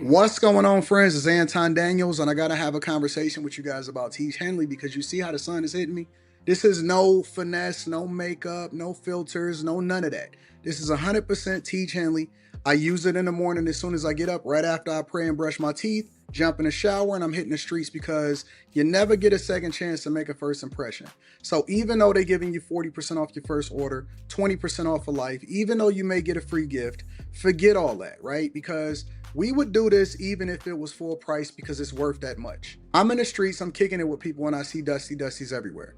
What's going on, friends? It's Anton Daniels, and I gotta have a conversation with you guys about Henley because you see how the sun is hitting me. This is no finesse, no makeup, no filters, no none of that. This is 100% Henley. I use it in the morning as soon as I get up, right after I pray and brush my teeth, jump in the shower, and I'm hitting the streets because you never get a second chance to make a first impression. So even though they're giving you 40% off your first order, 20% off for life, even though you may get a free gift, forget all that, right? Because we would do this even if it was full price because it's worth that much. I'm in the streets, I'm kicking it with people when I see Dusties everywhere.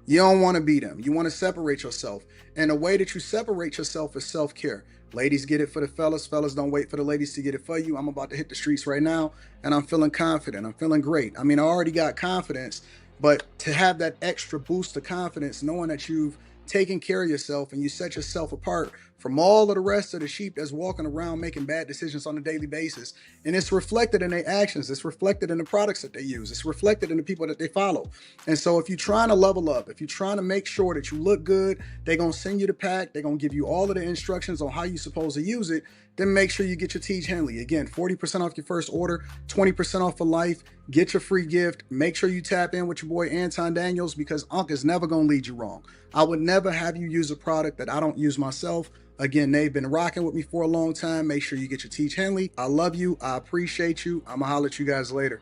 You don't want to be them. You want to separate yourself. And the way that you separate yourself is self-care. Ladies get it for the fellas. Fellas don't wait for the ladies to get it for you. I'm about to hit the streets right now and I'm feeling confident. I'm feeling great. I mean, I already got confidence, but to have that extra boost of confidence, knowing that you've taken care of yourself and you set yourself apart from all of the rest of the sheep that's walking around making bad decisions on a daily basis. And it's reflected in their actions. It's reflected in the products that they use. It's reflected in the people that they follow. And so if you're trying to level up, if you're trying to make sure that you look good, they're going to send you the pack. They're going to give you all of the instructions on how you're supposed to use it. Then make sure you get your Henley. Again, 40% off your first order, 20% off for life. Get your free gift. Make sure you tap in with your boy Anton Daniels because Unc is never going to lead you wrong. I would never have you use a product that I don't use myself. Again, they've been rocking with me for a long time. Make sure you get your Henley. I love you. I appreciate you. I'm going to holler at you guys later.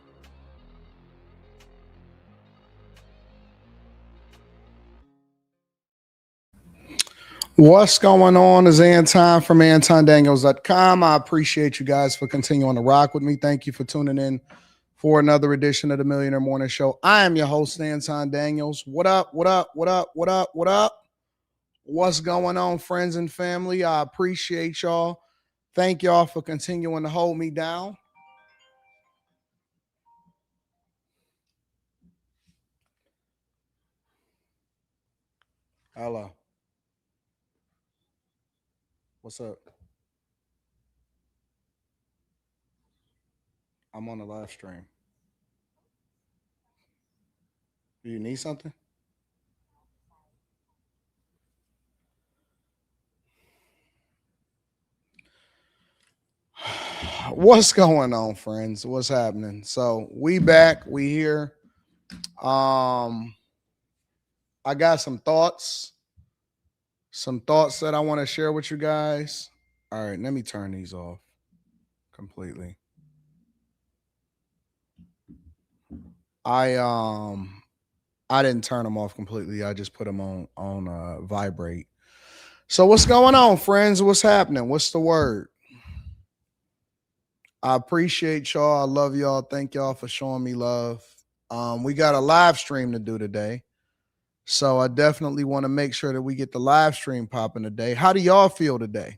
What's going on is Anton from AntonDaniels.com. I appreciate you guys for continuing to rock with me. Thank you for tuning in for another edition of the Millionaire Morning Show. I am your host, Anton Daniels. What up, what up, what up, what up, what up? What's going on, friends and family? I appreciate y'all. Thank y'all for continuing to hold me down. Hello. What's up? I'm on the live stream. Do you need something? What's going on, friends? What's happening? So we back. We here. Um, I got some thoughts that I want to share with you guys. All right, let me turn these off completely. I didn't turn them off completely. I just put them on vibrate. So what's going on, friends? What's happening? What's the word? I appreciate y'all. I love y'all. Thank y'all for showing me love. We got a live stream to do today. So I definitely want to make sure that we get the live stream popping today. How do y'all feel today?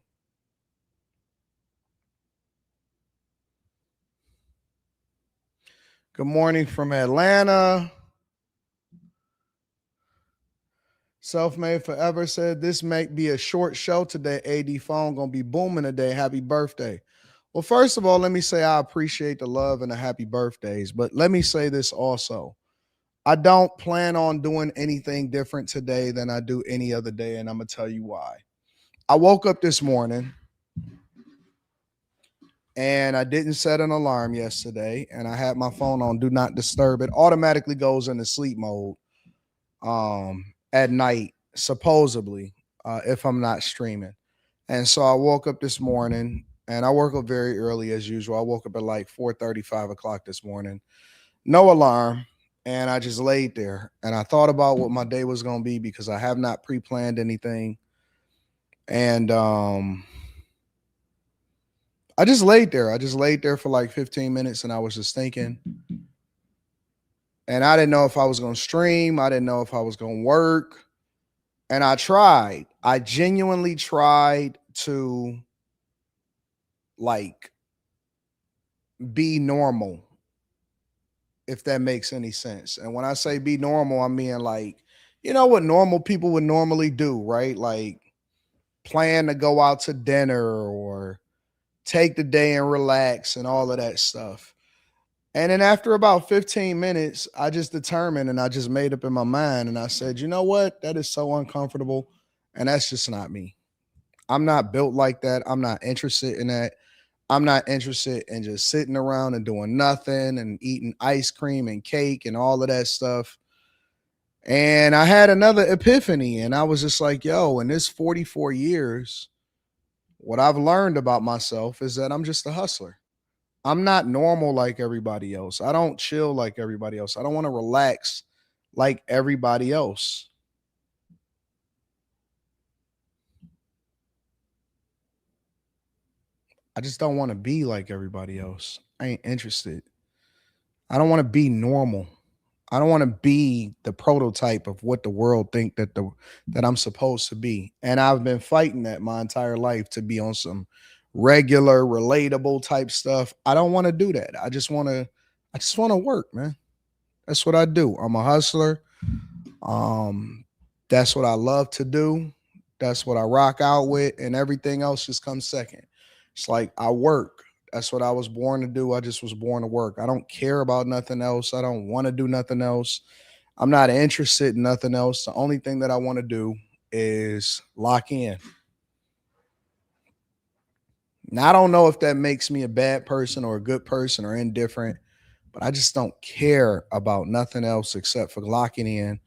Good morning from Atlanta. Self-Made Forever said this might be a short show today. AD phone gonna be booming today. Happy birthday. Well, first of all, let me say I appreciate the love and the happy birthdays. But let me say this also. I don't plan on doing anything different today than I do any other day, and I'm going to tell you why. I woke up this morning, and I didn't set an alarm yesterday, and I had my phone on Do Not Disturb. It automatically goes into sleep mode at night, supposedly, if I'm not streaming. And so I woke up this morning, and I woke up very early as usual. I woke up at like 4:30, 5 o'clock this morning. No alarm. And I just laid there and I thought about what my day was going to be because I have not pre-planned anything. And I just laid there. I just laid there for like 15 minutes and I was just thinking. And I didn't know if I was going to stream. I didn't know if I was going to work. And I tried. I genuinely tried to like be normal, if that makes any sense. And when I say be normal, I mean like, you know what normal people would normally do, right? Like plan to go out to dinner or take the day and relax and all of that stuff. And then after about 15 minutes, I just determined and I just made up in my mind and I said, you know what? That is so uncomfortable. And that's just not me. I'm not built like that. I'm not interested in that. I'm not interested in just sitting around and doing nothing and eating ice cream and cake and all of that stuff. And I had another epiphany, and I was just like, yo, in this 44 years, what I've learned about myself is that I'm just a hustler. I'm not normal like everybody else. I don't chill like everybody else. I don't want to relax like everybody else. I just don't want to be like everybody else. I ain't interested. I don't want to be normal. I don't want to be the prototype of what the world think that I'm supposed to be. And I've been fighting that my entire life to be on some regular, relatable type stuff. I don't want to do that. I just want to work, man. That's what I do. I'm a hustler. Um, that's what I love to do. That's what I rock out with, and everything else just comes second. It's like I work. That's what I was born to do. I just was born to work. I don't care about nothing else. I don't want to do nothing else. I'm not interested in nothing else. The only thing that I want to do is lock in. Now, I don't know if that makes me a bad person or a good person or indifferent, but I just don't care about nothing else except for locking in.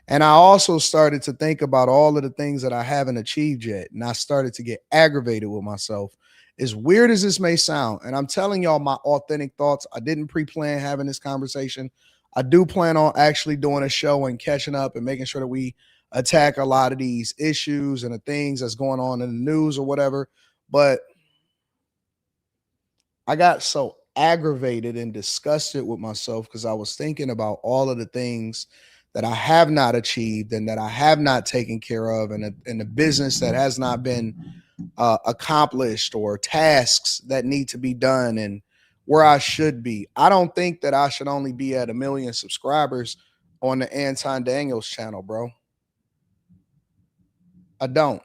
And I also started to think about all of the things that I haven't achieved yet. And I started to get aggravated with myself. As weird as this may sound, and I'm telling y'all my authentic thoughts, I didn't pre plan having this conversation. I do plan on actually doing a show and catching up and making sure that we attack a lot of these issues and the things that's going on in the news or whatever. But I got so aggravated and disgusted with myself because I was thinking about all of the things that I have not achieved and that I have not taken care of, and the business that has not been accomplished, or tasks that need to be done, and where I should be. I don't think that I should only be at 1 million subscribers on the Anton Daniels channel, bro. I don't.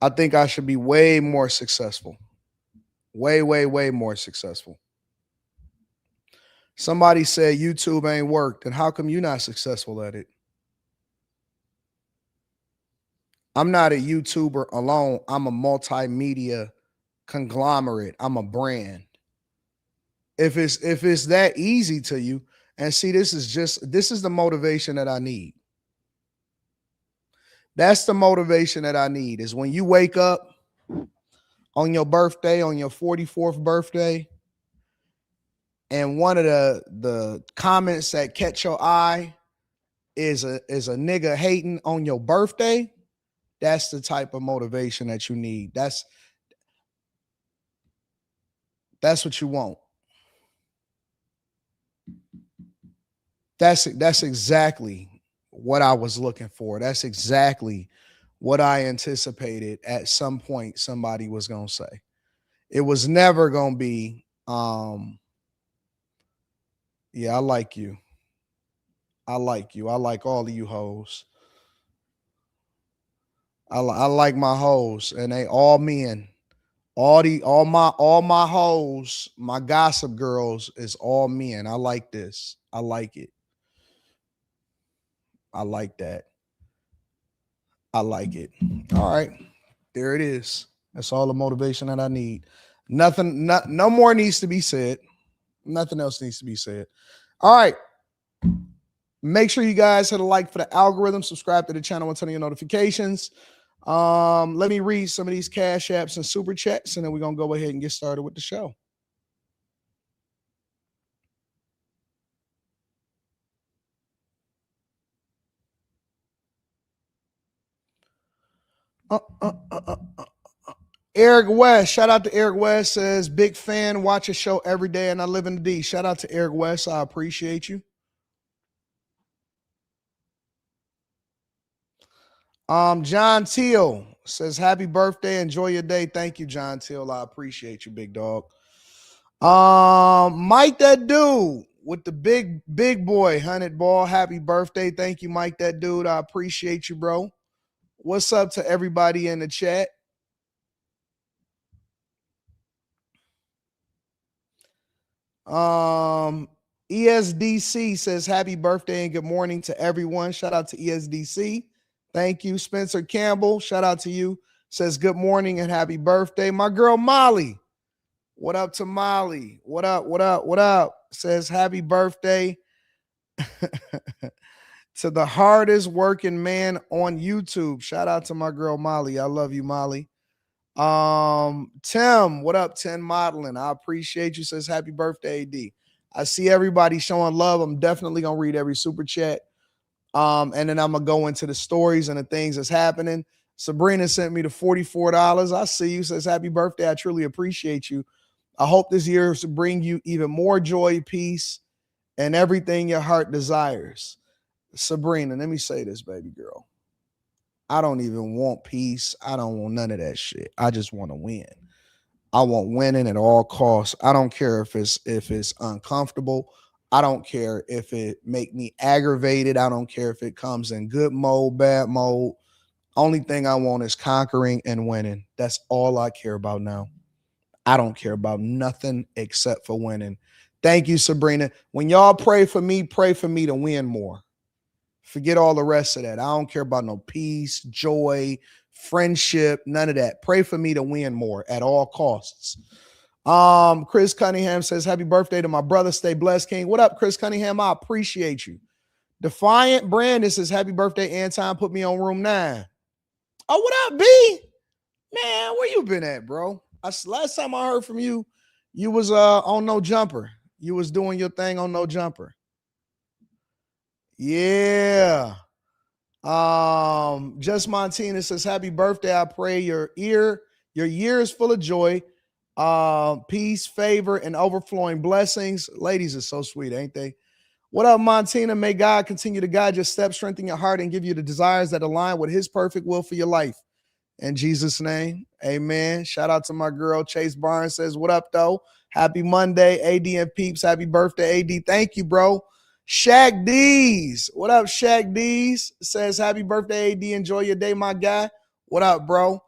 I think I should be way more successful. Way, way, way more successful. Somebody said YouTube ain't worked, and how come you not successful at it? I'm not a YouTuber alone. I'm a multimedia conglomerate. I'm a brand. If it's that easy to you, and see, this is the motivation that I need. That's the motivation that I need, is when you wake up on your birthday, on your 44th birthday, and one of the comments that catch your eye is a nigga hating on your birthday. That's the type of motivation that you need. That's what you want. That's exactly what I was looking for. That's exactly what I anticipated at some point somebody was going to say. It was never going to be yeah, I like you. I like you. I like all of you hoes. I like my hoes, and they all men. All my hoes, my gossip girls is all men. I like this. I like it. I like that. I like it. All right. There it is. That's all the motivation that I need. Nothing, no more needs to be said. Nothing else needs to be said. All right. Make sure you guys hit a like for the algorithm, subscribe to the channel, and turn on your notifications. Let me read some of these cash apps and super chats, and then we're gonna go ahead and get started with the show. Eric West, shout out to Eric West, says big fan, watch a show every day, and I live in the D. Shout out to Eric West, I appreciate you. John Teal says happy birthday, enjoy your day. Thank you, John Teal. I appreciate you, big dog. Mike that dude with the big boy 100 ball. Happy birthday. Thank you, Mike that dude. I appreciate you, bro. What's up to everybody in the chat? ESDC says happy birthday and good morning to everyone. Shout out to ESDC. Thank you. Spencer Campbell, shout out to you. says good morning and happy birthday. My girl Molly. What up to Molly? What up? What up? What up? Says happy birthday to the hardest working man on YouTube. Shout out to my girl Molly. I love you, Molly. Tim, what up, Tim Modeling? I appreciate you. Says happy birthday, AD. I see everybody showing love. I'm definitely gonna read every super chat. And then I'm gonna go into the stories and the things that's happening. Sabrina sent me the $44. I see you. Says happy birthday. I truly appreciate you. I hope this year to bring you even more joy, peace, and everything your heart desires. Sabrina, let me say this, baby girl. I don't even want peace. I don't want none of that shit. I just want to win. I want winning at all costs. I don't care if it's uncomfortable. I don't care if it make me aggravated. I don't care if it comes in good mode, bad mode. Only thing I want is conquering and winning. That's all I care about now. I don't care about nothing except for winning. Thank you, Sabrina. When y'all pray for me to win more. Forget all the rest of that. I don't care about no peace, joy, friendship, none of that. Pray for me to win more at all costs. Chris Cunningham says, happy birthday to my brother. Stay blessed, King. What up, Chris Cunningham? I appreciate you. Defiant Brandon says, happy birthday, Anton. Put me on room 9. Oh, what up, B? Man, where you been at, bro? Last time I heard from you, you was on No Jumper. You was doing your thing on No Jumper. Yeah. Just Montina says, happy birthday. I pray your year is full of joy, peace, favor, and overflowing blessings. Ladies are so sweet, ain't they? What up, Montina? May God continue to guide your steps, strengthen your heart, and give you the desires that align with his perfect will for your life. In Jesus' name, amen. Shout out to my girl, Chase Barnes says, what up, though? Happy Monday, AD and Peeps. Happy birthday, AD. Thank you, bro. Shaq D's. What up, Shaq D's? Says, happy birthday, AD. Enjoy your day, my guy. What up, bro?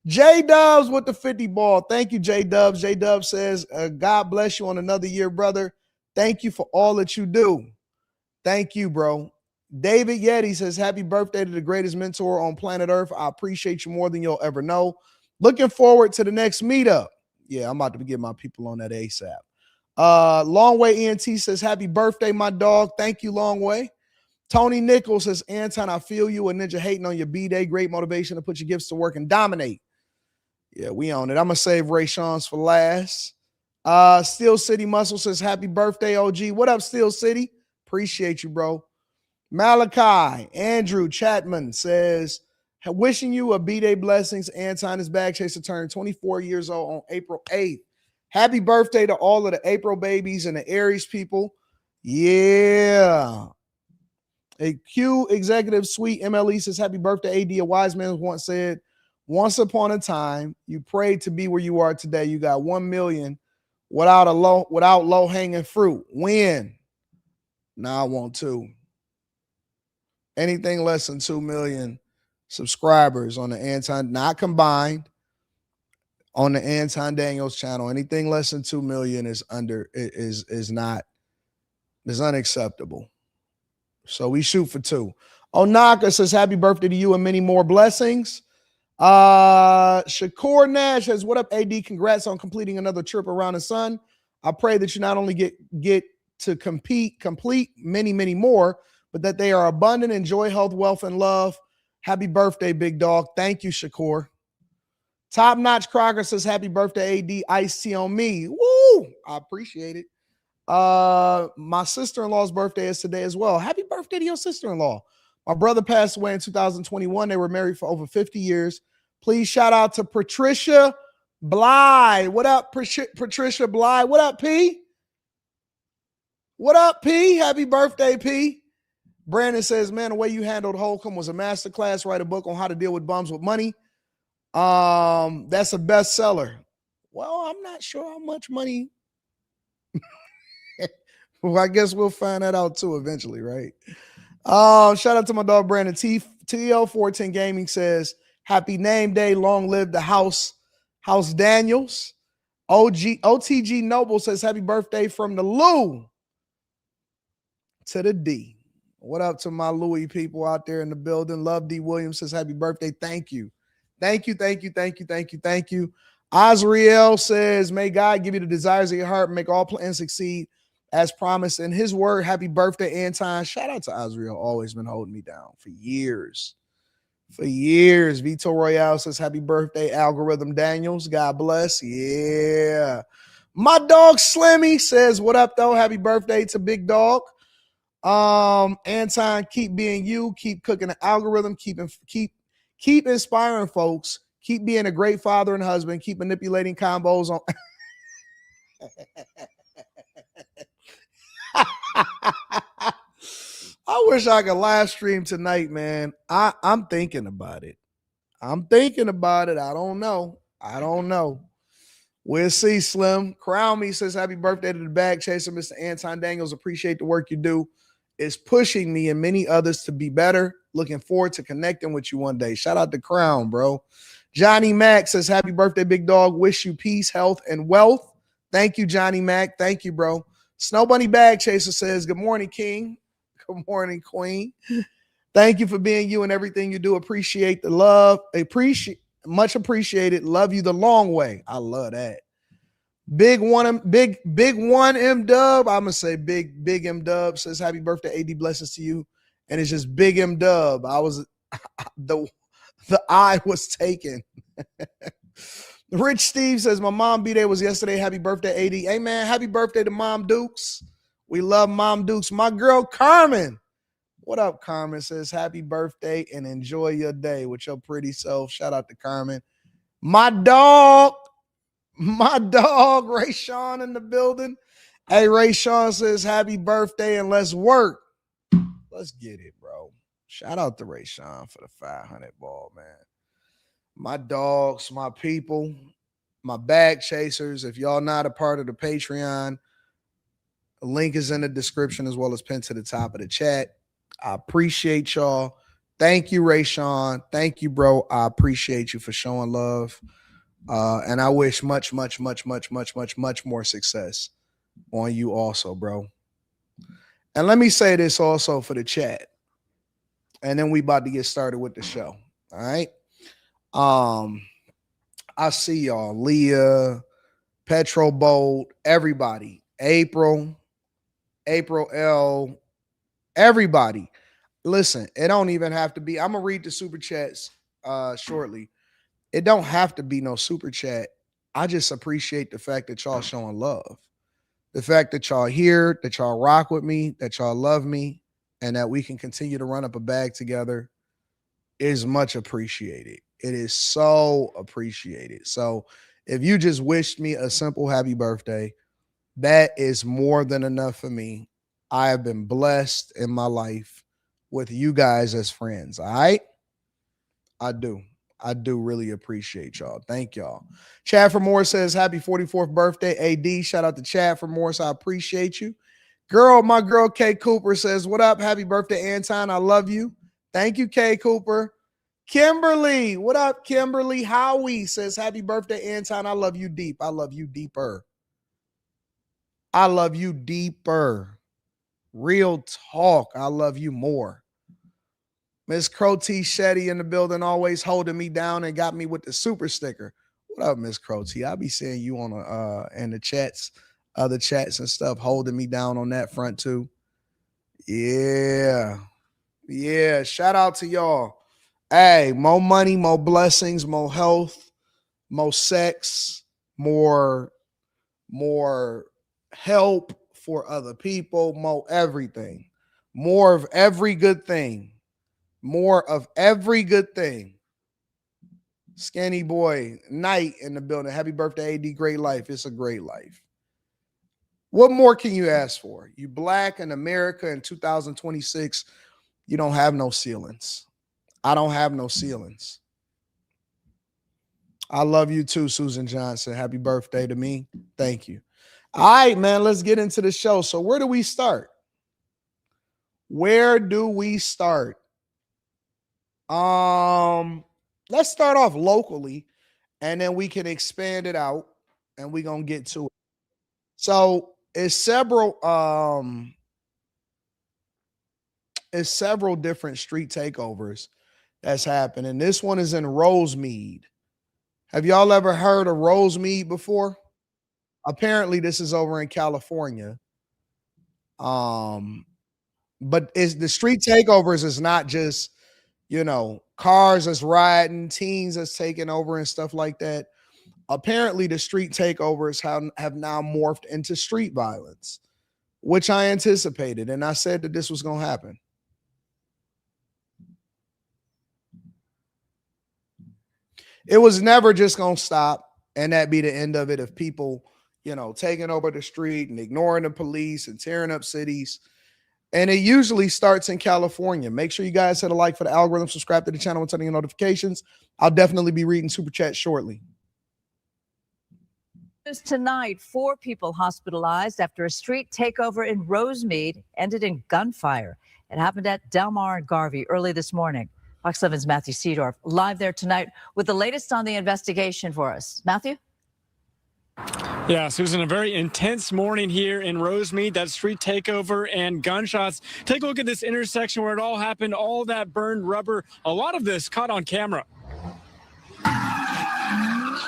J Dubs with the 50 ball. Thank you, J Dubs. J Dubs says, God bless you on another year, brother. Thank you for all that you do. Thank you, bro. David Yeti says, happy birthday to the greatest mentor on planet Earth. I appreciate you more than you'll ever know. Looking forward to the next meetup. Yeah, I'm about to get my people on that ASAP. Longway ENT says, happy birthday, my dog. Thank you, Longway. Tony Nichols says, Anton, I feel you. A ninja hating on your B-Day. Great motivation to put your gifts to work and dominate. Yeah, we own it. I'm going to save Ray Sean's for last. Steel City Muscle says, happy birthday, OG. What up, Steel City? Appreciate you, bro. Malachi Andrew Chapman says, wishing you a B-Day blessings. Anton is back. Chaser turned 24 years old on April 8th. Happy birthday to all of the April babies and the Aries people. Yeah. A Q Executive Suite MLE says, happy birthday, AD. A wise man once said, once upon a time, you prayed to be where you are today. You got 1 million without low-hanging fruit. Win. Now I want 2. Anything less than 2 million subscribers on the Anton, not combined, on the Anton Daniels channel. Anything less than 2 million is unacceptable. So we shoot for 2. Onaka says, happy birthday to you and many more blessings. Shakur Nash says, what up, AD? Congrats on completing another trip around the sun. I pray that you not only get to complete many, many more, but that they are abundant in joy, health, wealth, and love. Happy birthday, big dog. Thank you, Shakur. Top Notch Crocker says, happy birthday, AD. Iced tea on me. Woo! I appreciate it. My sister-in-law's birthday is today as well. Happy birthday to your sister-in-law. My brother passed away in 2021. They were married for over 50 years. Please shout out to Patricia Bly. What up, Patricia Bly? What up, P? What up, P? Happy birthday, P. Brandon says, man, the way you handled Holcomb was a masterclass. Write a book on how to deal with bums with money. That's a bestseller. Well, I'm not sure how much money. Well, I guess we'll find that out too eventually, right? Shout out to my dog Brandon. TL410 Gaming says, happy name day, long live the house Daniels. OTG Noble says, happy birthday from the Lou to the D. What up to my Louis people out there in the building? Love D Williams says, happy birthday. Thank you. Thank you, thank you, thank you, thank you, thank you. Azriel says, may God give you the desires of your heart, make all plans succeed as promised in his word. Happy birthday, Anton. Shout out to Azriel, always been holding me down for years. For years. Vito Royale says, happy birthday, Algorithm Daniels. God bless. Yeah. My dog Slimmy says, what up, though? Happy birthday to Big Dog. Anton, keep being you, keep cooking the algorithm, keep inspiring folks, keep being a great father and husband, keep manipulating combos on. I wish I could live stream tonight, man. I'm thinking about it. I'm thinking about it. I don't know. I don't know. We'll see, Slim. Crown Me says, happy birthday to the bag chaser, Mr. Anton Daniels. Appreciate the work you do. It's pushing me and many others to be better. Looking forward to connecting with you one day. Shout out to Crown, bro. Johnny Mack says, happy birthday, big dog. Wish you peace, health, and wealth. Thank you, Johnny Mack. Thank you, bro. Snow Bunny Bag Chaser says, good morning, King. Good morning, Queen. Thank you for being you and everything you do. Appreciate the love. Much appreciated. Love you the long way. I love that. Big one M Dub. I'm gonna say big M Dub says happy birthday, AD blessings to you. And it's just big M Dub. I was the eye was taken. Rich Steve says my mom B-Day was yesterday. Happy birthday, AD. Hey man, happy birthday to Mom Dukes. We love Mom Dukes. My girl Carmen. What up, Carmen? Says happy birthday and enjoy your day with your pretty self. Shout out to Carmen. My dog, Ray Sean in the building. Hey, Ray Sean says happy birthday and let's work. Let's get it, bro. Shout out to Ray Sean for the 500 ball, man. My dogs, my people, my bag chasers. If y'all not a part of the Patreon, the link is in the description as well as pinned to the top of the chat. I appreciate y'all. Thank you, Ray Sean. Thank you, bro. I appreciate you for showing love. And I wish much more success on you also, bro. And let me say this also for the chat. And then we about to get started with the show. All right. I see y'all. Leah, Petro Bolt, everybody. April L, everybody. Listen, it don't even have to be. I'm gonna read the super chats shortly. It don't have to be no super chat. I just appreciate the fact that y'all showing love. The fact that y'all here, that y'all rock with me, that y'all love me, and that we can continue to run up a bag together is much appreciated. It is so appreciated. So if you just wished me a simple happy birthday, that is more than enough for me. I have been blessed in my life with you guys as friends. All right. I do really appreciate y'all. Thank y'all. Chad for Morris says happy 44th birthday, AD. Shout out to Chad for Morris. I appreciate you. My girl Kay Cooper says, what up? Happy birthday, Anton. I love you. Thank you, Kay Cooper. Kimberly, what up, Kimberly? Howie says, happy birthday, Anton. I love you deep. I love you deeper. I love you deeper. Real talk. I love you more. Miss Crow T Shetty in the building, always holding me down and got me with the super sticker. What up, Miss Crow T? I'll be seeing you on in the chats, other chats and stuff, holding me down on that front too. Yeah. Shout out to y'all. Hey, more money, more blessings, more health, more sex, more help for other people, more everything, more of every good thing. More of every good thing. Skinny boy, Knight in the building. Happy birthday, AD. Great life. It's a great life. What more can you ask for? You black in America in 2026, you don't have no ceilings. I don't have no ceilings. I love you too, Susan Johnson. Happy birthday to me. Thank you. All right, man, let's get into the show. So where do we start? Let's start off locally, and then we can expand it out, and we're gonna get to it. So it's several different street takeovers that's happening. This one is in Rosemead. Have y'all ever heard of Rosemead before? Apparently, this is over in California. But is the street takeovers is not just, cars that's riding, teens that's taking over and stuff like that. Apparently, the street takeovers have now morphed into street violence, which I anticipated, and I said that this was going to happen. It was never just going to stop, and that be the end of it if people, taking over the street and ignoring the police and tearing up cities. And it usually starts in California. Make sure you guys hit a like for the algorithm, subscribe to the channel, and turn on your notifications. I'll definitely be reading super chat shortly. Tonight, 4 people hospitalized after a street takeover in Rosemead ended in gunfire. It happened at Del Mar and Garvey early this morning. Fox 11's Matthew Seedorf live there tonight with the latest on the investigation for us. Matthew? Yeah, Susan, a very intense morning here in Rosemead, that street takeover and gunshots. Take a look at this intersection where it all happened, all that burned rubber. A lot of this caught on camera.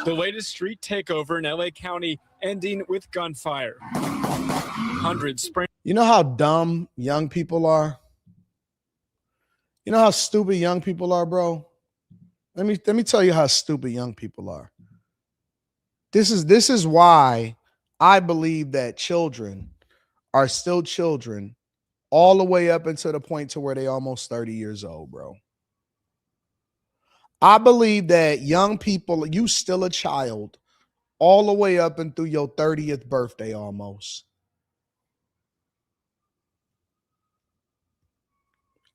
The latest street takeover in LA County ending with gunfire. Hundreds sprang. You know how dumb young people are? You know how stupid young people are, bro? Let me tell you how stupid young people are. This is why I believe that children are still children all the way up until the point to where they almost 30 years old, bro. I believe that young people, you still a child all the way up and through your 30th birthday almost.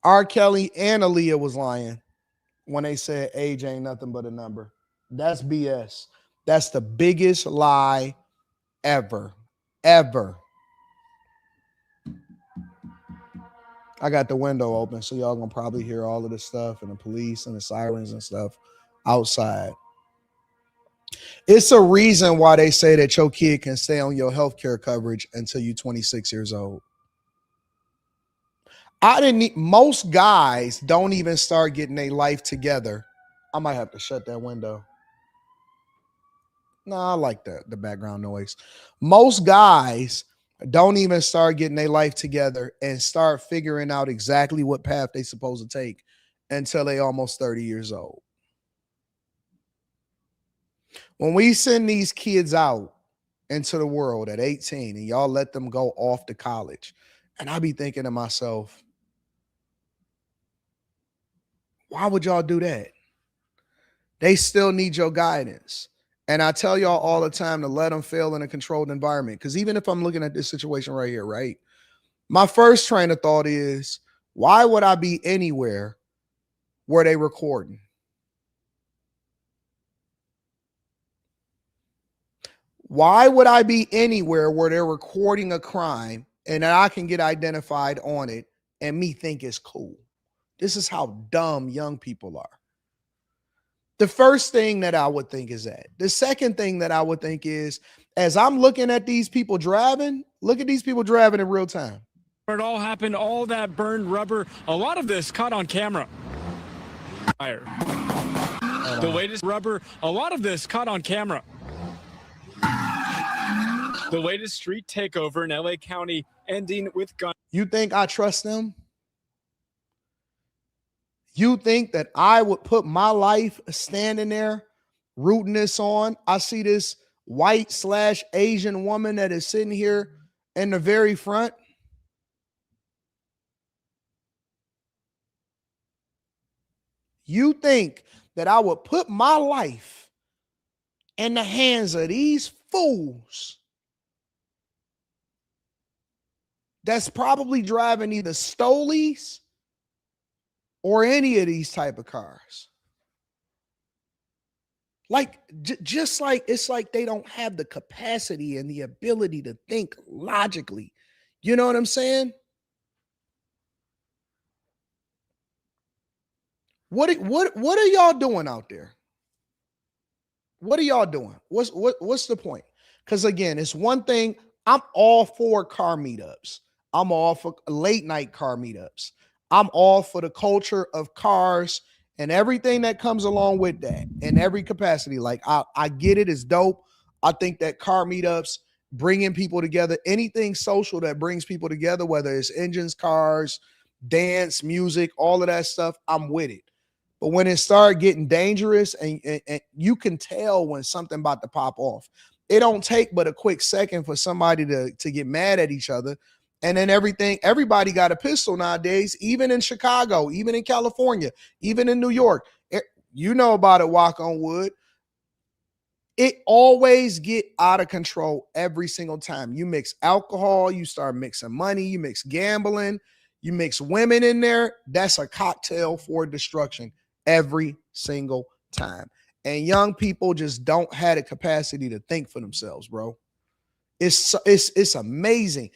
R. Kelly and Aaliyah was lying when they said age ain't nothing but a number. That's BS. That's the biggest lie ever. Ever. I got the window open, so y'all gonna probably hear all of this stuff and the police and the sirens and stuff outside. It's a reason why they say that your kid can stay on your healthcare coverage until you're 26 years old. Most guys don't even start getting their life together. I might have to shut that window. No, I like the background noise. Most guys don't even start getting their life together and start figuring out exactly what path they're supposed to take until they almost 30 years old. When we send these kids out into the world at 18 and y'all let them go off to college, and I be thinking to myself, why would y'all do that? They still need your guidance. And I tell y'all all the time to let them fail in a controlled environment. Because even if I'm looking at this situation right here, right? My first train of thought is, why would I be anywhere where they recording? Why would I be anywhere where they're recording a crime and that I can get identified on it and me think it's cool? This is how dumb young people are. The first thing that I would think is that. The second thing that I would think is, as I'm looking at these people driving, look at these people driving in real time. Where it all happened, all that burned rubber, a lot of this caught on camera. Fire. The latest rubber, a lot of this caught on camera. The latest street takeover in LA County ending with gun. You think I trust them? You think that I would put my life standing there rooting this on? I see this white/Asian woman that is sitting here in the very front. You think that I would put my life in the hands of these fools that's probably driving either Stolies or any of these type of cars? Like, just like it's like they don't have the capacity and the ability to think logically. You know what I'm saying? What are y'all doing out there? What are y'all doing? What's the point? Because again, it's one thing. I'm all for car meetups. I'm all for late night car meetups. I'm all for the culture of cars and everything that comes along with that in every capacity. Like I get it, it's dope. I think that car meetups, bringing people together, anything social that brings people together, whether it's engines, cars, dance, music, all of that stuff, I'm with it. But when it started getting dangerous, and you can tell when something about to pop off, it don't take but a quick second for somebody to get mad at each other. And then everybody got a pistol nowadays, even in Chicago, even in California, even in New York. You know about it, walk on wood. It always get out of control every single time. You mix alcohol, you start mixing money, you mix gambling, you mix women in there. That's a cocktail for destruction every single time. And young people just don't have the capacity to think for themselves, bro. It's amazing.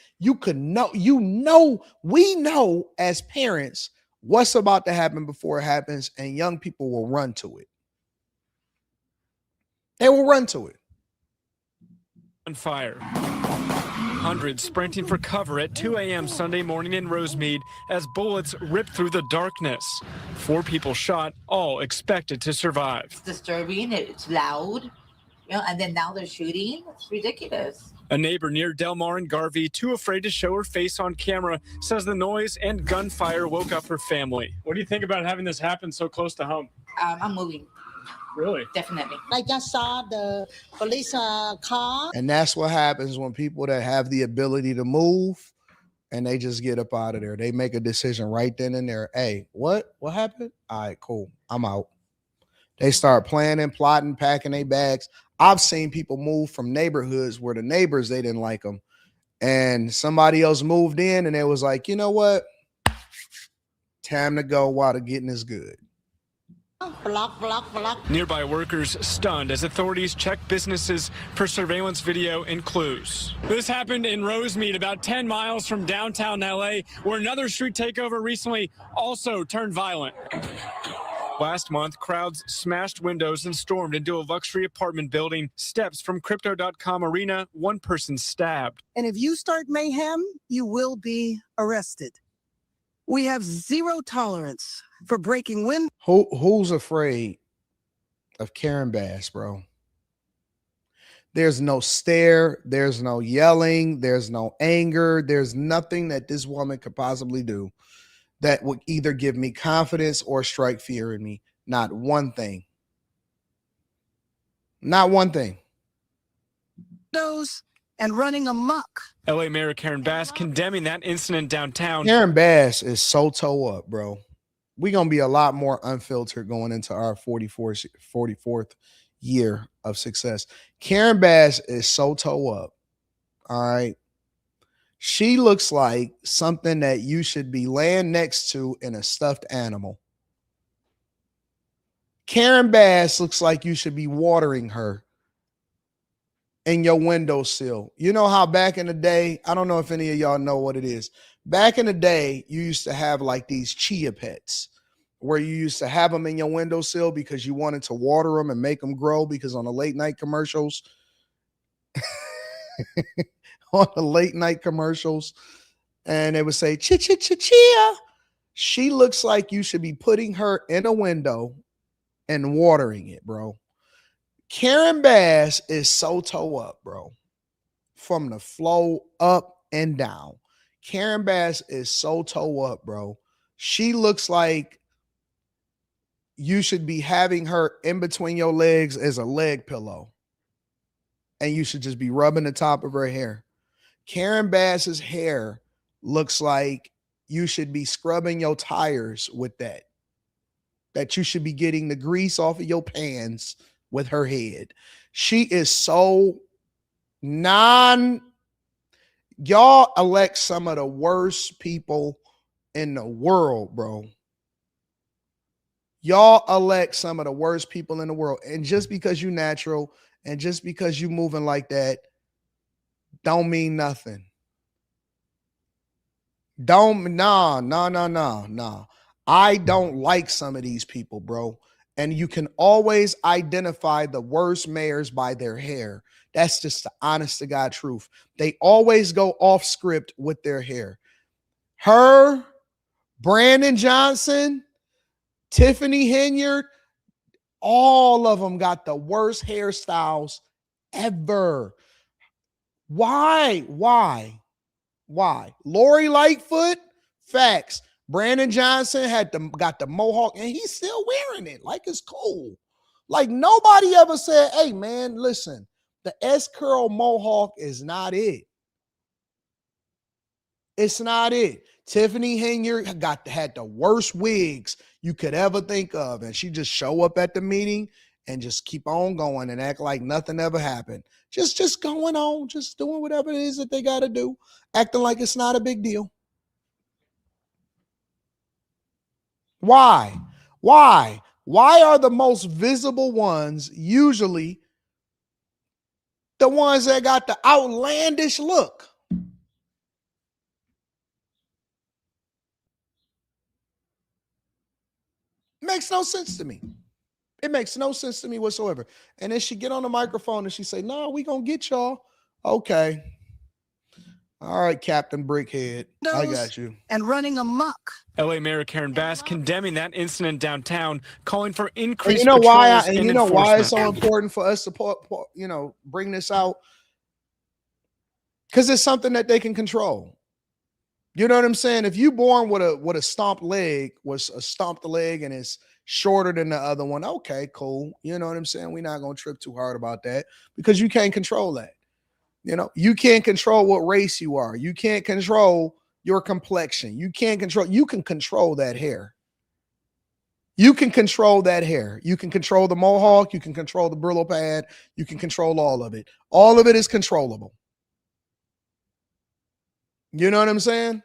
We know as parents what's about to happen before it happens, and young people will run to it. They will run to it. On fire. Hundreds sprinting for cover at 2 a.m. Sunday morning in Rosemead as bullets ripped through the darkness. 4 people shot, all expected to survive. It's disturbing. It's loud. And then now they're shooting. It's ridiculous. A neighbor near Del Mar and Garvey, too afraid to show her face on camera, says the noise and gunfire woke up her family. What do you think about having this happen so close to home? I'm moving. Really? Definitely. I just saw the police car. And that's what happens when people that have the ability to move and they just get up out of there. They make a decision right then and there. Hey, what happened? All right, cool. I'm out. They start planning, plotting, packing their bags. I've seen people move from neighborhoods where the neighbors, they didn't like them. And somebody else moved in and it was like, you know what? Time to go while the getting is good. Block. Nearby workers stunned as authorities check businesses for surveillance video and clues. This happened in Rosemead, about 10 miles from downtown LA, where another street takeover recently also turned violent. Last month, crowds smashed windows and stormed into a luxury apartment building. Steps from Crypto.com arena, one person stabbed. And if you start mayhem, you will be arrested. We have zero tolerance for breaking windows. Who's afraid of Karen Bass, bro? There's no stare, there's no yelling, there's no anger, there's nothing that this woman could possibly do that would either give me confidence or strike fear in me. Not one thing. Not one thing. And running amok. LA Mayor Karen Bass condemning that incident downtown. Karen Bass is so toe up, bro. We're going to be a lot more unfiltered going into our 44th year of success. Karen Bass is so toe up. All right. She looks like something that you should be laying next to in a stuffed animal. Karen Bass looks like you should be watering her in your windowsill. You know how back in the day, I don't know if any of y'all know what it is. Back in the day, you used to have like these chia pets where you used to have them in your windowsill because you wanted to water them and make them grow, because on the late night commercials, and it would say, chia. She looks like you should be putting her in a window and watering it, bro. Karen Bass is so toe up, bro. From the flow up and down. Karen Bass is so toe up, bro. She looks like you should be having her in between your legs as a leg pillow. And you should just be rubbing the top of her hair. Karen Bass's hair looks like you should be scrubbing your tires with that. That you should be getting the grease off of your pants with her head. She is so y'all elect some of the worst people in the world, bro. Y'all elect some of the worst people in the world. And just because you natural and just because you moving like that don't mean nothing. No. I don't like some of these people, bro. And you can always identify the worst mayors by their hair. That's just the honest to God truth. They always go off script with their hair. Her, Brandon Johnson, Tiffany Henyard, all of them got the worst hairstyles ever. Why? Lori Lightfoot, facts. Brandon Johnson got the mohawk, and he's still wearing it like it's cool. Like nobody ever said, hey man, listen, the S-curl mohawk is not it. It's not it. Tiffany Henyard had the worst wigs you could ever think of, and she just show up at the meeting and just keep on going and act like nothing ever happened. Just going on, just doing whatever it is that they got to do, acting like it's not a big deal. Why? Why are the most visible ones usually the ones that got the outlandish look? Makes no sense to me. It makes no sense to me whatsoever. And then she get on the microphone and she say, no, we gonna get y'all. Okay. All right, Captain Brickhead. I got you. And running amok. LA Mayor Karen Bass condemning that incident downtown, calling for increased you know patrols and you know why it's so important for us to bring this out? Because it's something that they can control. You know what I'm saying? If you born with a stomped leg, and it's shorter than the other one, okay, cool. You know what I'm saying? We're not gonna trip too hard about that because you can't control that. You know, you can't control what race you are. You can't control your complexion. You can control that hair. You can control that hair. You can control the mohawk. You can control the Brillo pad. You can control all of it. All of it is controllable. You know what I'm saying?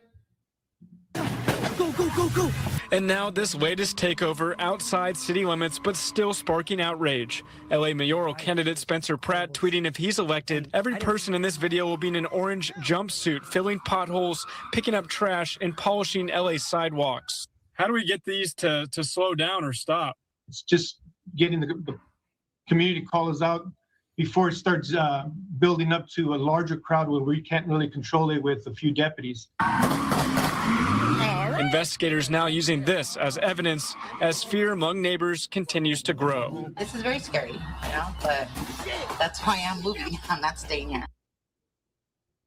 Go. And now this latest takeover outside city limits, but still sparking outrage. LA mayoral candidate Spencer Pratt tweeting if he's elected, every person in this video will be in an orange jumpsuit, filling potholes, picking up trash, and polishing LA sidewalks. How do we get these to slow down or stop? It's just getting the community callers out before it starts building up to a larger crowd where we can't really control it with a few deputies. Investigators now using this as evidence as fear among neighbors continues to grow. This is very scary, but that's why I'm moving. I'm not staying here.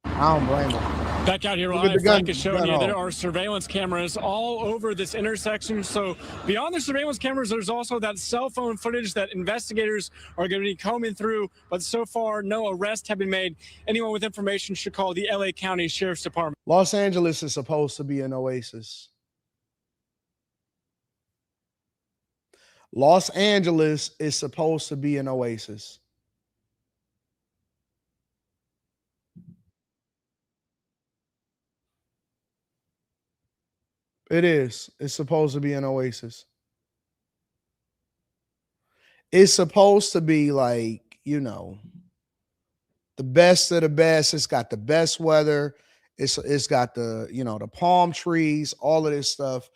I don't blame them. Back out here live, Frank is showing you there are surveillance cameras all over this intersection. So beyond the surveillance cameras, there's also that cell phone footage that investigators are going to be combing through. But so far, no arrests have been made. Anyone with information should call the LA County Sheriff's Department. Los Angeles is supposed to be an oasis. Los Angeles is supposed to be an oasis. It is. It's supposed to be an oasis. It's supposed to be like, the best of the best. It's got the best weather. It's got the palm trees, all of this stuff.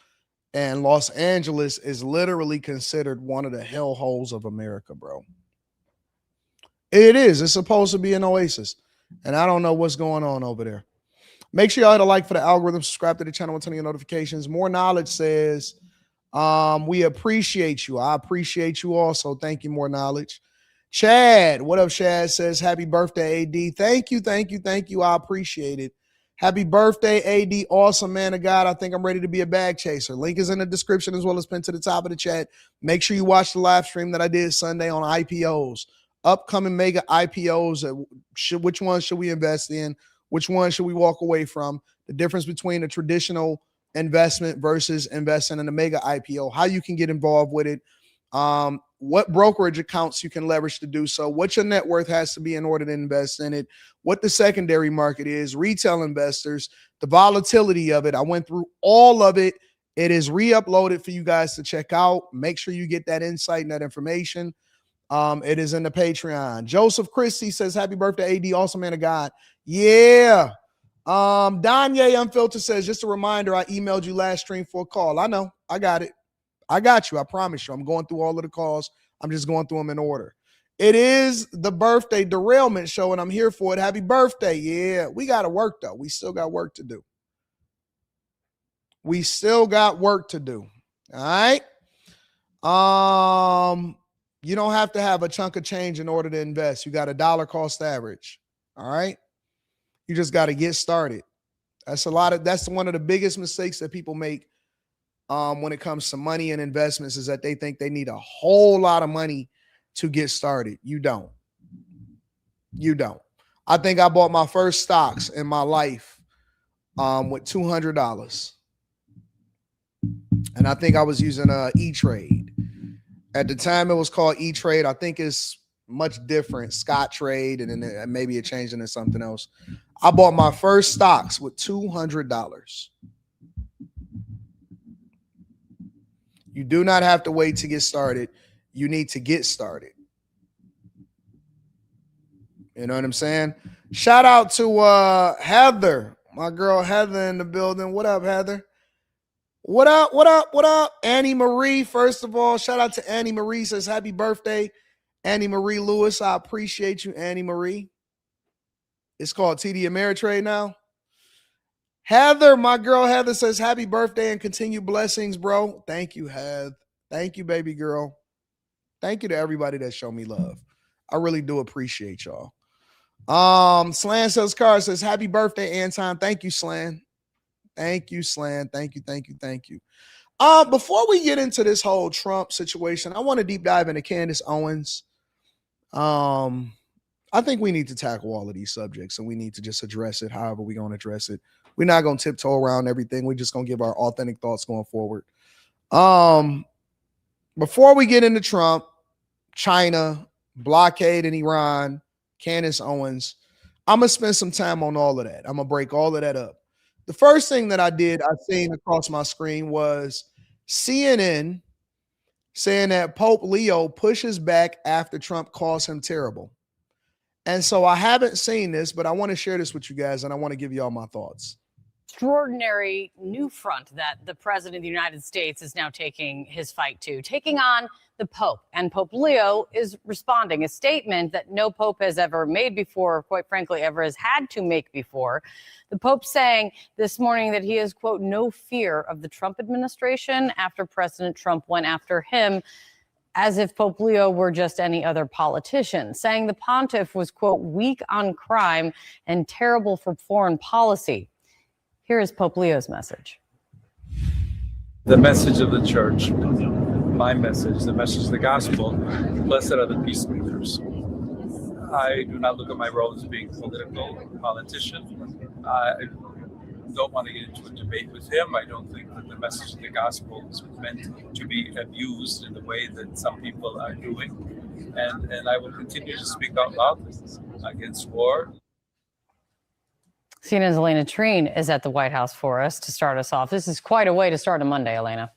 And Los Angeles is literally considered one of the hellholes of America, bro. It is. It's supposed to be an oasis. And I don't know what's going on over there. Make sure y'all hit a like for the algorithm, subscribe to the channel, and turn on your notifications. More Knowledge says, we appreciate you. I appreciate you also. Thank you, More Knowledge. Chad, what up, Chad? Says, happy birthday, AD. Thank you. I appreciate it. Happy birthday, AD. Awesome, man of God. I think I'm ready to be a bag chaser. Link is in the description as well as pinned to the top of the chat. Make sure you watch the live stream that I did Sunday on IPOs. Upcoming mega IPOs. Which ones should we invest in? Which one should we walk away from? The difference between a traditional investment versus investing in a mega IPO, how you can get involved with it, what brokerage accounts you can leverage to do so, what your net worth has to be in order to invest in it, what the secondary market is, retail investors, the volatility of it. I went through all of it. It is re-uploaded for you guys to check out. Make sure you get that insight and that information. It is in the Patreon. Joseph Christie says, happy birthday, AD. Awesome, man of God. Yeah. Danye Unfiltered says, just a reminder, I emailed you last stream for a call. I know. I got it. I got you. I promise you. I'm going through all of the calls. I'm just going through them in order. It is the birthday derailment show, and I'm here for it. Happy birthday. Yeah. We got to work, though. We still got work to do. All right. You don't have to have a chunk of change in order to invest. You got a dollar cost average. All right. You just got to get started. That's one of the biggest mistakes that people make when it comes to money and investments, is that they think they need a whole lot of money to get started. You don't. I think I bought my first stocks in my life with $200. And I think I was using E-Trade. At the time, it was called E-Trade. I think it's much different, Scott Trade, and then maybe it changed into something else. I bought my first stocks with $200. You do not have to wait to get started. You need to get started. You know what I'm saying? Shout out to Heather, my girl Heather in the building. What up, Heather? What up? Annie Marie, first of all, shout out to Annie Marie, says happy birthday, Annie Marie Lewis. I appreciate you, Annie Marie. It's called TD Ameritrade now. Heather, my girl Heather, says happy birthday and continued blessings, bro. Thank you, Heather. Thank you, baby girl. Thank you to everybody that showed me love. I really do appreciate y'all. Slan Sells Cars says happy birthday, Anton. Thank you, Slan. Thank you, Slan. Thank you. Before we get into this whole Trump situation, I want to deep dive into Candace Owens. I think we need to tackle all of these subjects, and we need to just address it however we're going to address it. We're not going to tiptoe around everything. We're just going to give our authentic thoughts going forward. Before we get into Trump, China, blockade in Iran, Candace Owens, I'm going to spend some time on all of that. I'm going to break all of that up. The first thing that I've seen across my screen was CNN saying that Pope Leo pushes back after Trump calls him terrible. And so I haven't seen this, but I want to share this with you guys, and I want to give you all my thoughts. Extraordinary new front that the president of the United States is now taking his fight to, taking on the Pope. And Pope Leo is responding, a statement that no Pope has ever made before, or quite frankly, ever has had to make before. The Pope saying this morning that he has, quote, no fear of the Trump administration after President Trump went after him, as if Pope Leo were just any other politician, saying the pontiff was, quote, weak on crime and terrible for foreign policy. Here is Pope Leo's message. The message of the church, my message, the message of the gospel, blessed are the peacemakers. I do not look at my role as being a political politician. I don't want to get into a debate with him. I don't think that the message of the gospel is meant to be abused in the way that some people are doing. And I will continue to speak out loud against war. CNN's Elena Treen is at the White House for us to start us off. This is quite a way to start a Monday, Elena.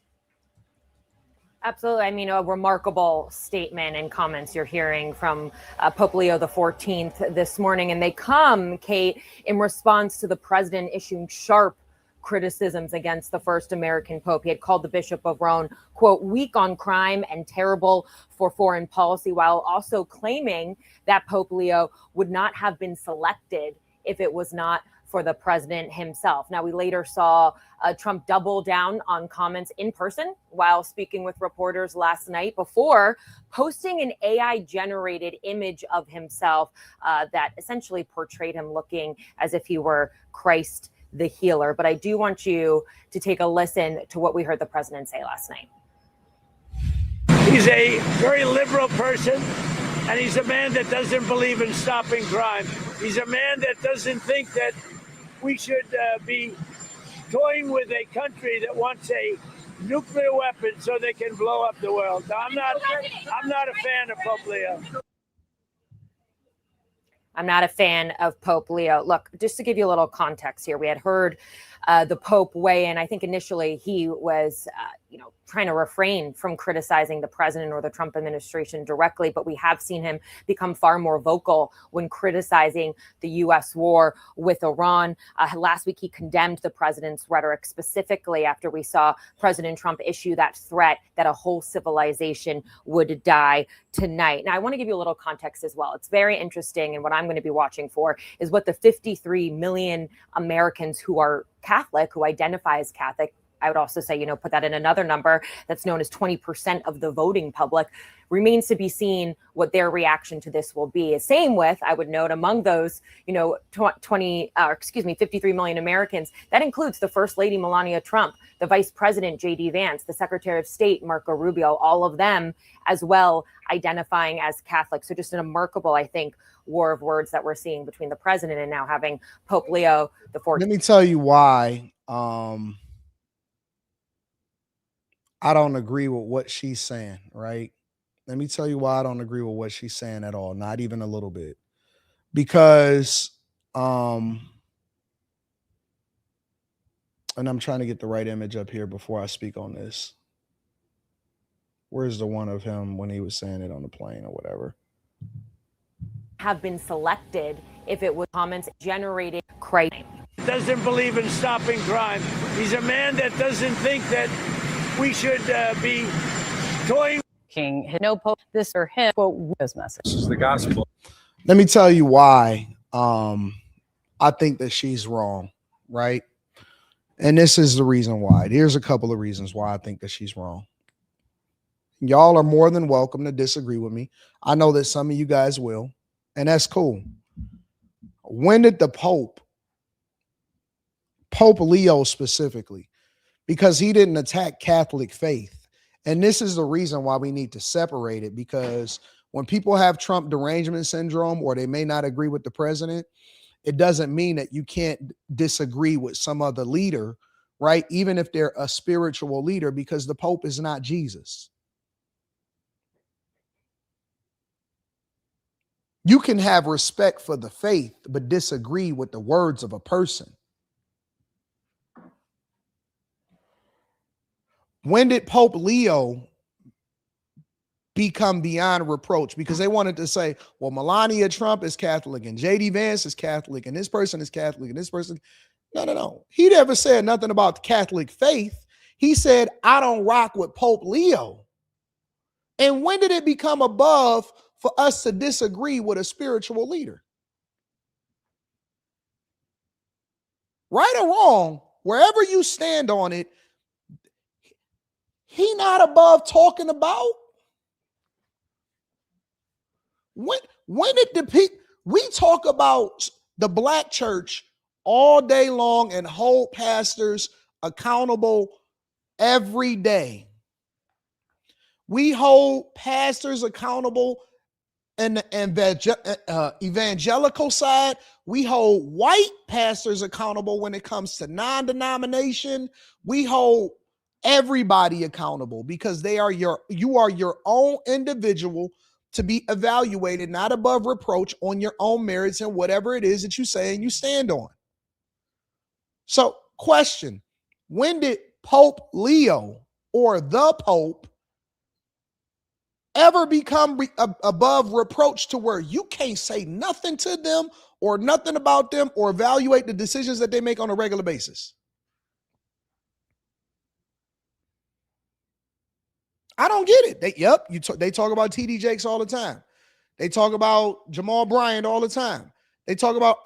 Absolutely. I mean, a remarkable statement and comments you're hearing from Pope Leo XIV this morning. And they come, Kate, in response to the president issuing sharp criticisms against the first American Pope. He had called the Bishop of Rome, quote, weak on crime and terrible for foreign policy, while also claiming that Pope Leo would not have been selected if it was not for the president himself. Now, we later saw Trump double down on comments in person while speaking with reporters last night before posting an AI-generated image of himself that essentially portrayed him looking as if he were Christ the healer. But I do want you to take a listen to what we heard the president say last night. He's a very liberal person, and he's a man that doesn't believe in stopping crime. He's a man that doesn't think that we should be toying with a country that wants a nuclear weapon so they can blow up the world. Now, I'm not a fan of Pope Leo. I'm not a fan of Pope Leo. Look, just to give you a little context here, we had heard the Pope weigh in. I think initially he was, trying to refrain from criticizing the president or the Trump administration directly, but we have seen him become far more vocal when criticizing the U.S. war with Iran. Last week, he condemned the president's rhetoric specifically after we saw President Trump issue that threat that a whole civilization would die tonight. Now, I want to give you a little context as well. It's very interesting, and what I'm going to be watching for is what the 53 million Americans who are Catholic, who identify as Catholic, I would also say, put that in another number that's known as 20% of the voting public. Remains to be seen what their reaction to this will be. Same with, I would note, among those, 53 million Americans, that includes the First Lady Melania Trump, the Vice President J.D. Vance, the Secretary of State Marco Rubio, all of them as well identifying as Catholic. So just a remarkable, I think, war of words that we're seeing between the president and now having Pope Leo the 14th. Let me tell you why I don't agree with what she's saying, right? Let me tell you why I don't agree with what she's saying at all, not even a little bit. Because, and I'm trying to get the right image up here before I speak on this. Where's the one of him when he was saying it on the plane or whatever? Have been selected if it was comments generated crime. Doesn't believe in stopping crime. He's a man that doesn't think that we should be toying. King, no pope, this or him, quote, his message. This is the gospel. Let me tell you why I think that she's wrong, right? And this is the reason why. Here's a couple of reasons why I think that she's wrong. Y'all are more than welcome to disagree with me. I know that some of you guys will, and that's cool. When did the Pope Leo specifically, because he didn't attack Catholic faith. And this is the reason why we need to separate it, because when people have Trump derangement syndrome or they may not agree with the president, it doesn't mean that you can't disagree with some other leader, right? Even if they're a spiritual leader, because the Pope is not Jesus. You can have respect for the faith, but disagree with the words of a person. When did Pope Leo become beyond reproach? Because they wanted to say, well, Melania Trump is Catholic and J.D. Vance is Catholic and this person is Catholic and this person. No. He never said nothing about the Catholic faith. He said, I don't rock with Pope Leo. And when did it become above for us to disagree with a spiritual leader? Right or wrong, wherever you stand on it, he not above talking about. When did we talk about the black church all day long and hold pastors accountable every day? We hold pastors accountable in the evangelical side. We hold white pastors accountable when it comes to non-denomination. We hold everybody accountable because you are your own individual to be evaluated, not above reproach, on your own merits and whatever it is that you say and you stand on. So, question, when did Pope Leo or the Pope ever become above reproach to where you can't say nothing to them or nothing about them or evaluate the decisions that they make on a regular basis? I don't get it. They talk about TD Jakes all the time. They talk about Jamal Bryant all the time. I talk about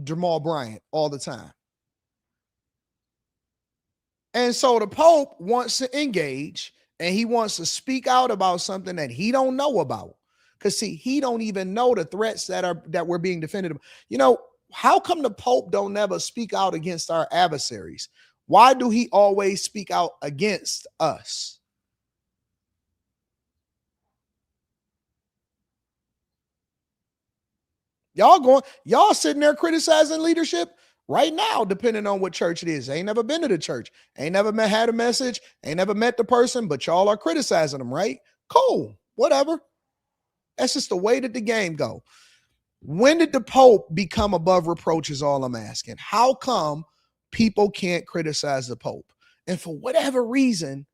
Jamal Bryant all the time. And so the Pope wants to engage and he wants to speak out about something that he don't know about. Because see, he don't even know the threats that we're being defended. How come the Pope don't never speak out against our adversaries? Why do he always speak out against us? Y'all sitting there criticizing leadership right now, depending on what church it is. Ain't never been to the church, ain't never had a message, ain't never met the person, but y'all are criticizing them, right? Cool, whatever. That's just the way that the game go. When did the Pope become above reproach is all I'm asking. How come people can't criticize the Pope? And for whatever reason,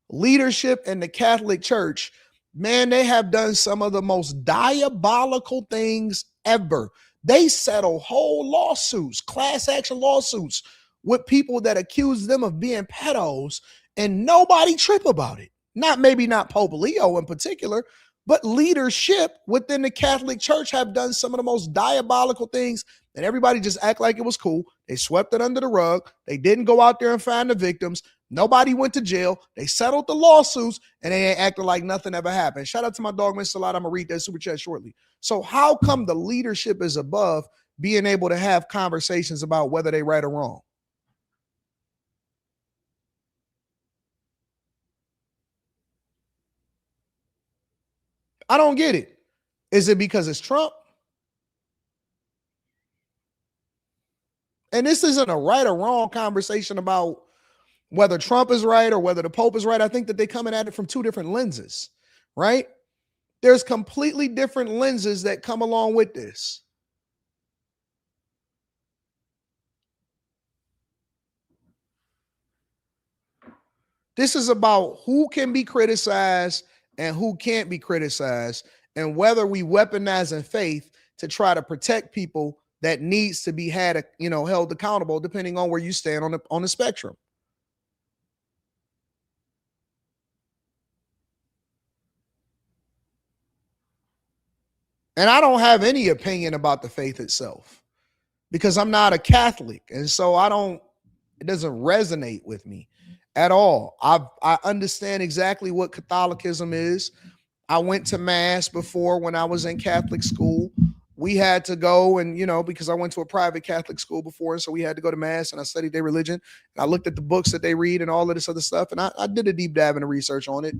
leadership in the Catholic Church, man, they have done some of the most diabolical things ever. They settle whole lawsuits, class action lawsuits with people that accuse them of being pedos, and nobody trip about it. Maybe not Pope Leo in particular, But leadership within the Catholic Church have done some of the most diabolical things, and everybody just act like it was cool. They swept it under the rug. They didn't go out there and find the victims. Nobody went to jail. They settled the lawsuits, and they ain't acting like nothing ever happened. Shout out to my dog, Mr. Lot. I'm going to read that super chat shortly. So how come the leadership is above being able to have conversations about whether they right or wrong? I don't get it. Is it because it's Trump? And this isn't a right or wrong conversation about whether Trump is right or whether the Pope is right. I think that they're coming at it from two different lenses, right? There's completely different lenses that come along with this. This is about who can be criticized and who can't be criticized, and whether we weaponizing faith to try to protect people that needs to be held accountable, depending on where you stand on the spectrum. And I don't have any opinion about the faith itself because I'm not a Catholic, and so it doesn't resonate with me at all. I understand exactly what Catholicism is. I went to mass before when I was in Catholic school. We had to go and, because I went to a private Catholic school before, and so we had to go to mass, and I studied their religion, and I looked at the books that they read and all of this other stuff, and I did a deep dive into research on it.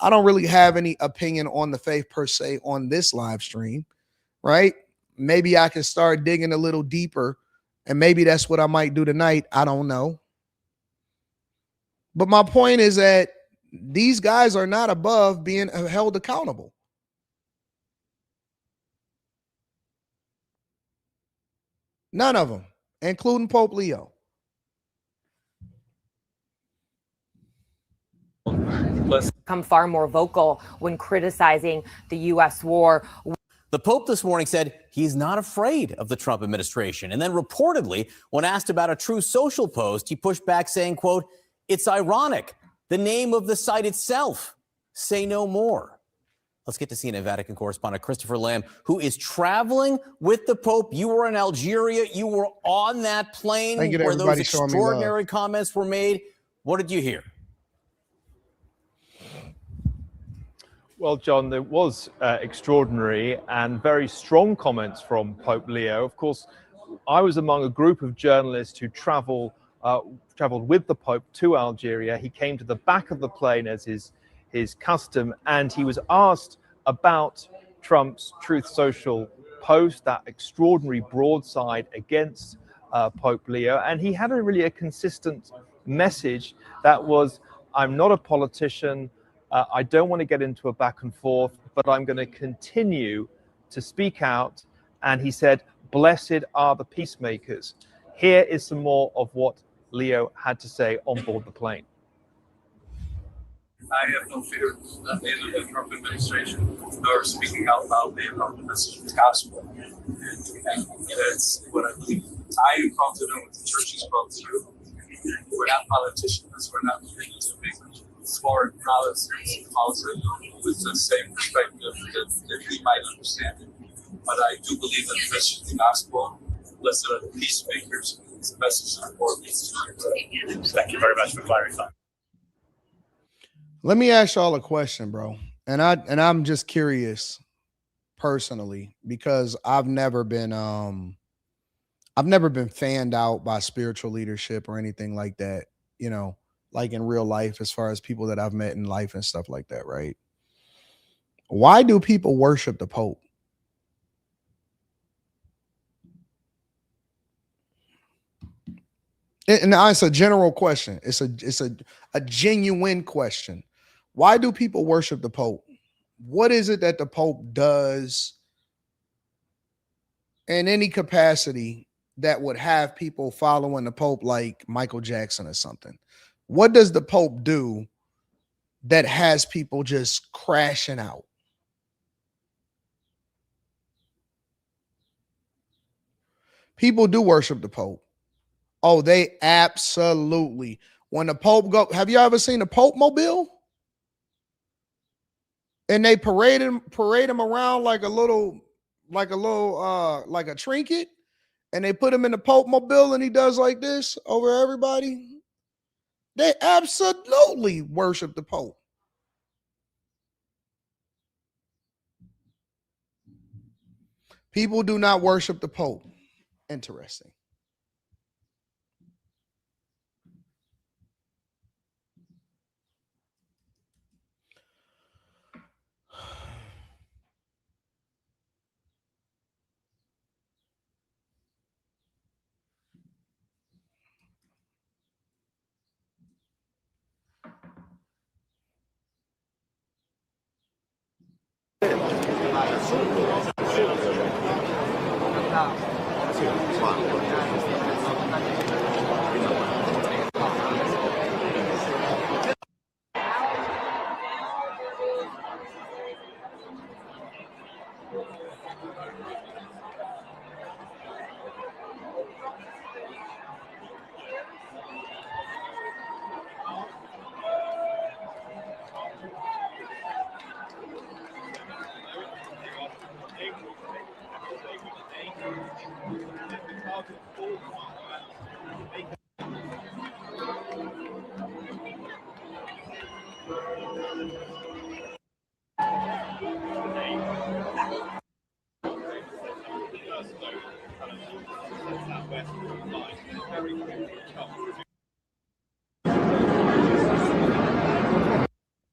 I don't really have any opinion on the faith per se on this live stream, right? Maybe I can start digging a little deeper, and maybe that's what I might do tonight. I don't know. But my point is that these guys are not above being held accountable. None of them, including Pope Leo. Become far more vocal when criticizing the U.S. war. The Pope this morning said he's not afraid of the Trump administration. And then reportedly, when asked about a True Social post, he pushed back saying, quote, "It's ironic. The name of the site itself, Say No More." Let's get to CNN Vatican correspondent Christopher Lamb, who is traveling with the Pope. You were in Algeria. You were on that plane where those extraordinary comments were made. What did you hear? Well, John, there was extraordinary and very strong comments from Pope Leo. Of course, I was among a group of journalists who traveled with the Pope to Algeria. He came to the back of the plane as his custom, and he was asked about Trump's Truth Social post, that extraordinary broadside against Pope Leo. And he had a consistent message that was, I'm not a politician. I don't want to get into a back and forth, but I'm going to continue to speak out. And he said, blessed are the peacemakers. Here is some more of what Leo had to say on board the plane. I have no fear of neither the Trump administration nor speaking out loudly about the message of the gospel. And that's what I believe. I am called to do what the church is called to do. We're not politicians. We're not looking to make foreign policies with the same perspective that we might understand it. But I do believe in the message of the gospel. Blessed are the peacemakers. It's the message of the Lord. Thank you very much for clarifying. Let me ask y'all a question, bro. And I'm just curious personally, because I've never been fanned out by spiritual leadership or anything like that, like in real life, as far as people that I've met in life and stuff like that, right? Why do people worship the Pope? And it's a general question. It's a genuine question. Why do people worship the Pope? What is it that the Pope does in any capacity that would have people following the Pope like Michael Jackson or something? What does the Pope do that has people just crashing out? People do worship the Pope. Oh, they absolutely. When the Pope have you ever seen a Pope mobile? And they parade him around like a trinket. And they put him in the Pope mobile and he does like this over everybody. They absolutely worship the Pope. People do not worship the Pope. Interesting.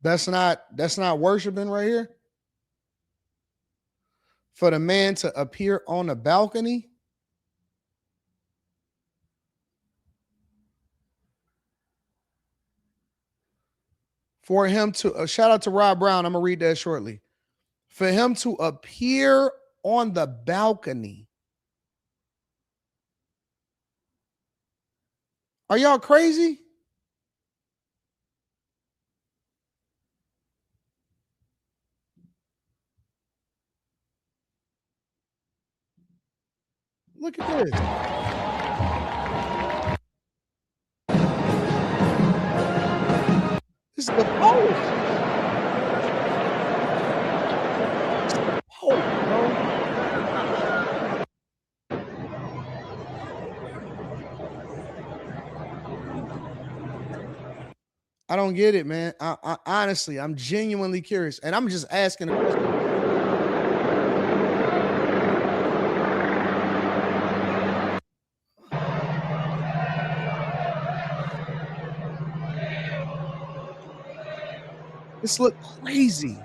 That's not worshiping right here. For the man to appear on the balcony. For him to shout out to Rob Brown. I'm gonna read that shortly. For him to appear on the balcony. Are y'all crazy? Look at this. This is the Pope. It's the Pope, bro. I don't get it, man. I honestly, I'm genuinely curious, and I'm just asking a question. This look crazy.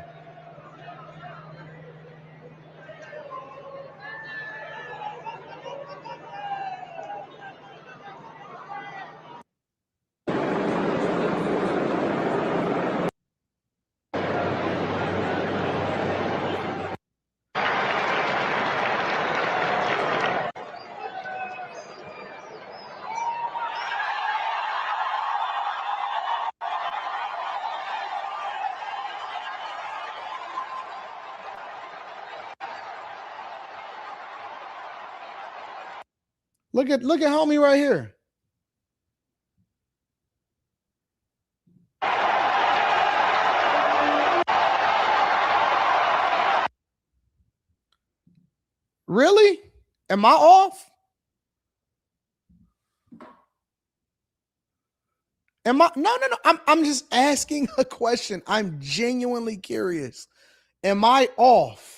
Look at homie right here. Really? Am I off? Am I? No. I'm just asking a question. I'm genuinely curious. Am I off?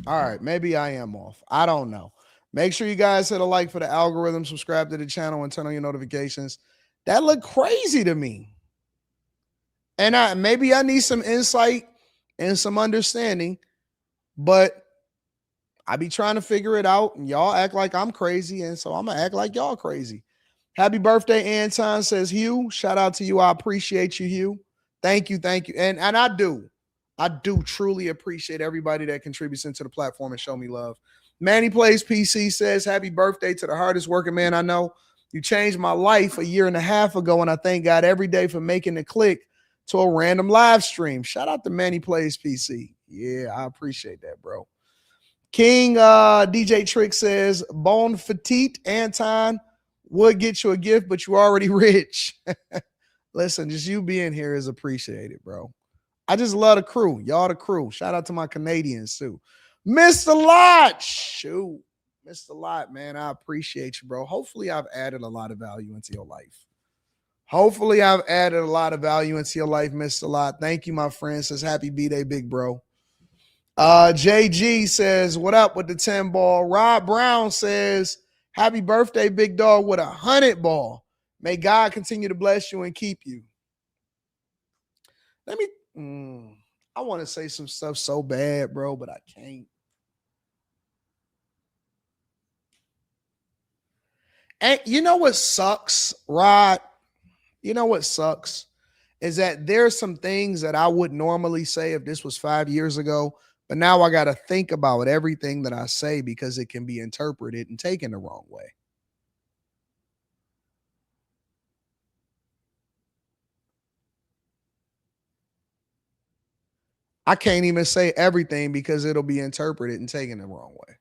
All right, maybe I am off. I don't know. Make sure you guys hit a like for the algorithm, subscribe to the channel, and turn on your notifications. That looked crazy to me. And maybe I need some insight and some understanding, but I be trying to figure it out, and y'all act like I'm crazy, and so I'm going to act like y'all crazy. Happy birthday, Anton, says Hugh. Shout out to you. I appreciate you, Hugh. Thank you. And I do truly appreciate everybody that contributes into the platform and show me love. Manny Plays PC says, happy birthday to the hardest working man I know. You changed my life a year and a half ago, and I thank God every day for making the click to a random live stream. Shout out to Manny Plays PC. Yeah, I appreciate that, bro. King DJ Trick says, Bon Petit, Anton, Would get you a gift, but you already rich. Listen, just you being here is appreciated, bro. I just love the crew. Y'all the crew. Shout out to my Canadians too. Mr. Lot. Shoot. Mr. Lot, man. I appreciate you, bro. Hopefully I've added a lot of value into your life. Hopefully I've added a lot of value into your life, Mr. Lot. Thank you, my friend. Says happy B-Day, big bro. JG says, what up with the 10 ball? Rob Brown says, happy birthday, big dog, with 100 ball. May God continue to bless you and keep you. Let me, I want to say some stuff so bad, bro, but I can't. And you know what sucks, Rod? You know what sucks is that there's some things that I would normally say if this was 5 years ago, but now I got to think about everything that I say because it can be interpreted and taken the wrong way. I can't even say everything because it'll be interpreted and taken the wrong way.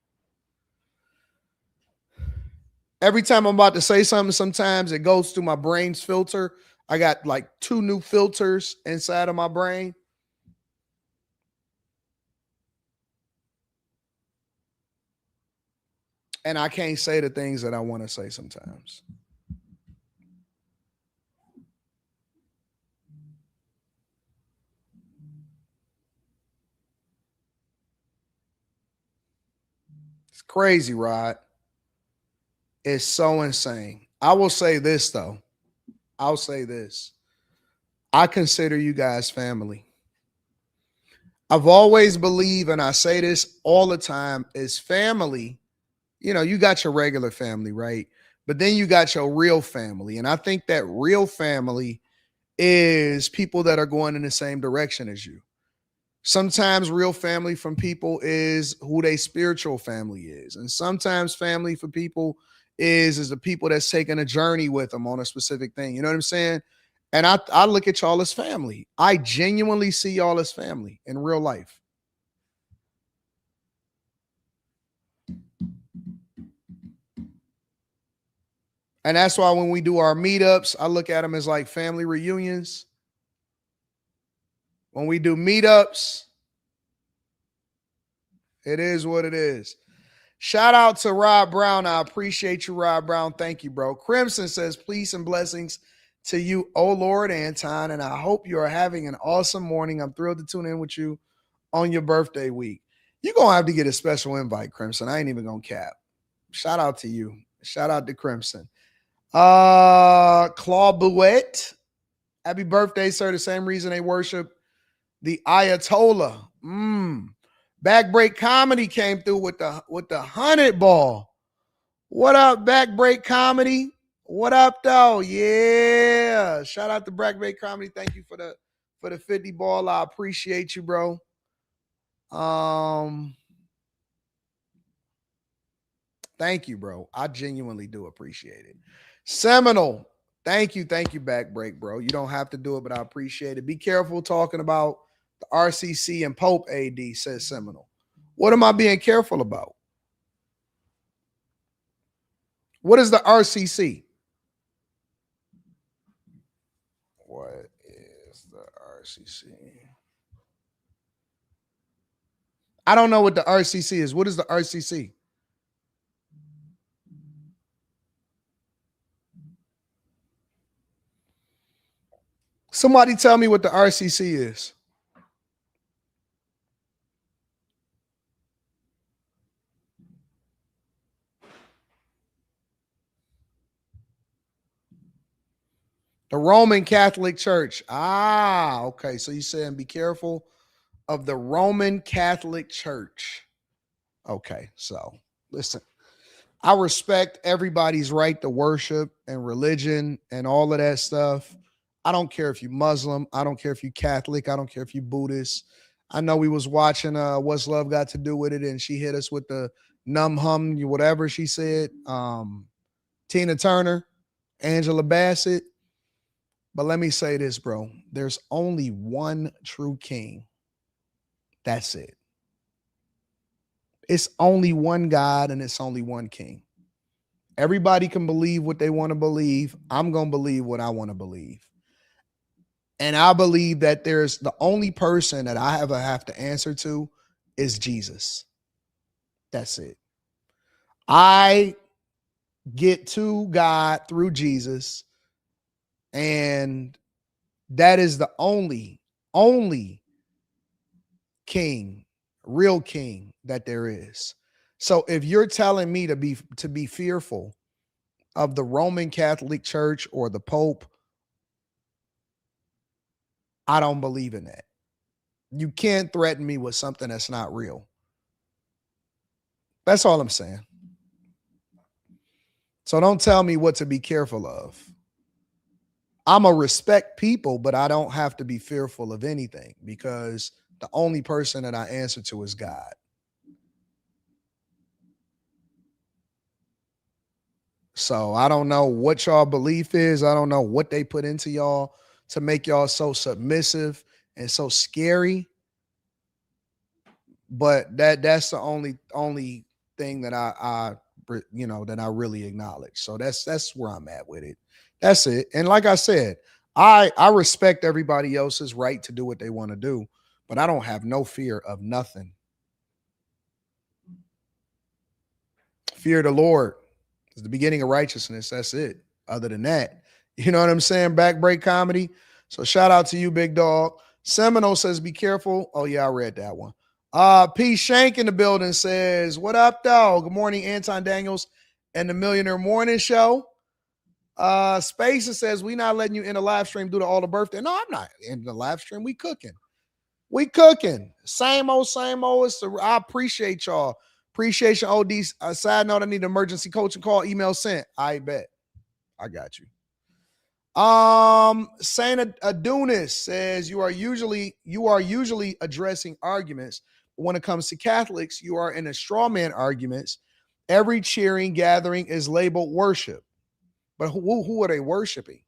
Every time I'm about to say something, sometimes it goes through my brain's filter. I got like 2 new filters inside of my brain. And I can't say the things that I want to say sometimes. It's crazy, Rod. It's so insane. I will say this, though. I'll say this. I consider you guys family. I've always believed, and I say this all the time, is family. You know, you got your regular family, right? But then you got your real family. And I think that real family is people that are going in the same direction as you. Sometimes real family from people is who their spiritual family is. And sometimes family for people is the people that's taking a journey with them on a specific thing. You know what I'm saying? And I look at y'all as family. I genuinely see y'all as family in real life. And that's why when we do our meetups, I look at them as like family reunions. When we do meetups, it is what it is. Shout out to Rob Brown. I appreciate you, Rob Brown. Thank you, bro. Crimson says, peace and blessings to you, oh Lord, Anton, and I hope you are having an awesome morning. I'm thrilled to tune in with you on your birthday week. You're going to have to get a special invite, Crimson. I ain't even going to cap. Shout out to you. Shout out to Crimson. Claude Bouet. Happy birthday, sir. The same reason they worship the Ayatollah. Backbreak Comedy came through with the 100 ball. What up, Backbreak Comedy? What up, though? Yeah. Shout out to Backbreak Comedy. Thank you for the 50 ball. I appreciate you, bro. Thank you, bro. I genuinely do appreciate it. Seminole. Thank you, Backbreak, bro. You don't have to do it, but I appreciate it. Be careful talking about the RCC and Pope AD, says Seminole. What am I being careful about? What is the RCC? What is the RCC? I don't know what the RCC is. What is the RCC? Somebody tell me what the RCC is. The Roman Catholic Church. Okay. So you're saying be careful of the Roman Catholic Church. Okay. So listen, I respect everybody's right to worship and religion and all of that stuff. I don't care if you're Muslim. I don't care if you're Catholic. I don't care if you're Buddhist. I know we was watching What's Love Got to Do with It, and she hit us with the num hum, whatever she said. Tina Turner, Angela Bassett. But let me say this, bro. There's only one true king. That's it. It's only one God and it's only one king. Everybody can believe what they want to believe. I'm going to believe what I want to believe. And I believe that there's the only person that I ever have to answer to is Jesus. That's it. I get to God through Jesus, and that is the only king, real king that there is. So if you're telling me to be fearful of the Roman Catholic Church or the Pope, I don't believe in that. You can't threaten me with something that's not real. That's all I'm saying. So don't tell me what to be careful of. I'm going to respect people, but I don't have to be fearful of anything because the only person that I answer to is God. So I don't know what y'all belief is. I don't know what they put into y'all to make y'all so submissive and so scary. But that's the only thing that I that I really acknowledge. So that's where I'm at with it. That's it. And like I said, I respect everybody else's right to do what they want to do, but I don't have no fear of nothing. Fear of the Lord is the beginning of righteousness. That's it. Other than that, you know what I'm saying? Backbreak comedy. So shout out to you, big dog. Seminole says, be careful. Oh, yeah, I read that one. P. Shank in the building says, what up, dog? Good morning, Anton Daniels and the Millionaire Morning Show. Spacer says, we not letting you in the live stream due to all the birthday. No, I'm not in the live stream. We cooking. Same old. I appreciate y'all. Appreciation, ODs. Side note, I need an emergency coaching call. Email sent. I bet. I got you. Saint Adonis says you are usually addressing arguments. But when it comes to Catholics, you are in a straw man arguments. Every cheering gathering is labeled worship. But who are they worshiping?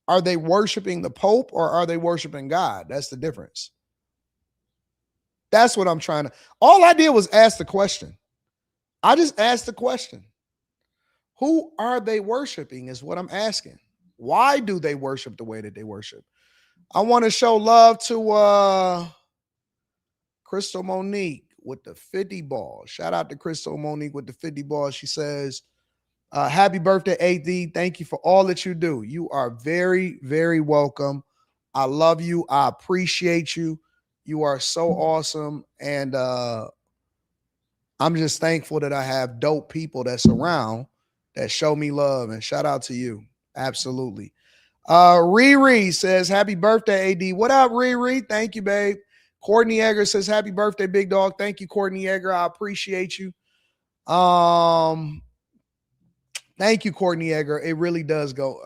Are they worshiping the Pope or are they worshiping God? That's the difference. That's what I'm trying to. All I did was ask the question. I just asked the question. Who are they worshiping is what I'm asking. Why do they worship the way that they worship? I want to show love to Crystal Monique with the 50 balls. Shout out to Crystal Monique with the 50 balls. She says, happy birthday, AD. Thank you for all that you do. You are very, very welcome. I love you. I appreciate you. You are so awesome. And I'm just thankful that I have dope people that's around that show me love. And shout out to you. Absolutely. Riri says, happy birthday, AD. What up, Riri? Thank you, babe. Courtney Egger says, happy birthday, big dog. Thank you, Courtney Egger. I appreciate you. Thank you, Courtney Egger. It really does go,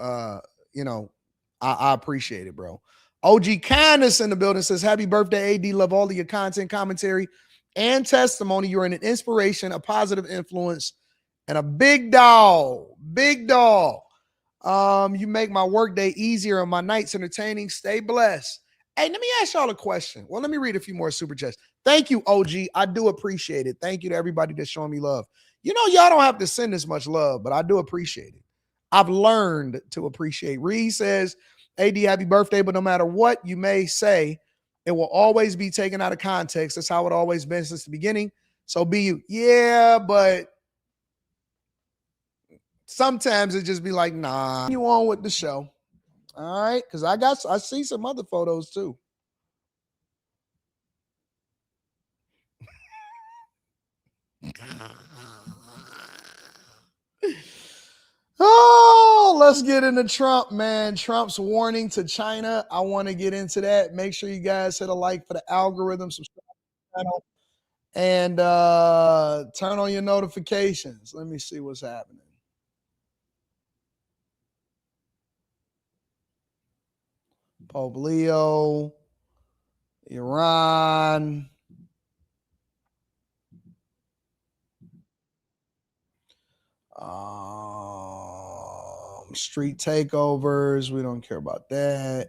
I appreciate it, bro. OG Candace in the building says, happy birthday, AD. Love all of your content, commentary, and testimony. You're an inspiration, a positive influence, and a big dog. Big dog. You make my workday easier and my nights entertaining. Stay blessed. Hey, let me ask y'all a question. Well, let me read a few more super chats. Thank you, OG. I do appreciate it. Thank you to everybody that's showing me love. You know, y'all don't have to send this much love, but I do appreciate it. I've learned to appreciate. Reed says, AD, happy birthday, but no matter what you may say, it will always be taken out of context. That's how it always been since the beginning. So be you. Yeah, but sometimes it just be like, nah, you on with the show. All right. Cause I see some other photos too. Oh, let's get into Trump, man. Trump's warning to China. I want to get into that. Make sure you guys hit a like for the algorithm, subscribe to the channel, and turn on your notifications. Let me see what's happening. Pope Leo, Iran. Street takeovers. We don't care about that.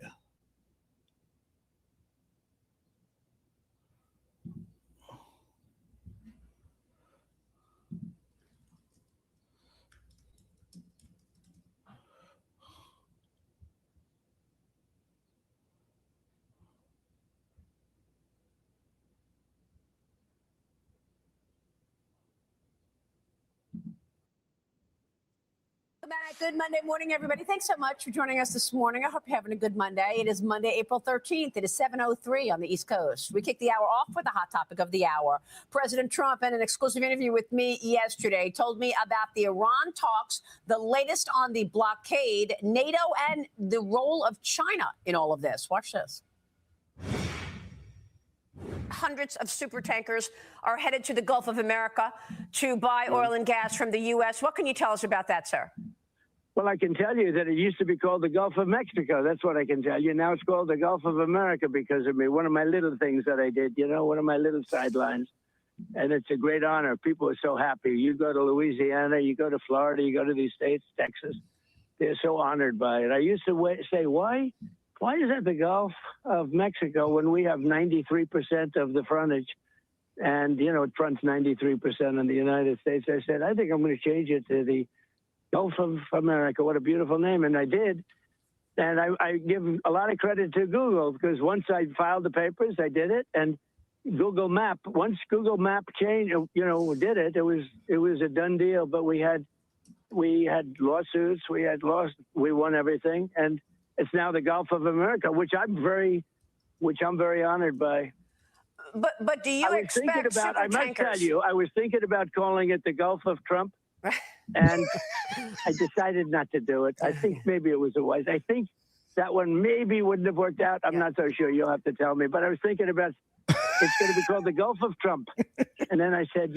Welcome back. Good Monday morning, everybody. Thanks so much for joining us this morning. I hope you're having a good Monday. It is Monday, April 13th. It is 7:03 on the East Coast. We kick the hour off with the hot topic of the hour. President Trump, in an exclusive interview with me yesterday, told me about the Iran talks, the latest on the blockade, NATO, and the role of China in all of this. Watch this. Hundreds of super tankers are headed to the Gulf of America to buy oil and gas from the U.S. What can you tell us about that, sir? Well, I can tell you that it used to be called the Gulf of Mexico. That's what I can tell you. Now it's called the Gulf of America because of me. One of my little things that I did, one of my little sidelines. And it's a great honor. People are so happy. You go to Louisiana, you go to Florida, you go to these states, Texas. They're so honored by it. I used to say, why is that the Gulf of Mexico when we have 93% of the frontage? And, it fronts 93% in the United States. I said, I think I'm going to change it to the Gulf of America. What a beautiful name. And I did. And I give a lot of credit to Google because once I filed the papers, I did it. And Google Map, once Google Map changed, did it, it was a done deal. But we had lawsuits, we won everything. And it's now the Gulf of America, which I'm very honored by. But do you expect super I must tankers? tell you, I was thinking about calling it the Gulf of Trump, and I decided not to do it. I think maybe it was a wise. I think that one maybe wouldn't have worked out. I'm not so sure. You'll have to tell me. But I was thinking about it's going to be called the Gulf of Trump, and then I said,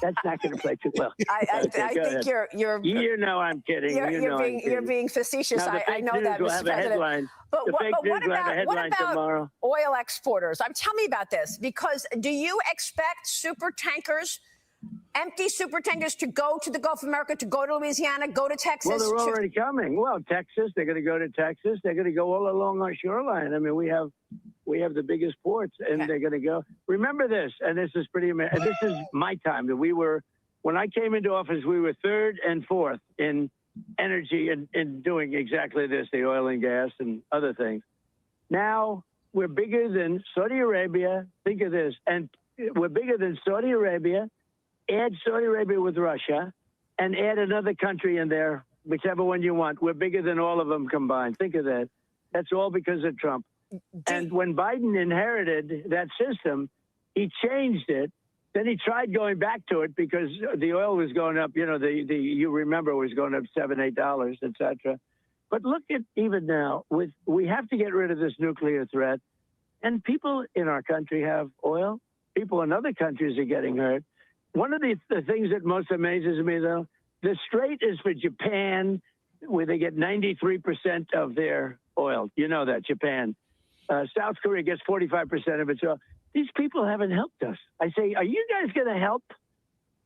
that's not going to play too well. I think you're. I'm kidding. You're being facetious. Now, I know that, Mr. President. But what about oil exporters? Tell me about this, because do you expect super tankers, empty super tankers, to go to the Gulf of America, to go to Louisiana, go to Texas? Well, they're already coming. Well, Texas, they're going to go to Texas. They're going to go all along our shoreline. I mean, we have the biggest ports, and they're going to go. Remember this, and this is pretty amazing. This is my time. That when I came into office, we were third and fourth in energy and in doing exactly this, the oil and gas and other things. Now we're bigger than Saudi Arabia. Think of this. And we're bigger than Saudi Arabia. Add Saudi Arabia with Russia and add another country in there, whichever one you want. We're bigger than all of them combined. Think of that. That's all because of Trump. And when Biden inherited that system, he changed it. Then he tried going back to it because the oil was going up. You remember it was going up $7, $8, et cetera. But look at even now, we have to get rid of this nuclear threat. And people in our country have oil. People in other countries are getting hurt. One of the things that most amazes me, though, the strait is for Japan, where they get 93% of their oil. You know that, Japan. South Korea gets 45% of its oil. These people haven't helped us. I say, are you guys going to help?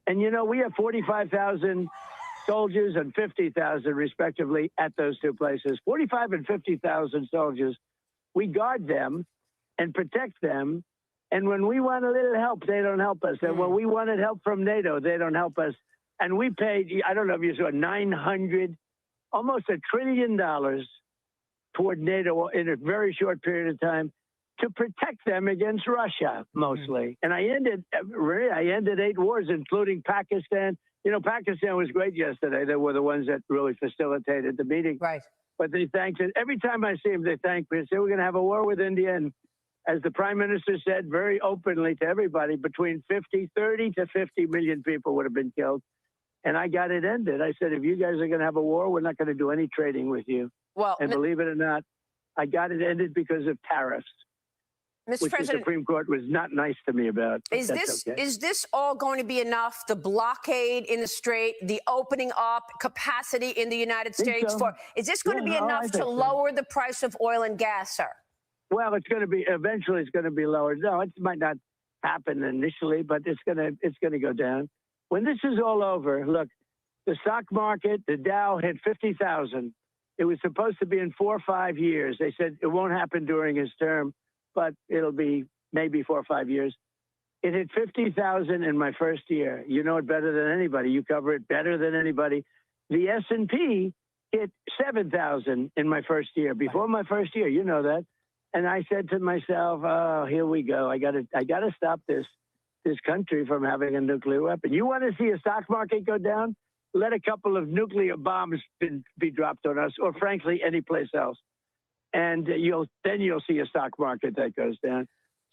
And, we have 45,000 soldiers and 50,000, respectively, at those two places. 45 and 50,000 soldiers. We guard them and protect them. And when we want a little help, they don't help us. And when we wanted help from NATO, they don't help us. And we paid, I don't know if you saw, almost $1 trillion toward NATO in a very short period of time to protect them against Russia, mostly. And I ended 8 wars, including Pakistan. Pakistan was great yesterday. They were the ones that really facilitated the meeting. Right. But they thanked it. Every time I see them, they thank me. They say, we're going to have a war with India. And as the prime minister said very openly to everybody, between 30 to 50 million people would have been killed. And I got it ended. I said, if you guys are going to have a war, we're not going to do any trading with you. Well, and believe it or not, I got it ended because of tariffs, Mr. which President, the Supreme Court was not nice to me about. Is this all going to be enough? The blockade in the strait, the opening up capacity in the United States is this going to be enough to lower the price of oil and gas, sir? Well, eventually it's going to be lowered. No, it might not happen initially, but it's going to go down. When this is all over, look, the stock market, the Dow hit 50,000. It was supposed to be in 4 or 5 years. They said it won't happen during his term, but it'll be maybe 4 or 5 years. It hit 50,000 in my first year. You know it better than anybody. You cover it better than anybody. The S&P hit 7,000 in my first year. Before my first year, you know that. And I said to myself, "Oh, here we go. I got to stop this country from having a nuclear weapon." You want to see a stock market go down? let a couple of nuclear bombs be dropped on us, or frankly, any place else. And you'll see a stock market that goes down.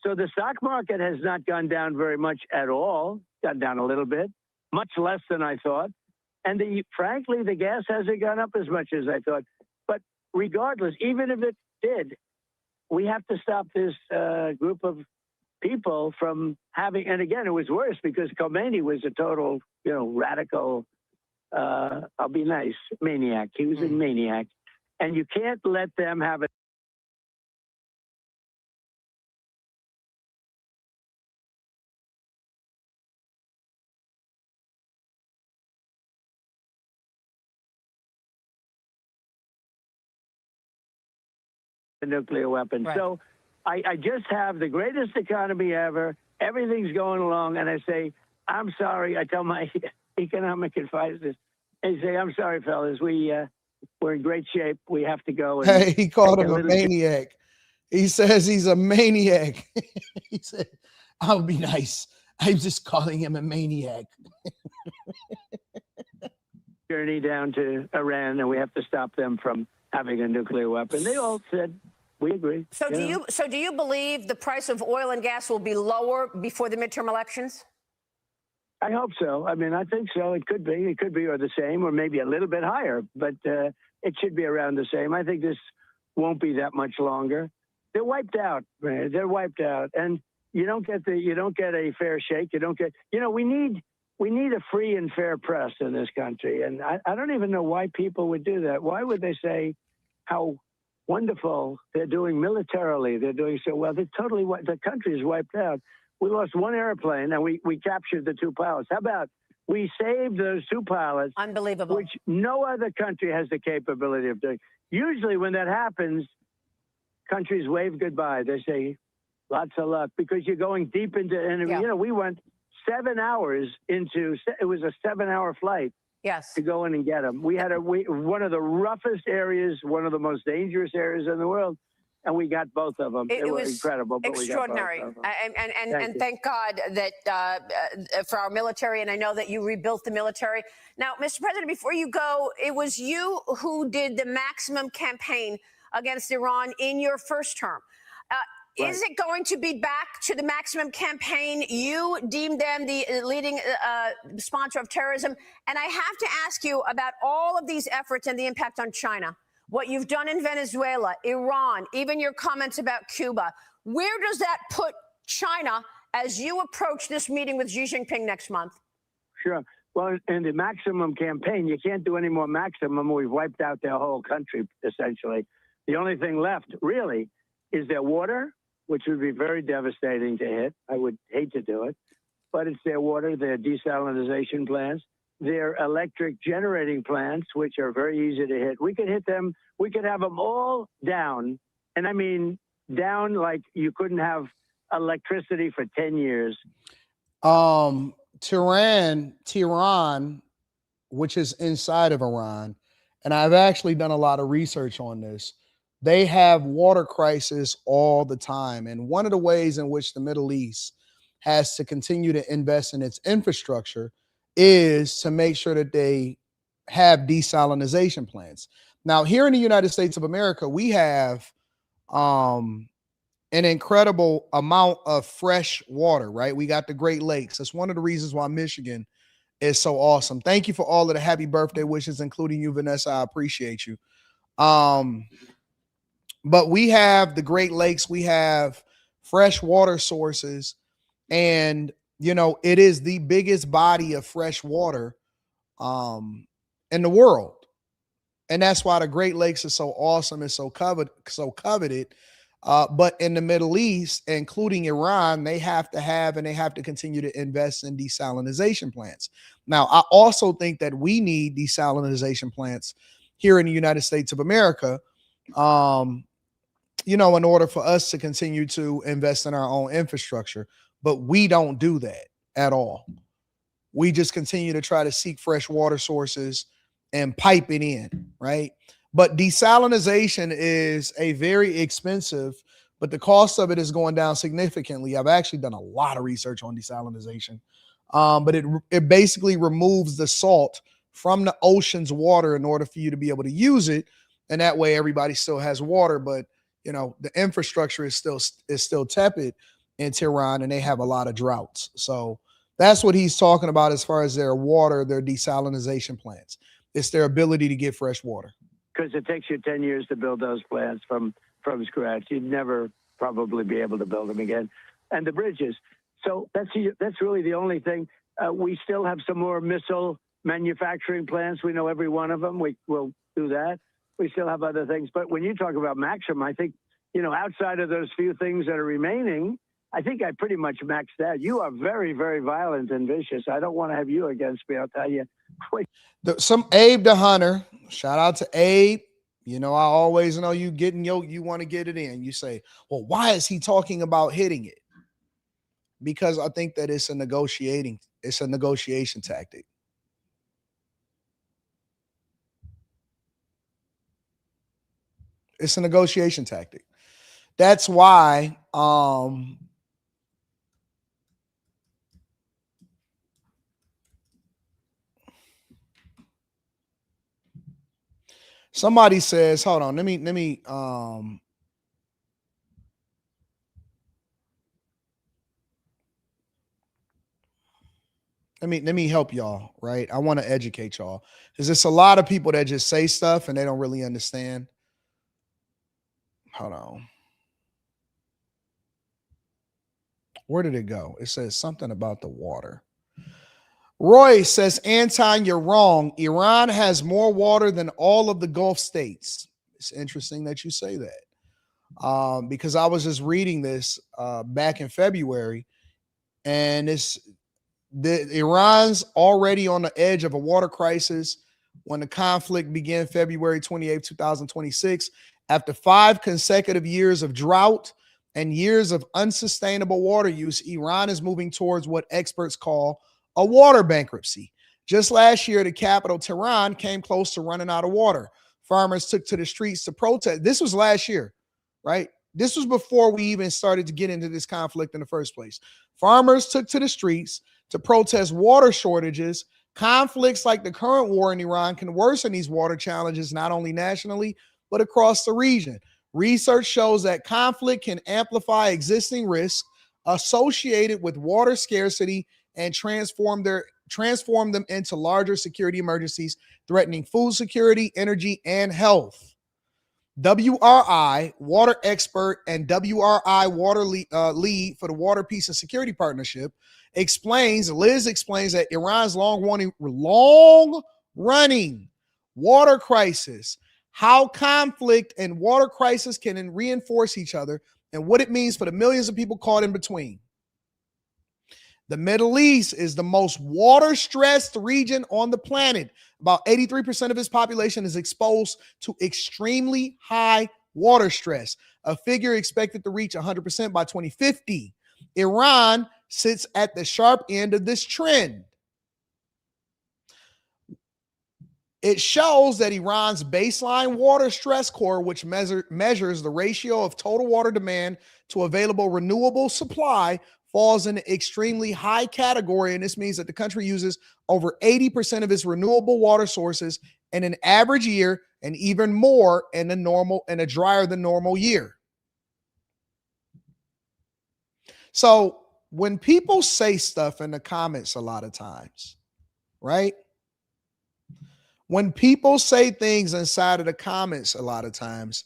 So the stock market has not gone down very much at all, gone down a little bit, much less than I thought. And frankly, the gas hasn't gone up as much as I thought. But regardless, even if it did, we have to stop this group of people from having, and again, it was worse because Khomeini was a total, radical, I'll be nice, maniac. He was a maniac. And you can't let them have it. A nuclear weapon. Right. So I just have the greatest economy ever. Everything's going along. And I say, I'm sorry. I tell my economic advisors, I say, I'm sorry, fellas. We're in great shape. We have to go. And he called him a maniac. He says he's a maniac. He said, I'll be nice. I'm just calling him a maniac. Journey down to Iran, and we have to stop them from having a nuclear weapon. They all said, we agree. So do you believe the price of oil and gas will be lower before the midterm elections? I hope so. I mean, I think so. It could be, or the same, or maybe a little bit higher, but it should be around the same. I think this won't be that much longer. They're wiped out, man. They're wiped out, and you don't get a fair shake. You don't get, we need a free and fair press in this country, and I don't even know why people would do that. Why would they say how wonderful they're doing militarily? They're doing so well. They're totally, the country is wiped out. We lost one airplane, and we captured the two pilots. How about we saved those two pilots? Unbelievable. Which no other country has the capability of doing. Usually when that happens, countries wave goodbye. They say, lots of luck, because you're going deep into, and we went 7 hours into, it was a 7-hour flight. Yes. To go in and get them. We had one of the roughest areas, one of the most dangerous areas in the world, and we got both of them. It was incredible. But extraordinary. We got both of them. And thank God that for our military, and I know that you rebuilt the military. Now, Mr. President, before you go, it was you who did the maximum campaign against Iran in your first term. Right. Is it going to be back to the maximum campaign? You deemed them the leading sponsor of terrorism. And I have to ask you about all of these efforts and the impact on China. What you've done in Venezuela, Iran, even your comments about Cuba. Where does that put China as you approach this meeting with Xi Jinping next month? Sure. Well, in the maximum campaign, you can't do any more maximum. We've wiped out their whole country, essentially. The only thing left, really, is their water, which would be very devastating to hit. I would hate to do it. But it's their water, their desalinization plants, their electric generating plants, which are very easy to hit. We could hit them. We could have them all down. And I mean, down like you couldn't have electricity for 10 years. Tehran, which is inside of Iran, and I've actually done a lot of research on this. They have water crisis all the time. And one of the ways in which the Middle East has to continue to invest in its infrastructure is to make sure that they have desalinization plants. Now, here in the United States of America, we have an incredible amount of fresh water, right? We got the Great Lakes. That's one of the reasons why Michigan is so awesome. Thank you for all of the happy birthday wishes, including you, Vanessa. I appreciate you. But we have the Great Lakes, we have fresh water sources, and, it is the biggest body of fresh water in the world. And that's why the Great Lakes is so awesome and so coveted. But in the Middle East, including Iran, they have to continue to invest in desalinization plants. Now, I also think that we need desalinization plants here in the United States of America, in order for us to continue to invest in our own infrastructure. But we don't do that at all. We just continue to try to seek fresh water sources and pipe it in, right? But desalinization is a very expensive, but the cost of it is going down significantly. I've actually done a lot of research on desalinization, but it basically removes the salt from the ocean's water in order for you to be able to use it. And that way everybody still has water, but you know, the infrastructure is still tepid in Tehran, and they have a lot of droughts. So that's what he's talking about as far as their water, their desalination plants. It's their ability to get fresh water. Because it takes you 10 years to build those plants from scratch. You'd never probably be able to build them again. And the bridges. So that's really the only thing. We still have some more missile manufacturing plants. We know every one of them. We'll do that. We still have other things. But when you talk about Maxim, I think, you know, outside of those few things that are remaining, I think I pretty much maxed out. You are very, very violent and vicious. I don't want to have you against me, I'll tell you. Some Abe the Hunter. Shout out to Abe. You know, I always know you want to get it in. You say, well, why is he talking about hitting it? Because I think that it's a negotiation tactic. It's a negotiation tactic. That's why somebody says, hold on, let me help y'all, right? I want to educate y'all because there's a lot of people that just say stuff and they don't really understand. Hold on. Where did it go? It says something about the water. Roy says, Anton, you're wrong. Iran has more water than all of the Gulf states. It's interesting that you say that because I was just reading this back in February, and Iran's already on the edge of a water crisis when the conflict began February 28, 2026. After 5 consecutive years of drought and years of unsustainable water use, Iran is moving towards what experts call a water bankruptcy. Just last year, the capital, Tehran, came close to running out of water. Farmers took to the streets to protest. This was last year, right? This was before we even started to get into this conflict in the first place. Farmers took to the streets to protest water shortages. Conflicts like the current war in Iran can worsen these water challenges, not only nationally, but across the region. Research shows that conflict can amplify existing risks associated with water scarcity and transform them into larger security emergencies, threatening food security, energy, and health. WRI, water expert and WRI water lead for the Water, Peace, and Security Partnership, Liz explains that Iran's long-running water crisis, how conflict and water crisis can reinforce each other, and what it means for the millions of people caught in between. The Middle East is the most water-stressed region on the planet. About 83% of its population is exposed to extremely high water stress, a figure expected to reach 100% by 2050. Iran sits at the sharp end of this trend. It shows that Iran's baseline water stress score, which measures the ratio of total water demand to available renewable supply, falls in the extremely high category. And this means that the country uses over 80% of its renewable water sources in an average year, and even more in a drier than normal year. So when people say stuff in the comments a lot of times, right? When people say things inside of the comments a lot of times,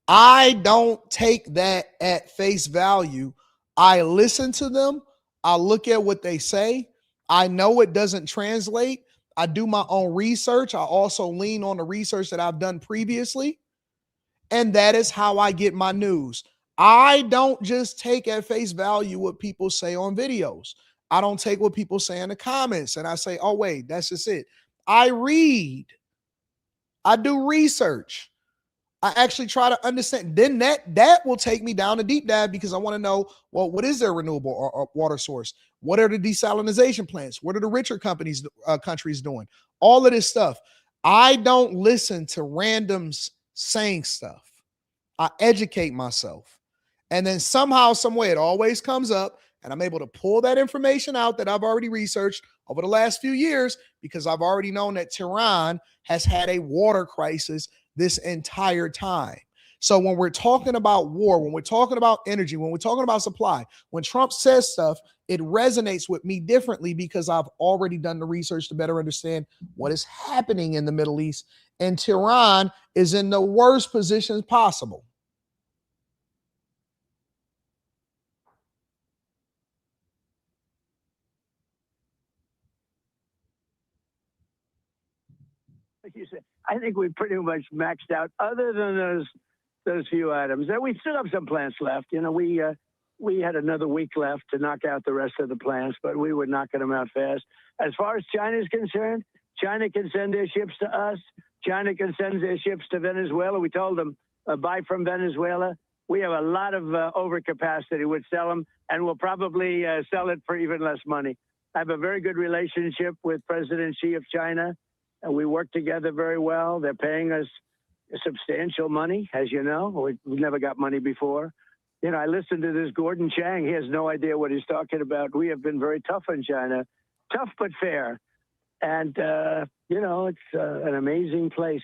I don't take that at face value. I listen to them. I look at what they say. I know it doesn't translate. I do my own research. I also lean on the research that I've done previously. And that is how I get my news. I don't just take at face value what people say on videos. I don't take what people say in the comments and I say, oh, wait, that's just it. I read. I do research. I actually try to understand. Then that will take me down a deep dive because I want to know, well, what is their renewable or water source? What are the desalination plants? What are the richer countries doing? All of this stuff. I don't listen to randoms saying stuff. I educate myself. And then somehow, some way, it always comes up And I'm able to pull that information out that I've already researched over the last few years because I've already known that Tehran has had a water crisis this entire time. So when we're talking about war, when we're talking about energy, when we're talking about supply, when Trump says stuff, it resonates with me differently because I've already done the research to better understand what is happening in the Middle East. And Tehran is in the worst positions possible. Like you said, I think we pretty much maxed out, other than those few items. And we still have some plants left. You know, we had another week left to knock out the rest of the plants, but we were knocking them out fast. As far as China is concerned, China can send their ships to us. China can send their ships to Venezuela. We told them, buy from Venezuela. We have a lot of overcapacity. We'd sell them, and we'll probably sell it for even less money. I have a very good relationship with President Xi of China, and we work together very well. They're paying us substantial money, as you know. We've never got money before. You know, I listened to this Gordon Chang. He has no idea what he's talking about. We have been very tough on China, tough but fair. And, you know, it's an amazing place.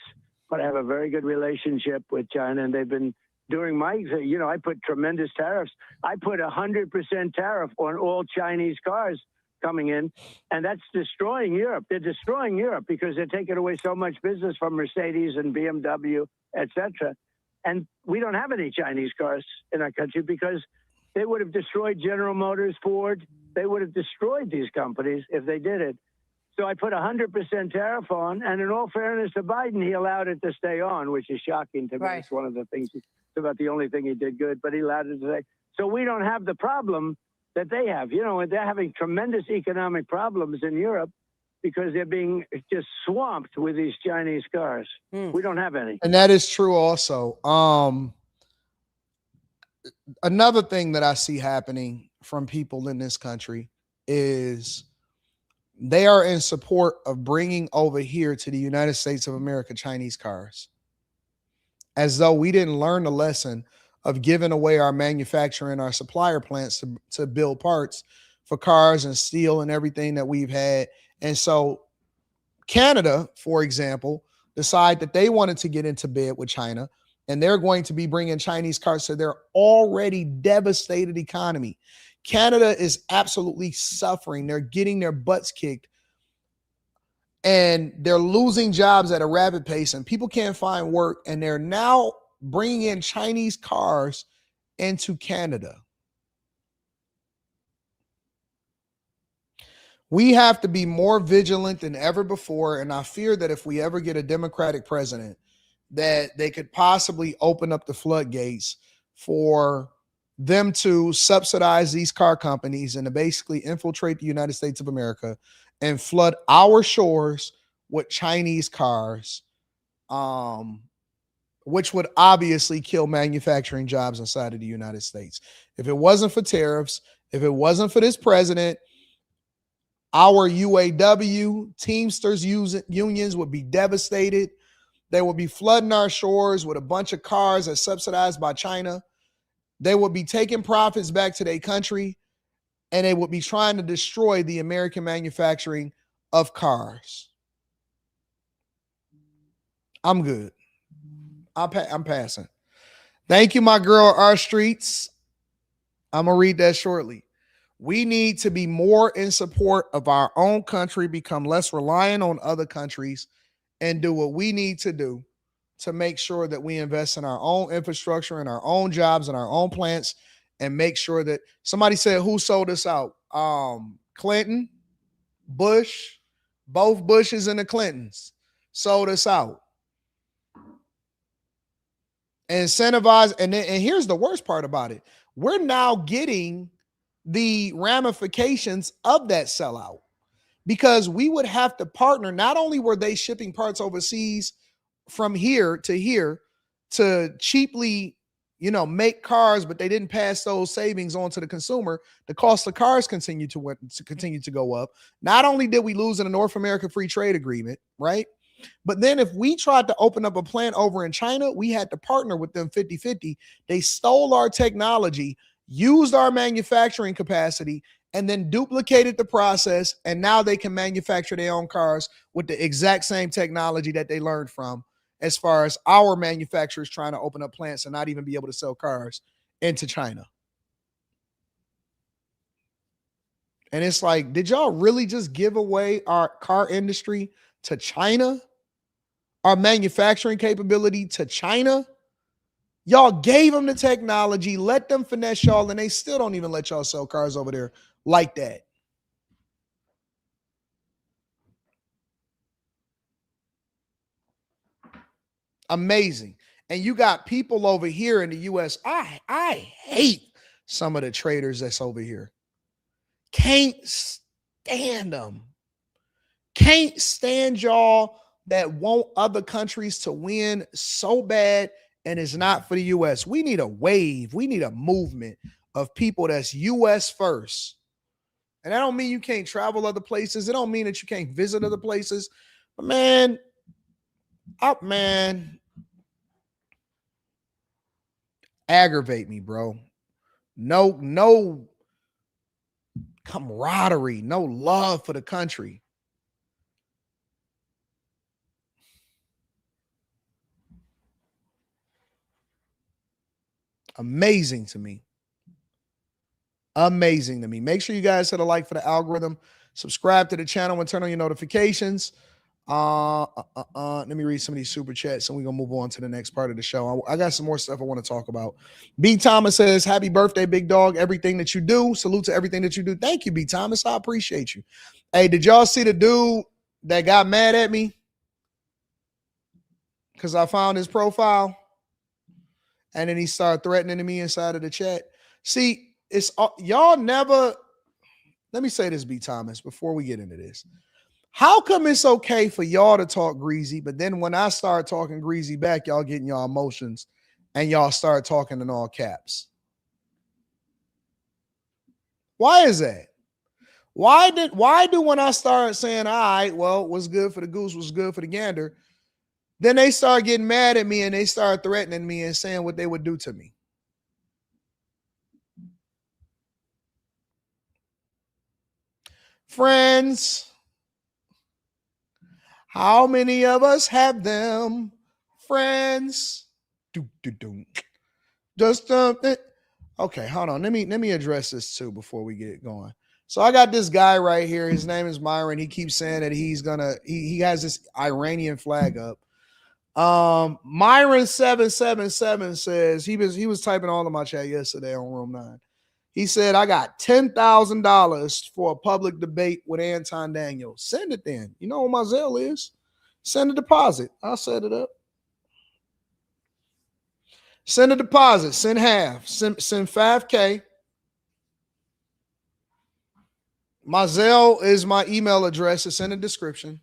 But I have a very good relationship with China, and they've been doing you know, I put tremendous tariffs. I put 100% tariff on all Chinese cars coming in, and that's destroying Europe. They're destroying Europe because they're taking away so much business from Mercedes and BMW, etc. And we don't have any Chinese cars in our country because they would have destroyed General Motors, Ford. They would have destroyed these companies if they did it. So I put 100% tariff on, and in all fairness to Biden, he allowed it to stay on, which is shocking to me. Right. It's one of the things, it's about the only thing he did good, but he allowed it to stay. So we don't have the problem that they have. You know, they're having tremendous economic problems in Europe because they're being just swamped with these Chinese cars. We don't have any. And that is true also. Another thing that I see happening from people in this country is they are in support of bringing over here to the United States of America Chinese cars, as though we didn't learn the lesson of giving away our manufacturing, our supplier plants to build parts for cars and steel and everything that we've had. And so Canada, for example, decide that they wanted to get into bed with China, and they're going to be bringing Chinese cars to their already devastated economy. Canada is absolutely suffering. They're getting their butts kicked, and they're losing jobs at a rapid pace, and people can't find work, and they're now bringing in Chinese cars into Canada. We have to be more vigilant than ever before, and I fear that if we ever get a Democratic president, that they could possibly open up the floodgates for them to subsidize these car companies and to basically infiltrate the United States of America and flood our shores with Chinese cars, which would obviously kill manufacturing jobs inside of the United States. If it wasn't for tariffs, if it wasn't for this president, our UAW, Teamsters unions would be devastated. They would be flooding our shores with a bunch of cars that's subsidized by China. They would be taking profits back to their country, and they would be trying to destroy the American manufacturing of cars. I'm good. I'm passing. Thank you, my girl, R Streets. I'm going to read that shortly. We need to be more in support of our own country, become less reliant on other countries, and do what we need to do to make sure that we invest in our own infrastructure and our own jobs and our own plants, and make sure that somebody said, who sold us out? Clinton, Bush, both Bushes and the Clintons sold us out. Incentivize. And here's the worst part about it. We're now getting the ramifications of that sellout, because we would have to partner. Not only were they shipping parts overseas from here to cheaply, make cars, but they didn't pass those savings on to the consumer. The cost of cars continue to go up. Not only did we lose in a North America free trade agreement, right? But then if we tried to open up a plant over in China, we had to partner with them 50-50. They stole our technology used our manufacturing capacity, and then duplicated the process, and now they can manufacture their own cars with the exact same technology that they learned from, as far as our manufacturers trying to open up plants and not even be able to sell cars into China. And it's like, did y'all really just give away our car industry to China? Our manufacturing capability to China? Y'all gave them the technology, let them finesse y'all, and they still don't even let y'all sell cars over there like that. Amazing. And you got people over here in the U.S. I hate some of the traders that's over here. Can't stand them. Can't stand y'all that want other countries to win so bad, and it's not for the U.S. We need a wave. We need a movement of people that's U.S. first. And that don't mean you can't travel other places. It don't mean that you can't visit other places. But man, aggravate me, bro. No camaraderie, no love for the country. Amazing to me. Amazing to me. Make sure you guys hit a like for the algorithm. Subscribe to the channel and turn on your notifications. Let me read some of these super chats and we're gonna move on to the next part of the show. I got some more stuff I want to talk about. B. Thomas says, happy birthday, big dog. Everything that you do. Salute to everything that you do. Thank you, B. Thomas. I appreciate you. Hey, did y'all see the dude that got mad at me because I found his profile? And then he started threatening me inside of the chat. See, it's y'all never. Let me say this, B. Thomas, before we get into this. How come it's okay for y'all to talk greasy, but then when I start talking greasy back, y'all getting y'all emotions and y'all start talking in all caps? Why is that? Why do when I start saying, all right, well, what's good for the goose, what's good for the gander, then they start getting mad at me and they start threatening me and saying what they would do to me? Friends, how many of us have them? Friends. Just okay, hold on. Let me address this too before we get going. So I got this guy right here. His name is Myron. He keeps saying that he has this Iranian flag up. Myron 777 says he was typing all of my chat yesterday on Room 9. He said, I got $10,000 for a public debate with Anton Daniels. Send it then. You know what my Zelle is? Send a deposit. I'll set it up. Send a deposit. Send half. Send $5K. My Zelle is my email address. It's in the description.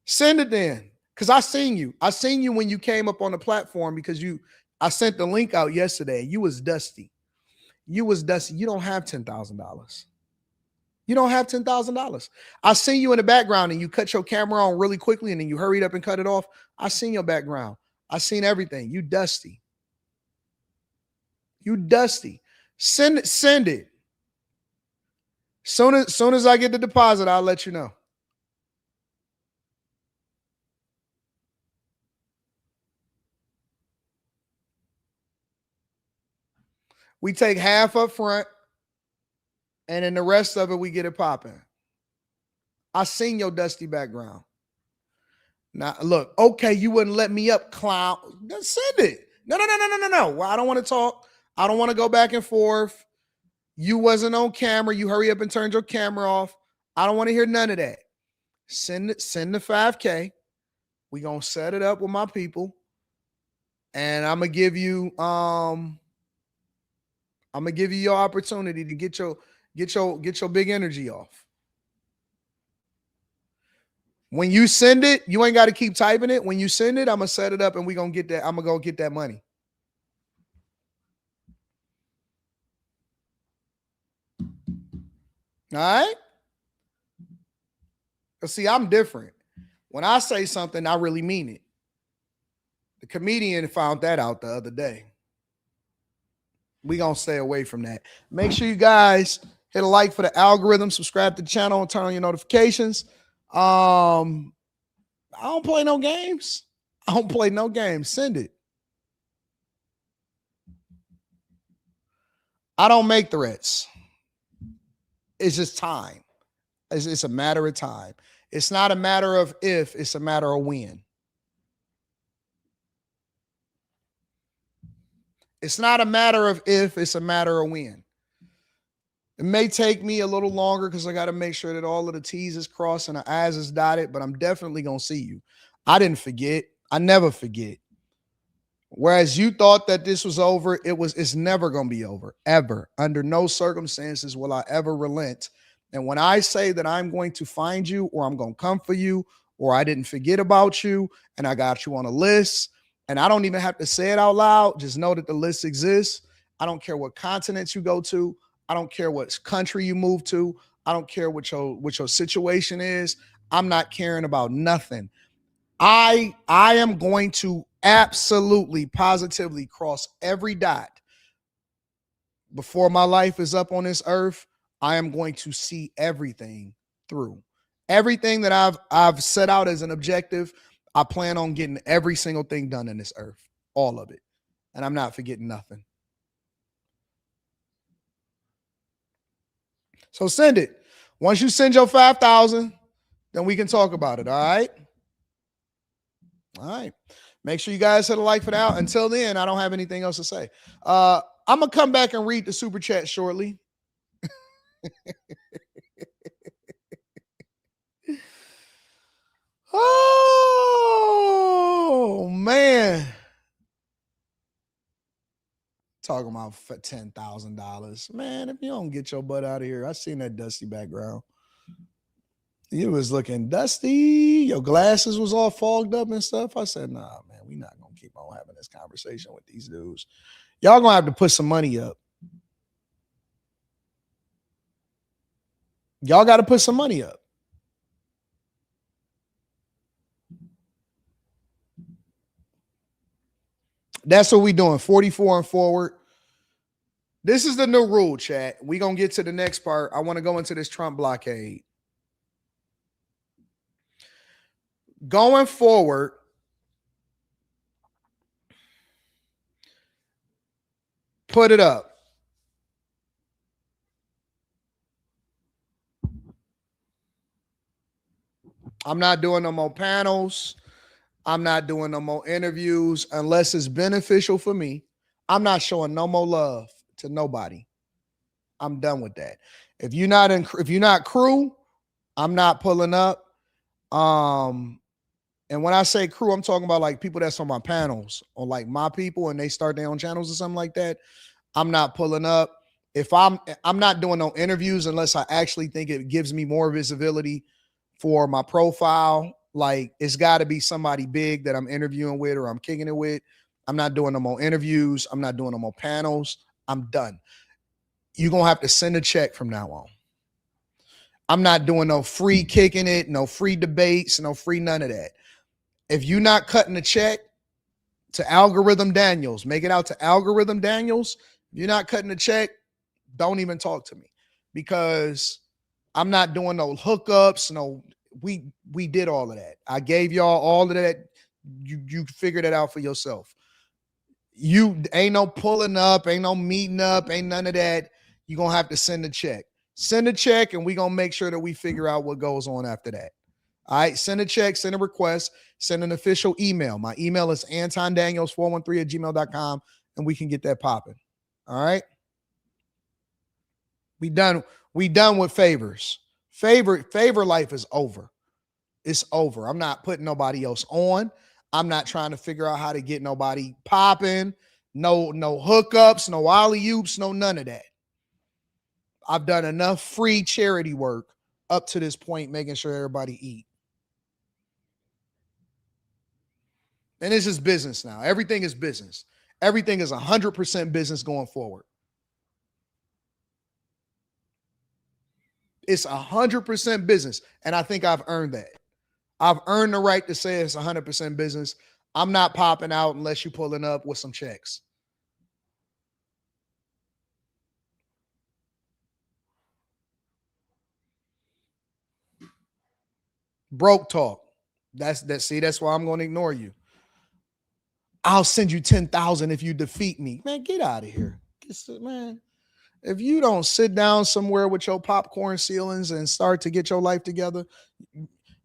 Send it then. Because I seen you. I seen you when you came up on the platform because I sent the link out yesterday. You was dusty. You was dusty. You don't have $10,000. You don't have $10,000. I seen you in the background and you cut your camera on really quickly and then you hurried up and cut it off. I seen your background. I seen everything. You dusty. You dusty. Send it. Soon as I get the deposit, I'll let you know. We take half up front, and then the rest of it, we get it popping. I seen your dusty background. Now, look, okay, you wouldn't let me up, clown. Send it. No. Well, I don't want to talk. I don't want to go back and forth. You wasn't on camera. You hurry up and turned your camera off. I don't want to hear none of that. Send the $5K. We're going to set it up with my people. And I'm going to give you your opportunity to get your big energy off. When you send it, you ain't got to keep typing it. When you send it, I'm gonna set it up and we're gonna get that. I'm gonna go get that money. All right. But see, I'm different. When I say something, I really mean it. The comedian found that out the other day. We're going to stay away from that. Make sure you guys hit a like for the algorithm, subscribe to the channel, and turn on your notifications. I don't play no games. I don't play no games. Send it. I don't make threats. It's just time. It's a matter of time. It's not a matter of if, it's a matter of when. It's not a matter of if, it's a matter of when. It may take me a little longer because I got to make sure that all of the T's is crossed and the I's is dotted, but I'm definitely going to see you. I didn't forget. I never forget. Whereas you thought that this was over, it's never going to be over, ever. Under no circumstances will I ever relent. And when I say that I'm going to find you, or I'm going to come for you, or I didn't forget about you and I got you on a list, and I don't even have to say it out loud, just know that the list exists. I don't care what continents you go to. I don't care what country you move to. I don't care what your situation is. I'm not caring about nothing. I am going to absolutely, positively cross every dot before my life is up on this earth. I am going to see everything through. Everything that I've set out as an objective, I plan on getting every single thing done in this earth, all of it. And I'm not forgetting nothing. So send it. Once you send your 5,000, then we can talk about it. All right. All right. Make sure you guys hit a like for that. Until then, I don't have anything else to say. I'm going to come back and read the super chat shortly. Oh, man. Talking about $10,000. Man, if you don't get your butt out of here, I seen that dusty background. You was looking dusty. Your glasses was all fogged up and stuff. I said, nah, man, we not going to keep on having this conversation with these dudes. Y'all going to have to put some money up. Y'all got to put some money up. That's what we doing, 44 and forward. This is the new rule, chat. We going to get to the next part. I want to go into this Trump blockade. Going forward, put it up. I'm not doing no more panels. I'm not doing no more interviews unless it's beneficial for me. I'm not showing no more love to nobody. I'm done with that. If you're not crew, I'm not pulling up. And when I say crew, I'm talking about like people that's on my panels or like my people and they start their own channels or something like that. I'm not pulling up. If I'm not doing no interviews unless I actually think it gives me more visibility for my profile. Like it's got to be somebody big that I'm interviewing with or I'm kicking it with. I'm not doing no more interviews. I'm not doing no more panels. I'm done. You're going to have to send a check from now on. I'm not doing no free kicking it, no free debates, no free none of that. If you're not cutting the check to Algorithm Daniels, make it out to Algorithm Daniels. If you're not cutting the check, don't even talk to me because I'm not doing no hookups. No, we did all of that. I gave y'all all of that. You figured it out for yourself. You ain't no pulling up, ain't no meeting up, ain't none of that. You're going to have to send a check. Send a check and we're going to make sure that we figure out what goes on after that. All right, send a check, send a request, send an official email. My email is antondaniels413@gmail.com and we can get that popping. All right. We done with favors. Favor life is over. It's over. I'm not putting nobody else on. I'm not trying to figure out how to get nobody popping. No hookups, no alley-oops, no none of that. I've done enough free charity work up to this point, making sure everybody eat. And it's just business now. Everything is business. Everything is 100% business going forward. It's 100% business. And I think I've earned that. I've earned the right to say it's 100% business. I'm not popping out unless you're pulling up with some checks. Broke talk. That's why I'm going to ignore you. I'll send you 10,000 if you defeat me. Man, get out of here. Man, if you don't sit down somewhere with your popcorn ceilings and start to get your life together,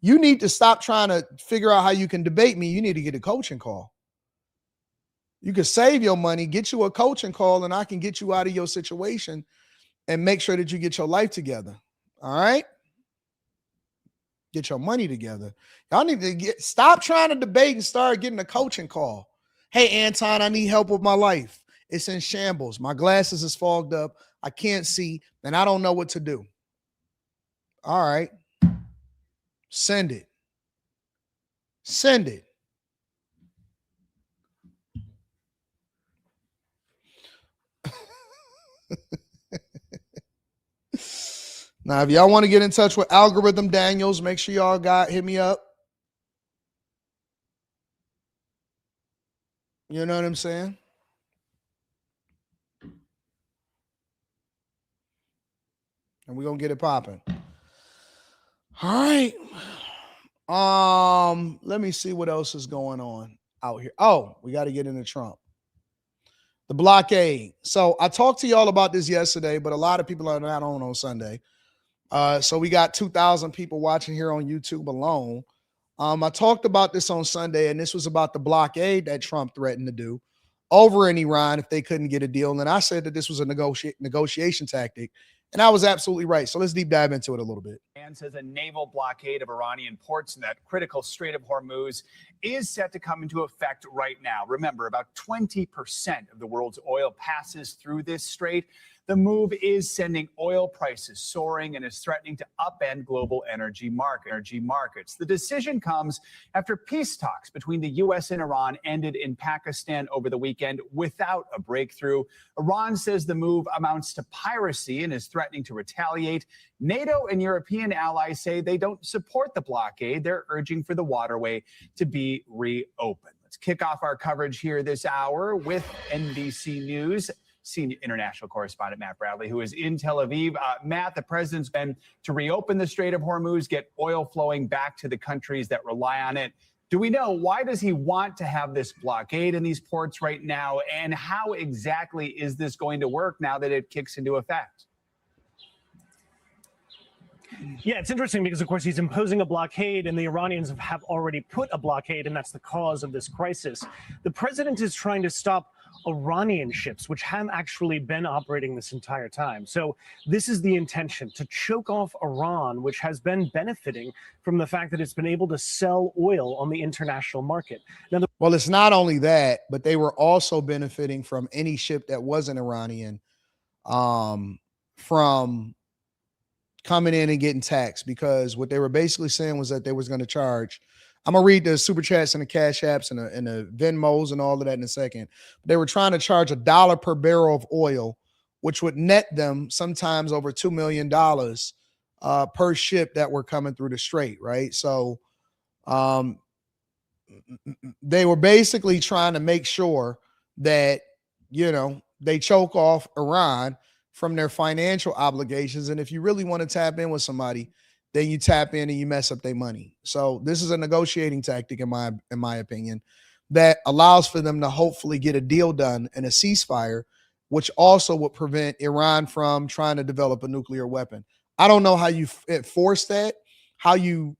you need to stop trying to figure out how you can debate me. You need to get a coaching call. You can save your money, get you a coaching call, and I can get you out of your situation and make sure that you get your life together. All right? Get your money together. Y'all need to stop trying to debate and start getting a coaching call. Hey, Anton, I need help with my life. It's in shambles. My glasses is fogged up. I can't see, and I don't know what to do. All right. Send it. Send it. Now, if y'all want to get in touch with Algorithm Daniels, make sure y'all hit me up. You know what I'm saying? And we're going to get it popping. All right. Let me see what else is going on out here. Oh, we got to get into Trump. The blockade. So I talked to y'all about this yesterday, but a lot of people are not on Sunday. So we got 2,000 people watching here on YouTube alone. I talked about this on Sunday, and this was about the blockade that Trump threatened to do over in Iran if they couldn't get a deal. And I said that this was a negotiation tactic, and I was absolutely right. So let's deep dive into it a little bit. And says a naval blockade of Iranian ports in that critical Strait of Hormuz is set to come into effect right now. Remember, about 20% of the world's oil passes through this strait. The move is sending oil prices soaring and is threatening to upend global energy markets. The decision comes after peace talks between the U.S. and Iran ended in Pakistan over the weekend without a breakthrough. Iran says the move amounts to piracy and is threatening to retaliate. NATO and European allies say they don't support the blockade. They're urging for the waterway to be reopened. Let's kick off our coverage here this hour with NBC News senior international correspondent Matt Bradley, who is in Tel Aviv. Matt, the president's been to reopen the Strait of Hormuz, get oil flowing back to the countries that rely on it. Do we know why does he want to have this blockade in these ports right now? And how exactly is this going to work now that it kicks into effect? Yeah, it's interesting because, of course, he's imposing a blockade and the Iranians have already put a blockade, and that's the cause of this crisis. The president is trying to stop Iranian ships, which have actually been operating this entire time. So this is the intention, to choke off Iran, which has been benefiting from the fact that it's been able to sell oil on the international market. Now, well, it's not only that, but they were also benefiting from any ship that wasn't Iranian from coming in and getting taxed, because what they were basically saying was that they was going to charge. I'm going to read the super chats and the cash apps and the Venmos and all of that in a second. They were trying to charge $1 per barrel of oil, which would net them sometimes over $2 million per ship that were coming through the strait, right? So they were basically trying to make sure that, you know, they choke off Iran from their financial obligations. And if you really want to tap in with somebody, then you tap in and you mess up their money. So this is a negotiating tactic, in my opinion, that allows for them to hopefully get a deal done and a ceasefire, which also would prevent Iran from trying to develop a nuclear weapon. I don't know how you force that, how you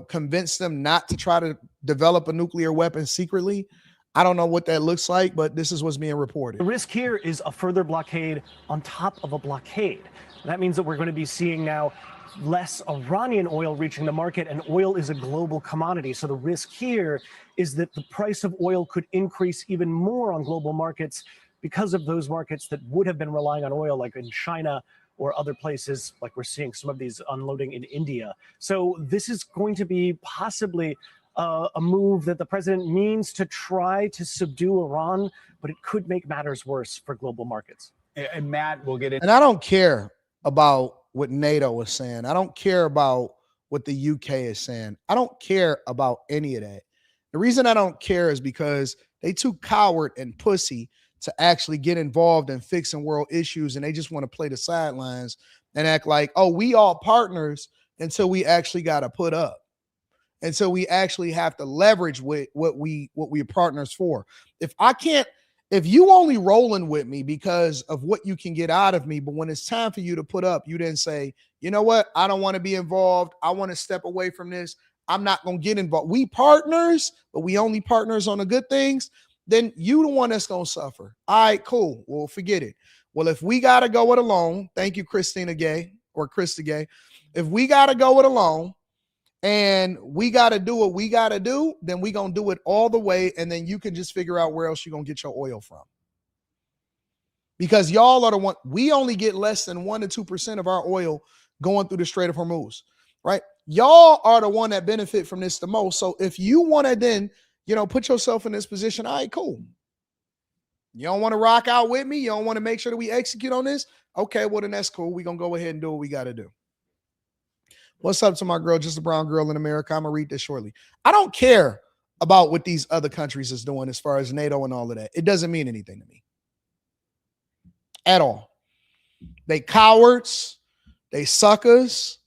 convince them not to try to develop a nuclear weapon secretly. I don't know what that looks like, but this is what's being reported. the risk here is a further blockade on top of a blockade. That means that we're going to be seeing now less Iranian oil reaching the market, and oil is a global commodity. So the risk here is that the price of oil could increase even more on global markets because of those markets that would have been relying on oil, like in China or other places, like we're seeing some of these unloading in India. So this is going to be possibly a move that the president means to try to subdue Iran, but it could make matters worse for global markets. And Matt, we'll get into. And I don't care about what NATO is saying. I don't care about what the UK is saying. I don't care about any of that. The reason I don't care is because they too coward and pussy to actually get involved in fixing world issues, and they just want to play the sidelines and act like, oh, we all partners until we actually got to put up. And so we actually have to leverage with what we partners for. If you only rolling with me because of what you can get out of me, but when it's time for you to put up, you then say, you know what? I don't want to be involved. I want to step away from this. I'm not going to get involved. We partners, but we only partners on the good things. Then you the one that's going to suffer. All right, cool. Well, forget it. Well, if we got to go it alone, thank you, Christina Gay or Krista Gay. If we got to go it alone, and we got to do what we got to do, then we going to do it all the way. And then you can just figure out where else you're going to get your oil from. Because y'all are the one, we only get less than 1 to 2% of our oil going through the Strait of Hormuz, right? Y'all are the one that benefit from this the most. So if you want to then, put yourself in this position, all right, cool. You don't want to rock out with me? You don't want to make sure that we execute on this? Okay, well, then that's cool. We're going to go ahead and do what we got to do. What's up to my girl, just a brown girl in America? I'm going to read this shortly. I don't care about what these other countries is doing as far as NATO and all of that. It doesn't mean anything to me at all. They cowards. They suckers.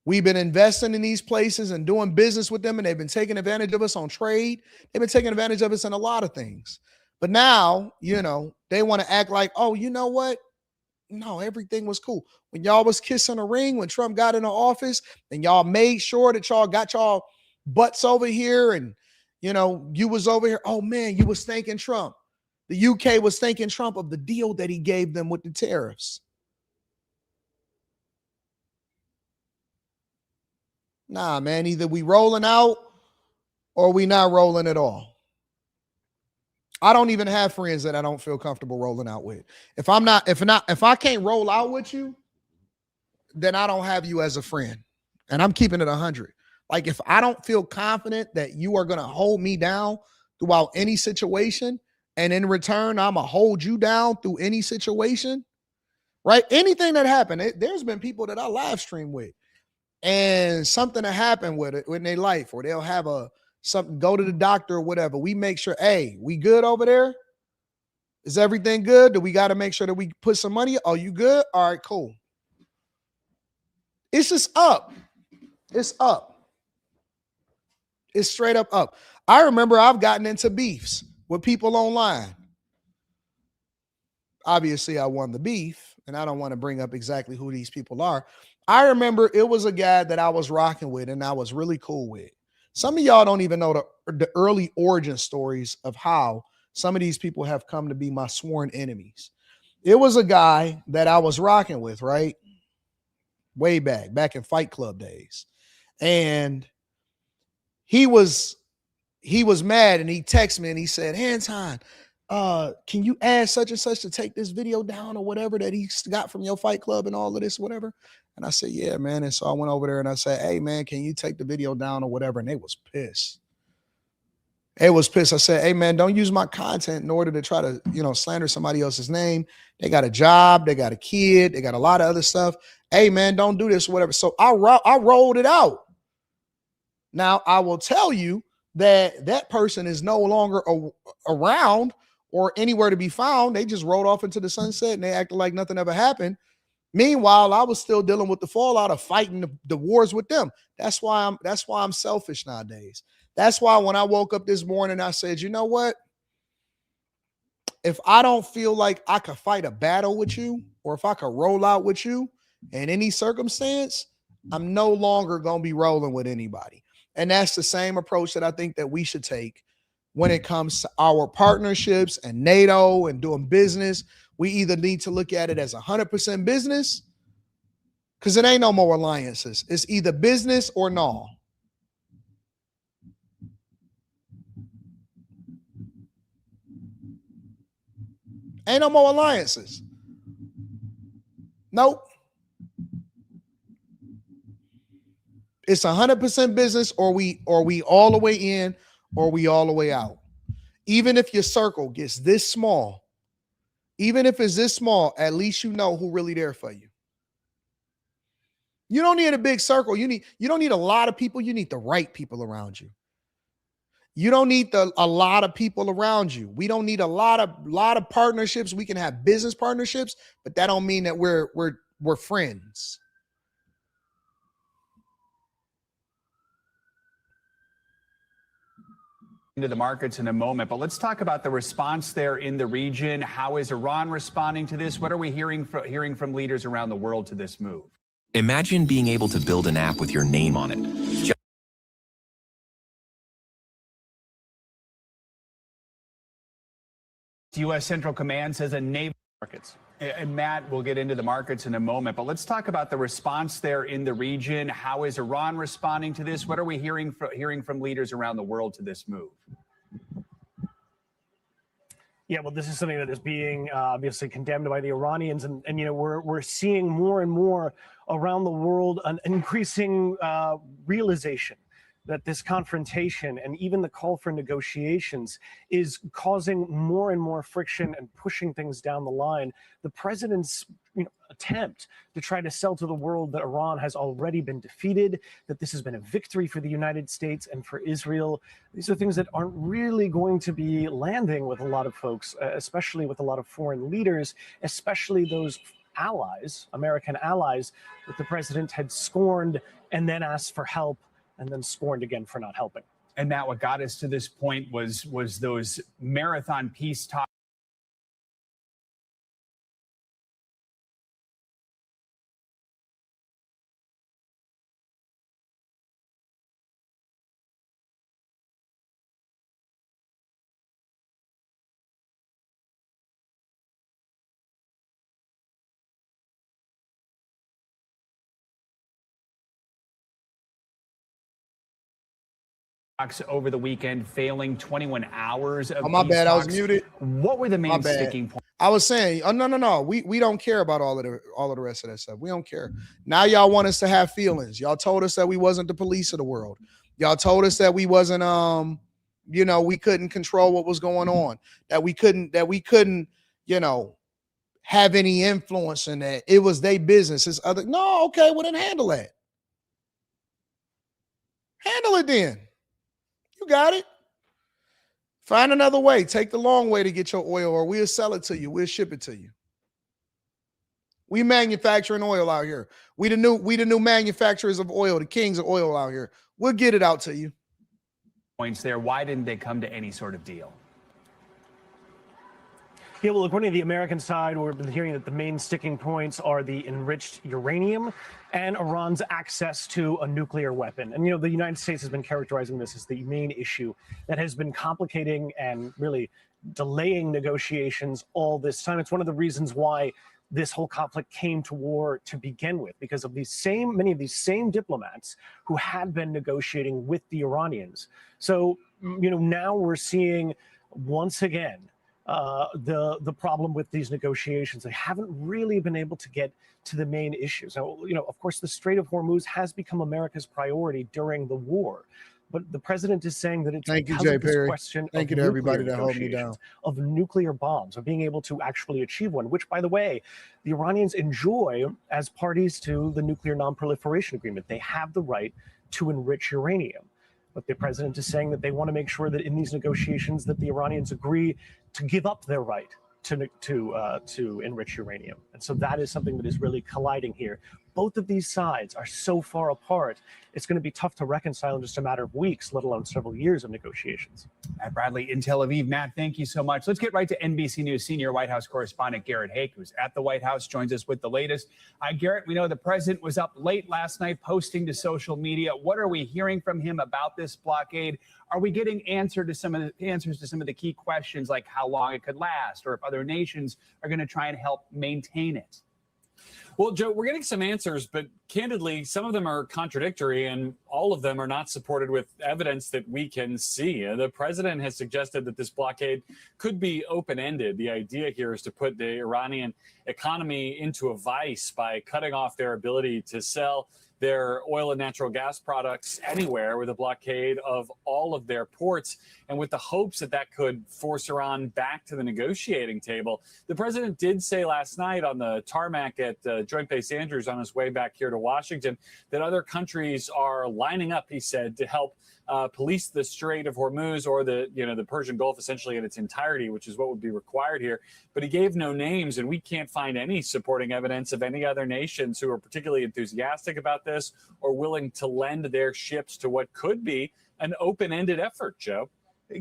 We've been investing in these places and doing business with them, and they've been taking advantage of us on trade. They've been taking advantage of us in a lot of things. But now, they want to act like, oh, you know what? No, everything was cool. When y'all was kissing a ring, when Trump got into office, and y'all made sure that y'all got y'all butts over here and, you was over here. Oh, man, you was thanking Trump. The UK was thanking Trump of the deal that he gave them with the tariffs. Nah, man, either we rolling out or we not rolling at all. I don't even have friends that I don't feel comfortable rolling out with. If I can't roll out with you, then I don't have you as a friend. And I'm keeping it 100. Like, if I don't feel confident that you are going to hold me down throughout any situation, and in return, I'm going to hold you down through any situation, right? Anything that happened, there's been people that I live stream with, and something that happened with it in their life, or they'll have something, go to the doctor or whatever. We make sure, hey, we good over there? Is everything good? Do we got to make sure that we put some money? Oh, you good? All right, cool. It's just up. It's up. It's straight up. I remember I've gotten into beefs with people online. Obviously, I won the beef, and I don't want to bring up exactly who these people are. I remember it was a guy that I was rocking with and I was really cool with. Some of y'all don't even know the early origin stories of how some of these people have come to be my sworn enemies. It was a guy that I was rocking with, right? Way back in Fight Club days. And he was mad, and he texted me and he said, Anton, can you ask such and such to take this video down or whatever that he got from your Fight Club and all of this, whatever? And I said, yeah, man. And so I went over there and I said, hey, man, can you take the video down or whatever? And they was pissed. I said, hey, man, don't use my content in order to try to, slander somebody else's name. They got a job. They got a kid. They got a lot of other stuff. Hey, man, don't do this, whatever. So I rolled it out. Now, I will tell you that person is no longer around or anywhere to be found. They just rolled off into the sunset and they acted like nothing ever happened. Meanwhile, I was still dealing with the fallout of fighting the wars with them. That's why I'm selfish nowadays. That's why when I woke up this morning, I said, you know what? If I don't feel like I could fight a battle with you, or if I could roll out with you in any circumstance, I'm no longer going to be rolling with anybody. And that's the same approach that I think that we should take when it comes to our partnerships and NATO and doing business. We either need to look at it as 100% business, because it ain't no more alliances. It's either business or no. Ain't no more alliances. Nope. It's 100% business, or we all the way in, or we all the way out. Even if your circle gets this small, even if it's this small, at least you know who really there for you. You don't need a big circle. You don't need a lot of people. You need the right people around you. You don't need a lot of people around you. We don't need a lot of partnerships. We can have business partnerships, but that don't mean that we're friends. Into the markets in a moment, but let's talk about the response there in the region. How is Iran responding to this? What are we hearing from leaders around the world to this move? Imagine being able to build an app with your name on it. U.S. Central Command says a naval markets. And Matt, we'll get into the markets in a moment, but let's talk about the response there in the region. How is Iran responding to this? What are we hearing from leaders around the world to this move? Yeah, well, this is something that is being obviously condemned by the Iranians, and you know we're seeing more and more around the world an increasing realization that this confrontation and even the call for negotiations is causing more and more friction and pushing things down the line. The president's attempt to try to sell to the world that Iran has already been defeated, that this has been a victory for the United States and for Israel. These are things that aren't really going to be landing with a lot of folks, especially with a lot of foreign leaders, especially those allies, American allies, that the president had scorned and then asked for help and then scorned again for not helping. And Matt, what got us to this point was those marathon peace talks. Over the weekend, failing 21 hours of Oh, my bad. I was talks. muted. What were the main sticking points? I was saying, oh, no. We don't care about all of the rest of that stuff. We don't care. Now y'all want us to have feelings. Y'all told us that we wasn't the police of the world. Y'all told us that we wasn't we couldn't control what was going on. That we couldn't, have any influence in that. It was their business. It's other. No, okay, well then handle that. Handle it then. You got it. Find another way. Take the long way to get your oil, or we'll sell it to you. We'll ship it to you. We manufacturing oil out here. We the new manufacturers of oil, the kings of oil out here. We'll get it out to you. Points there. Why didn't they come to any sort of deal? Yeah, well, according to the American side, we've been hearing that the main sticking points are the enriched uranium and Iran's access to a nuclear weapon. And, the United States has been characterizing this as the main issue that has been complicating and really delaying negotiations all this time. It's one of the reasons why this whole conflict came to war to begin with, because of many of these same diplomats who had been negotiating with the Iranians. So, now we're seeing once again the problem with these negotiations. They haven't really been able to get to the main issues. Now, of course, the Strait of Hormuz has become America's priority during the war. But the president is saying that it's Thank you, because Jay of this Perry. question Thank of you to everybody nuclear that held me down. negotiations, of nuclear bombs, of being able to actually achieve one, which, by the way, the Iranians enjoy as parties to the Nuclear Non-Proliferation Agreement. They have the right to enrich uranium. But the president is saying that they want to make sure that in these negotiations that the Iranians agree to give up their right to enrich uranium. And so that is something that is really colliding here. Both of these sides are so far apart, it's going to be tough to reconcile in just a matter of weeks, let alone several years of negotiations. Matt Bradley in Tel Aviv. Matt, thank you so much. Let's get right to NBC News senior White House correspondent Garrett Haake, who's at the White House, joins us with the latest. Garrett, we know the president was up late last night posting to social media. What are we hearing from him about this blockade? Are we getting answers to some of the key questions, like how long it could last, or if other nations are going to try and help maintain it? Well, Joe, we're getting some answers, but candidly, some of them are contradictory and all of them are not supported with evidence that we can see. The president has suggested that this blockade could be open-ended. The idea here is to put the Iranian economy into a vice by cutting off their ability to sell their oil and natural gas products anywhere with a blockade of all of their ports, and with the hopes that that could force Iran back to the negotiating table. The president did say last night on the tarmac at Joint Base Andrews on his way back here to Washington that other countries are lining up, he said, to help police the Strait of Hormuz, or the Persian Gulf essentially in its entirety, which is what would be required here. But he gave no names, and we can't find any supporting evidence of any other nations who are particularly enthusiastic about this or willing to lend their ships to what could be an open-ended effort, Joe.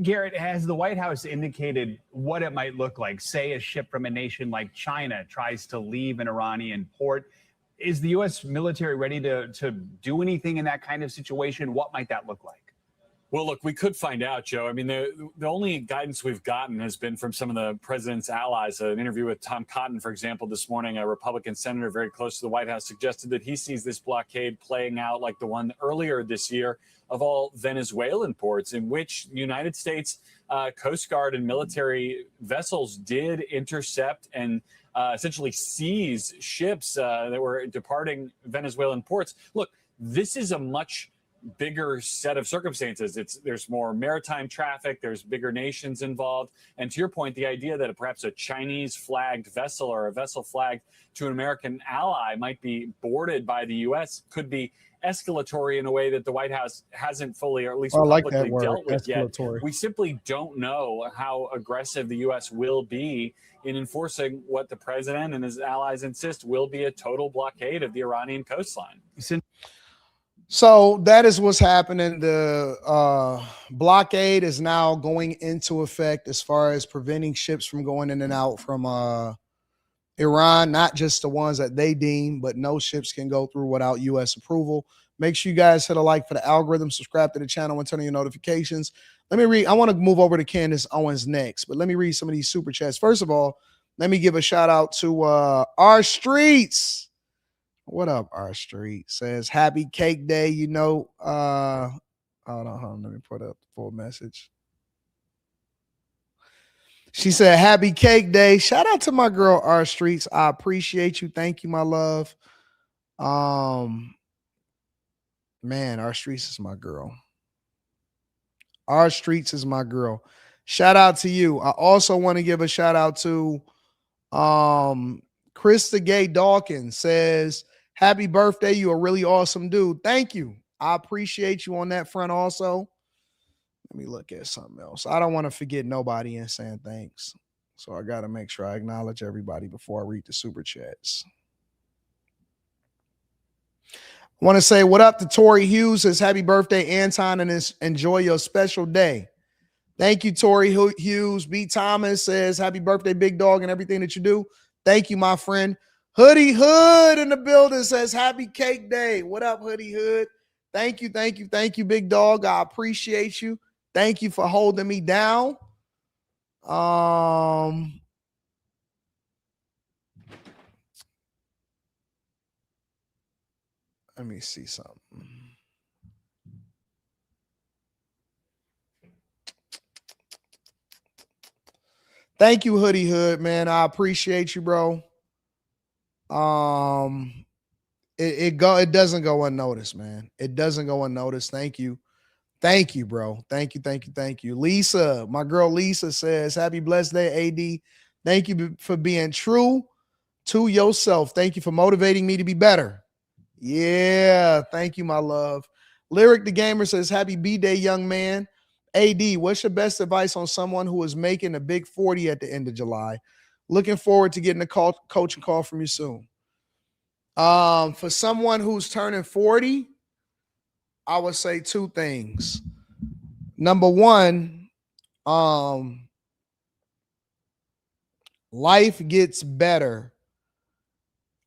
Garrett, has the White House indicated what it might look like? Say a ship from a nation like China tries to leave an Iranian port. Is the U.S. military ready to do anything in that kind of situation? What might that look like? Well, look, we could find out, Joe. I mean, the only guidance we've gotten has been from some of the president's allies. An interview with Tom Cotton, for example, this morning, a Republican senator very close to the White House suggested that he sees this blockade playing out like the one earlier this year of all Venezuelan ports, in which the United States Coast Guard and military vessels did intercept and essentially seize ships that were departing Venezuelan ports. Look, this is a much bigger set of circumstances. There's more maritime traffic, there's bigger nations involved. And to your point, the idea that perhaps a Chinese flagged vessel or a vessel flagged to an American ally might be boarded by the U.S. could be escalatory in a way that the White House hasn't fully, or at least publicly dealt with yet. We simply don't know how aggressive the U.S. will be in enforcing what the president and his allies insist will be a total blockade of the Iranian coastline. So that is what's happening. The blockade is now going into effect as far as preventing ships from going in and out from Iran, not just the ones that they deem, but no ships can go through without U.S. approval. Make sure you guys hit a like for the algorithm, subscribe to the channel, and turn on your notifications. Let me read. I want to move over to Candace Owens next, but let me read some of these super chats. First of all, let me give a shout out to our streets. What up, our street? Says happy cake day. You know, hold on. Let me put up the full message. She said, happy cake day. Shout out to my girl, our streets. I appreciate you. Thank you, my love. Man, our streets is my girl. Our streets is my girl. Shout out to you. I also want to give a shout out to Krista Gay Dawkins. Says, happy birthday. You a really awesome dude. Thank you. I appreciate you on that front also. Let me look at something else. I don't want to forget nobody in saying thanks. So I got to make sure I acknowledge everybody before I read the super chats. I want to say what up to Tori Hughes. Says happy birthday, Anton, and enjoy your special day. Thank you, Tori Hughes. B. Thomas says happy birthday, big dog, and everything that you do. Thank you, my friend. Hoodie Hood in the building says happy cake day. What up, Hoodie Hood? Thank you, big dog. I appreciate you. Thank you for holding me down. Let me see something. Thank you, Hoodie Hood, man. I appreciate you, bro. It doesn't go unnoticed, man. It doesn't go unnoticed. Thank you, bro. Thank you. Lisa, my girl Lisa says, happy blessed day, AD. Thank you for being true to yourself. Thank you for motivating me to be better. Yeah, thank you, my love. Lyric the Gamer says, happy B-Day, young man. AD, what's your best advice on someone who is making a big 40 at the end of July? Looking forward to getting a coaching call from you soon. For someone who's turning 40, I would say two things. Number one, life gets better.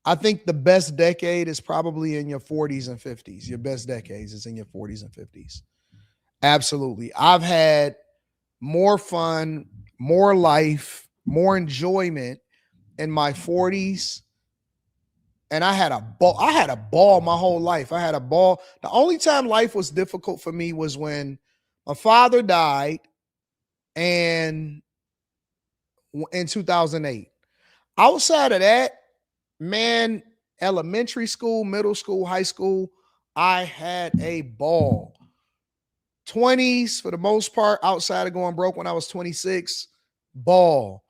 I think the best decade is probably in your 40s and 50s. Your best decades is in your 40s and 50s. Absolutely. I've had more fun, more life, more enjoyment in my 40s. And I had a ball my whole life. I had a ball. The only time life was difficult for me was when my father died and in 2008. Outside of that, man, elementary school, middle school, high school, I had a ball. 20s, for the most part, outside of going broke when I was 26, ball.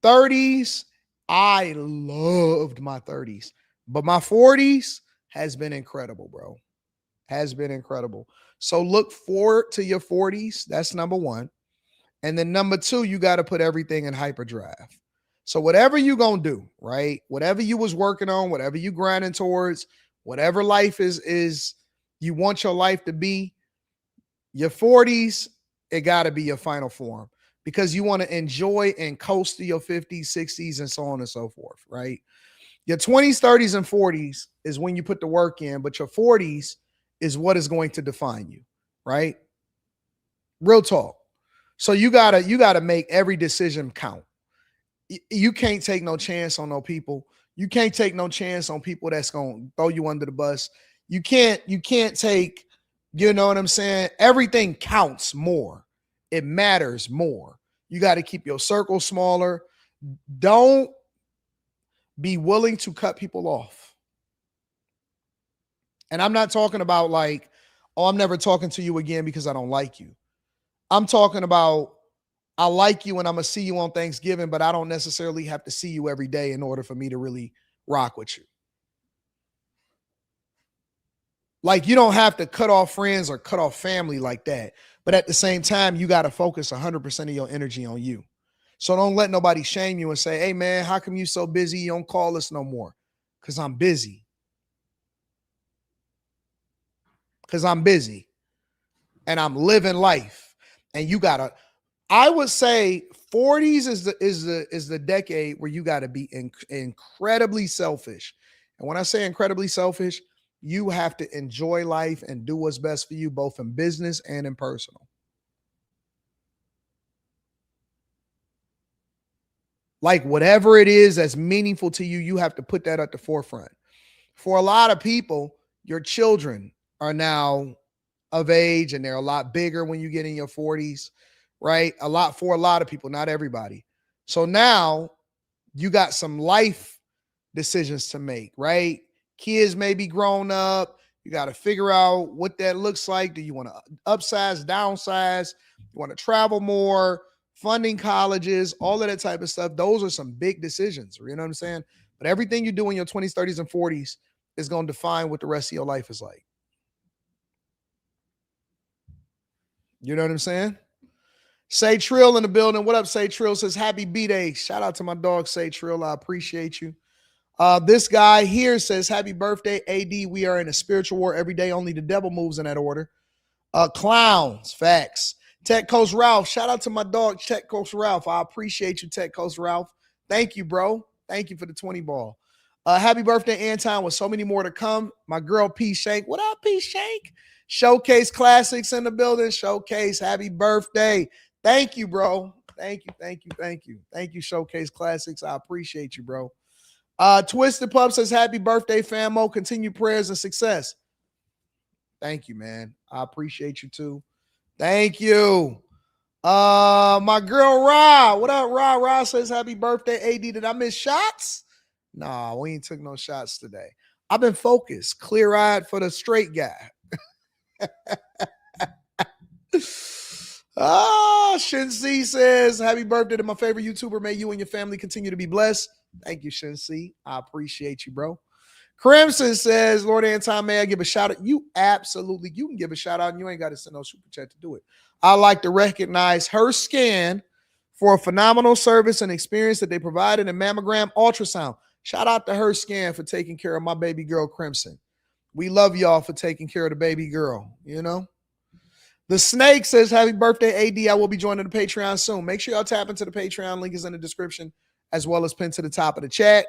30s, I loved my 30s. But my 40s has been incredible, bro. Has been incredible. So look forward to your 40s. That's number one. And then number two, you got to put everything in hyperdrive. So whatever you going to do, right? Whatever you was working on, whatever you grinding towards, whatever life is you want your life to be, your 40s, It got to be your final form because you want to enjoy and coast to your 50s, 60s, and so on and so forth, right? Your 20s, 30s, and 40s is when you put the work in, but your 40s is what is going to define you, right? Real talk. So you gotta make every decision count. You can't take no chance on no people. You can't take no chance on people that's gonna throw you under the bus. You can't take, you know what I'm saying? Everything counts more. It matters more. You got to keep your circle smaller. Don't be willing to cut people off. And I'm not talking about like, oh, I'm never talking to you again because I don't like you. I'm talking about I like you and I'm going to see you on Thanksgiving, but I don't necessarily have to see you every day in order for me to really rock with you. Like, you don't have to cut off friends or cut off family like that. But at the same time, you got to focus 100% of your energy on you. So don't let nobody shame you and say, hey, man, how come you so busy? You don't call us no more. Because I'm busy. Because I'm busy. And I'm living life. And you got to, I would say 40s is the decade where you got to be incredibly selfish. And when I say incredibly selfish, you have to enjoy life and do what's best for you, both in business and in personal. Like whatever it is that's meaningful to you, you have to put that at the forefront. For a lot of people, your children are now of age and they're a lot bigger when you get in your 40s, right? For a lot of people, not everybody. So now you got some life decisions to make, right? Kids may be grown up. You got to figure out what that looks like. Do you want to upsize, downsize? You want to travel more? Funding colleges, all of that type of stuff. Those are some big decisions. You know what I'm saying? But everything you do in your 20s, 30s, and 40s is going to define what the rest of your life is like. You know what I'm saying? Say Trill in the building. What up, Say Trill? Says happy B-Day. Shout out to my dog, Say Trill. I appreciate you. This guy here says happy birthday, AD. We are in a spiritual war every day. Only the devil moves in that order. Clowns, facts. Tech Coach Ralph. Shout out to my dog, Tech Coach Ralph. I appreciate you, Tech Coach Ralph. Thank you, bro. Thank you for the 20 ball. Happy birthday, Anton, with so many more to come. My girl, P. Shank. What up, P. Shank? Showcase Classics in the building. Showcase, happy birthday. Thank you, bro. Thank you. Thank you, Showcase Classics. I appreciate you, bro. Twisted Pup says, happy birthday, famo. Continue prayers and success. Thank you, man. I appreciate you, too. Thank you. My girl, Ra. What up, Ra? Ra says, happy birthday, AD. Did I miss shots? Nah, we ain't took no shots today. I've been focused, clear-eyed for the straight guy. Shin-C says, happy birthday to my favorite YouTuber. May you and your family continue to be blessed. Thank you, Shin-C. I appreciate you, bro. Crimson says, Lord Anton, may I give a shout out? You can give a shout out and you ain't got to send no super chat to do it. I like to recognize Her Scan for a phenomenal service and experience that they provided in mammogram ultrasound. Shout out to Her Scan for taking care of my baby girl, Crimson. We love y'all for taking care of the baby girl, you know? The Snake says, happy birthday, AD. I will be joining the Patreon soon. Make sure y'all tap into the Patreon. Link is in the description as well as pinned to the top of the chat.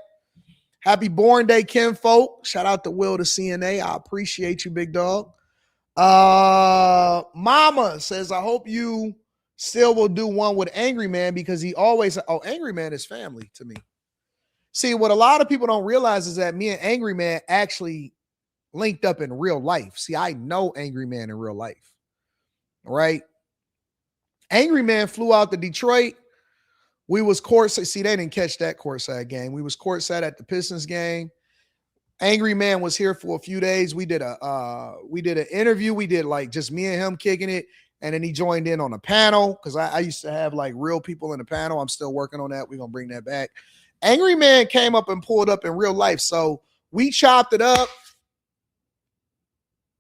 Happy Born Day, Kim Folk. Shout out to Will, the CNA. I appreciate you, big dog. Mama says, I hope you still will do one with Angry Man because he always, Angry Man is family to me. See, what a lot of people don't realize is that me and Angry Man actually linked up in real life. See, I know Angry Man in real life. All right. Angry Man flew out to Detroit. We was courtside. See, they didn't catch that courtside game. We was courtside at the Pistons game. Angry Man was here for a few days. We did an interview. We did like just me and him kicking it. And then he joined in on a panel because I used to have like real people in the panel. I'm still working on that. We're going to bring that back. Angry Man came up and pulled up in real life. So we chopped it up.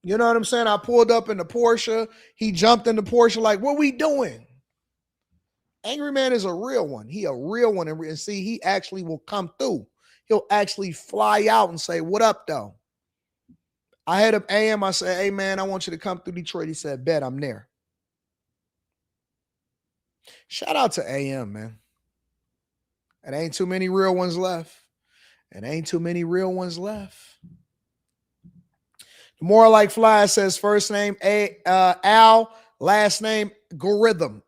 You know what I'm saying? I pulled up in the Porsche. He jumped in the Porsche like, what we doing? Angry Man is a real one. He a real one. And see, he actually will come through. He'll actually fly out and say, what up, though? I had him AM. I said, hey, man, I want you to come through Detroit. He said, bet, I'm there. Shout out to AM, man. It ain't too many real ones left. It ain't too many real ones left. The More Like Fly says first name Al, last name Gorhythm.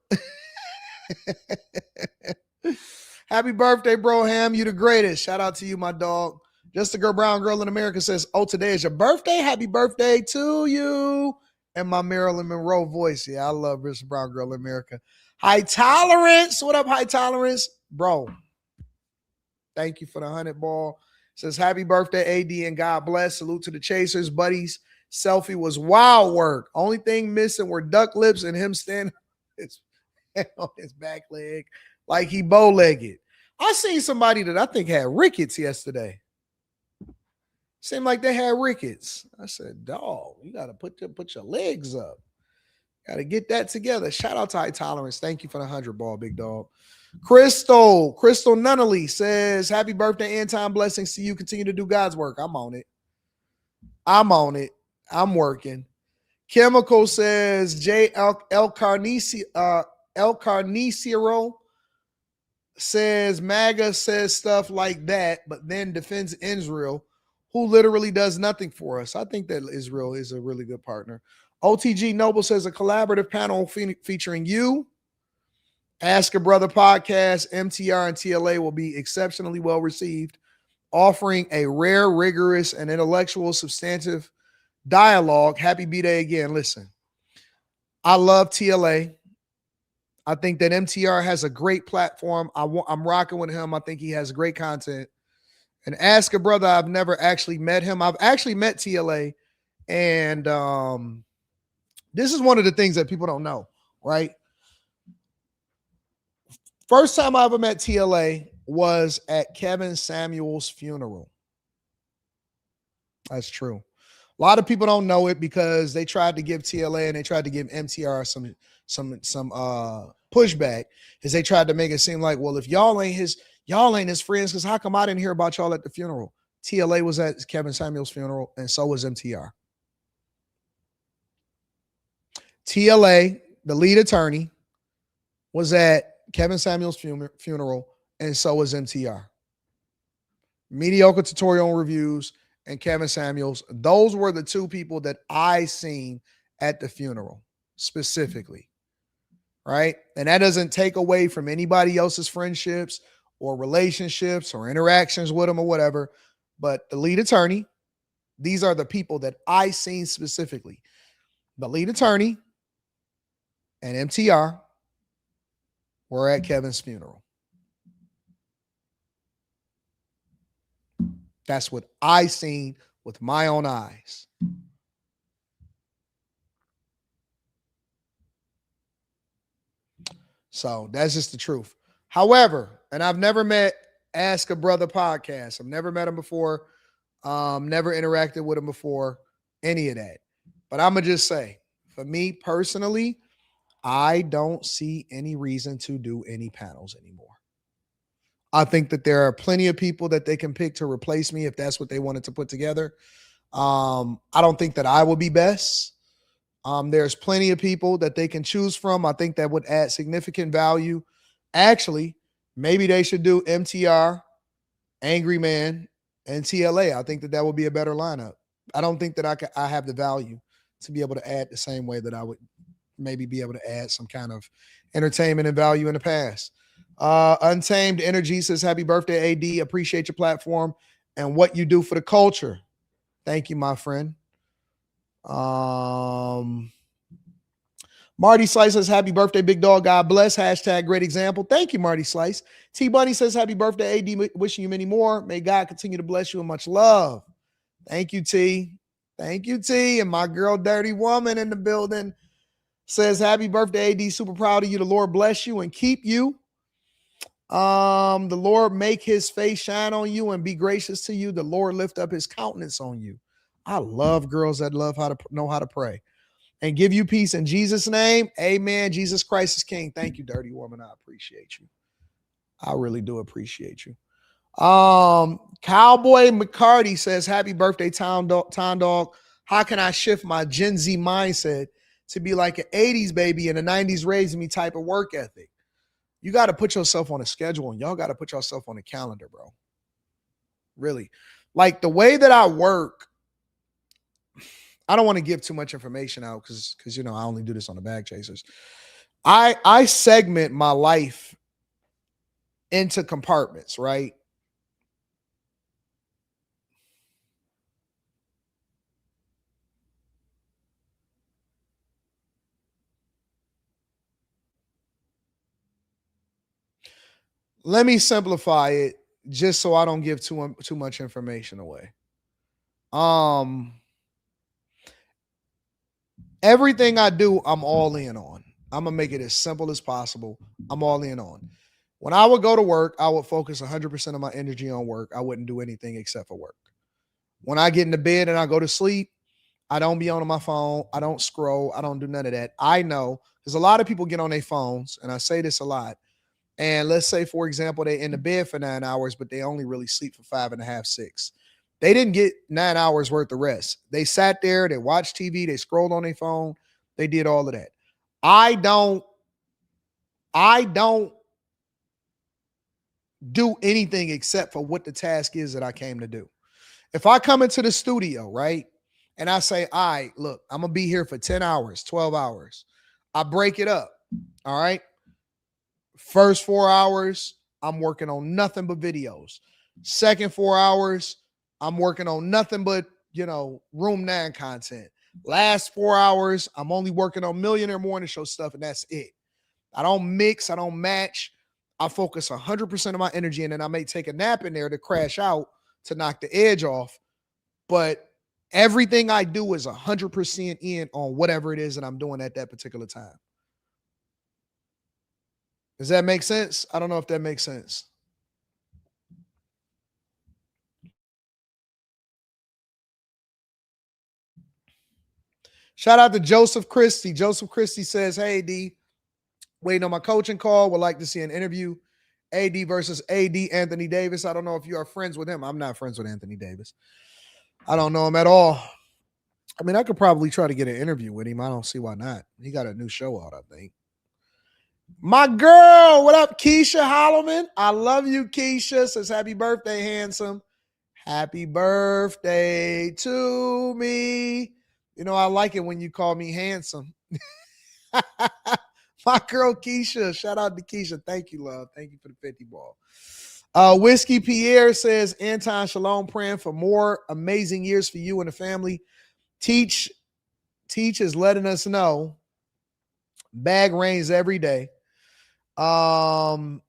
Happy birthday, bro Ham. You the greatest. Shout out to you, my dog. Just a girl, brown girl in America says, oh, today is your birthday. Happy birthday to you. And my Marilyn Monroe voice. Yeah, I love Mr. Brown Girl in America. High Tolerance. What up, High Tolerance? Bro, thank you for the 100 ball. Says, happy birthday, AD, and God bless. Salute to the Chasers. Buddies, selfie was wild work. Only thing missing were duck lips and him standing on his back leg like he bow-legged. I seen somebody that I think had rickets yesterday. Seemed like they had rickets. I said, dog, you got to put your legs up. Got to get that together. Shout out to High Tolerance. Thank you for the 100 ball, big dog. Crystal Nunnally says, happy birthday, end time blessings to you. Continue to do God's work. I'm on it. I'm working. Chemical says, J. El Carnicero says, MAGA says stuff like that, but then defends Israel, who literally does nothing for us. I think that Israel is a really good partner. OTG Noble says, a collaborative panel featuring you, Ask a Brother podcast, MTR, and TLA will be exceptionally well received, offering a rare, rigorous, and intellectual, substantive dialogue. Happy B-Day again. Listen, I love TLA. I think that MTR has a great platform. I'm rocking with him. I think he has great content. And Ask a Brother, I've never actually met him. I've actually met TLA. And this is one of the things that people don't know, right? First time I ever met TLA was at Kevin Samuels' funeral. That's true. A lot of people don't know it because they tried to give TLA and they tried to give MTR some pushback, because they tried to make it seem like, well, if y'all ain't his friends, because how come I didn't hear about y'all at the funeral? TLA was at Kevin Samuels' funeral, and so was MTR. TLA, the lead attorney, was at Kevin Samuels' funeral, and so was MTR. Mediocre Tutorial Reviews and Kevin Samuels, those were the two people that I seen at the funeral specifically, right? And that doesn't take away from anybody else's friendships or relationships or interactions with them or whatever, but the lead attorney, these are the people that I seen specifically. The lead attorney and MTR were at Kevin's funeral. That's what I seen with my own eyes. So that's just the truth. However, and I've never met Ask a Brother podcast. I've never met him before. Never interacted with him before, any of that. But I'm going to just say, for me personally, I don't see any reason to do any panels anymore. I think that there are plenty of people that they can pick to replace me if that's what they wanted to put together. I don't think that I would be best. There's plenty of people that they can choose from. I think that would add significant value. Actually, maybe they should do MTR, Angry Man, and TLA. I think that that would be a better lineup. I don't think that I have the value to be able to add the same way that I would maybe be able to add some kind of entertainment and value in the past. Untamed Energy says, happy birthday, AD. Appreciate your platform and what you do for the culture. Thank you, my friend. Marty Slice says, happy birthday, big dog. God bless. Hashtag great example. Thank you, Marty Slice. T Bunny says, happy birthday, AD. Wishing you many more. May God continue to bless you and much love. Thank you, T. Thank you, T. And my girl, Dirty Woman, in the building says, happy birthday, AD. Super proud of you. The Lord bless you and keep you. The Lord make his face shine on you and be gracious to you. The Lord lift up his countenance on you. I love girls that love how to know how to pray and give you peace in Jesus' name. Amen. Jesus Christ is King. Thank you, Dirty Woman. I appreciate you. I really do appreciate you. Cowboy McCarty says, happy birthday, Town Dog. How can I shift my Gen Z mindset to be like an 80s baby and a 90s raising me type of work ethic? You got to put yourself on a schedule, and y'all got to put yourself on a calendar, bro. Really. Like the way that I work, I don't want to give too much information out because I only do this on the Bag Chasers. I segment my life into compartments, right? Let me simplify it just so I don't give too much information away. Everything I do, I'm all in on. I'm going to make it as simple as possible. I'm all in on. When I would go to work, I would focus 100% of my energy on work. I wouldn't do anything except for work. When I get into bed and I go to sleep, I don't be on my phone. I don't scroll. I don't do none of that. I know because a lot of people get on their phones, and I say this a lot. And let's say, for example, they're in the bed for 9 hours, but they only really sleep for 5.5, 6. They didn't get 9 hours worth of rest. They sat there, they watched TV, they scrolled on their phone, they did all of that. I don't do anything except for what the task is that I came to do. If I come into the studio, right, and I say, all right, look, I'm going to be here for 10 hours, 12 hours. I break it up, all right? First 4 hours, I'm working on nothing but videos. Second 4 hours, I'm working on nothing but, Room 9 content. Last 4 hours, I'm only working on Millionaire Morning Show stuff, and that's it. I don't mix. I don't match. I focus 100% of my energy, and then I may take a nap in there to crash out to knock the edge off. But everything I do is 100% in on whatever it is that I'm doing at that particular time. Does that make sense? I don't know if that makes sense. Shout out to Joseph Christie. Joseph Christie says, hey, D, waiting on my coaching call. Would like to see an interview. AD versus AD Anthony Davis. I don't know if you are friends with him. I'm not friends with Anthony Davis. I don't know him at all. I mean, I could probably try to get an interview with him. I don't see why not. He got a new show out, I think. My girl, what up, Keisha Holloman? I love you, Keisha. Says happy birthday, handsome. Happy birthday to me. I like it when you call me handsome. My girl, Keisha. Shout out to Keisha. Thank you, love. Thank you for the 50 ball. Whiskey Pierre says, Anton, shalom, praying for more amazing years for you and the family. Teach is letting us know. Bag rains every day. The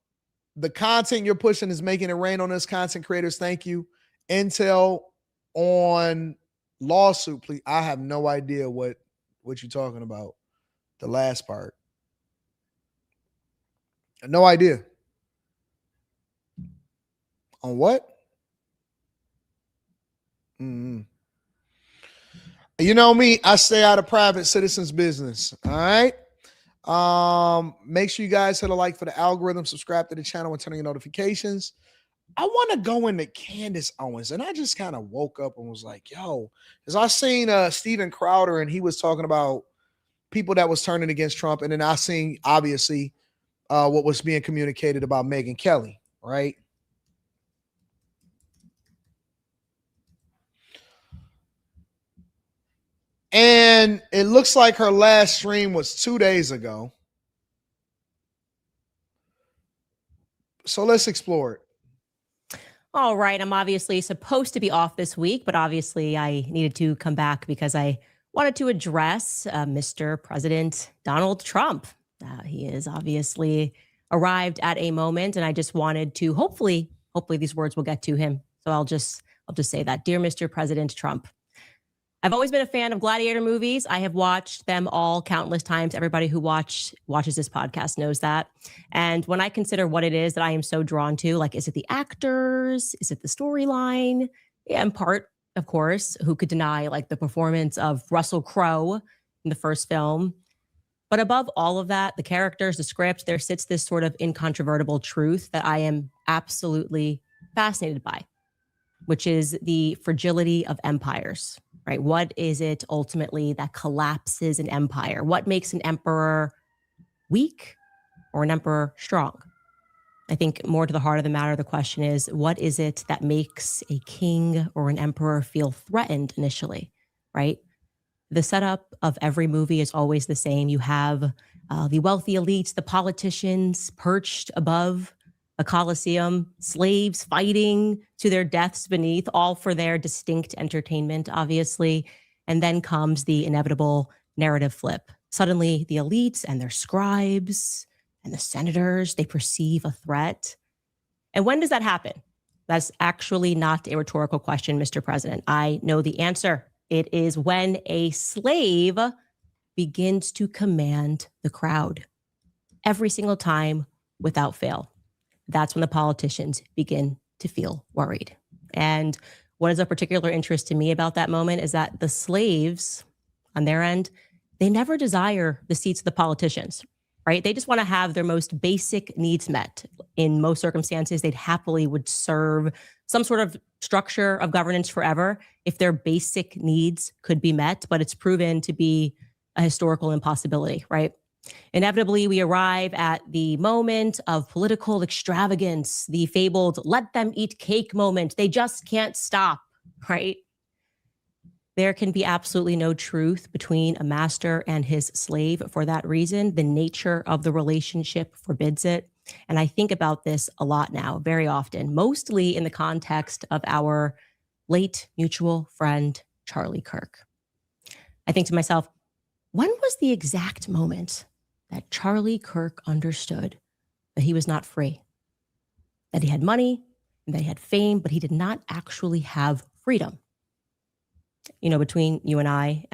content you're pushing is making it rain on us content creators. Thank you. Intel on lawsuit, please. I have no idea what you're talking about. The last part. No idea. On what? Mm-hmm. You know me, I stay out of private citizens' business. All right. Make sure you guys hit a like for the algorithm, subscribe to the channel, and turn on your notifications. I want to go into Candace Owens, and I just kind of woke up and was like, yo, because I seen Steven Crowder, and he was talking about people that was turning against Trump, and then I seen, obviously, what was being communicated about Megyn Kelly, right? And it looks like her last stream was 2 days ago. So let's explore it. All right. I'm obviously supposed to be off this week, but obviously I needed to come back because I wanted to address Mr. President Donald Trump. He is obviously arrived at a moment, and I just wanted to hopefully these words will get to him. So I'll just say that. Dear Mr. President Trump, I've always been a fan of gladiator movies. I have watched them all countless times. Everybody who watches this podcast knows that. And when I consider what it is that I am so drawn to, like, is it the actors? Is it the storyline? Yeah, in part, of course. Who could deny, like, the performance of Russell Crowe in the first film? But above all of that, the characters, the script, there sits this sort of incontrovertible truth that I am absolutely fascinated by, which is the fragility of empires. Right? What is it ultimately that collapses an empire? What makes an emperor weak? or an emperor strong? I think more to the heart of the matter, the question is, what is it that makes a king or an emperor feel threatened initially, right? The setup of every movie is always the same. You have the wealthy elites, the politicians perched above a coliseum, slaves fighting to their deaths beneath, all for their distinct entertainment, obviously. And then comes the inevitable narrative flip. Suddenly, the elites and their scribes and the senators, they perceive a threat. And when does that happen? That's actually not a rhetorical question, Mr. President. I know the answer. It is when a slave begins to command the crowd every single time without fail. That's when the politicians begin to feel worried. And what is of particular interest to me about that moment is that the slaves on their end, they never desire the seats of the politicians, right? They just want to have their most basic needs met. In most circumstances, they'd happily would serve some sort of structure of governance forever if their basic needs could be met, but it's proven to be a historical impossibility, right? Inevitably, we arrive at the moment of political extravagance, the fabled let them eat cake moment. They just can't stop, right? There can be absolutely no truth between a master and his slave for that reason. The nature of the relationship forbids it. And I think about this a lot now, very often, mostly in the context of our late mutual friend, Charlie Kirk. I think to myself, when was the exact moment that Charlie Kirk understood that he was not free? That he had money and that he had fame, but he did not actually have freedom. You know, between you and I,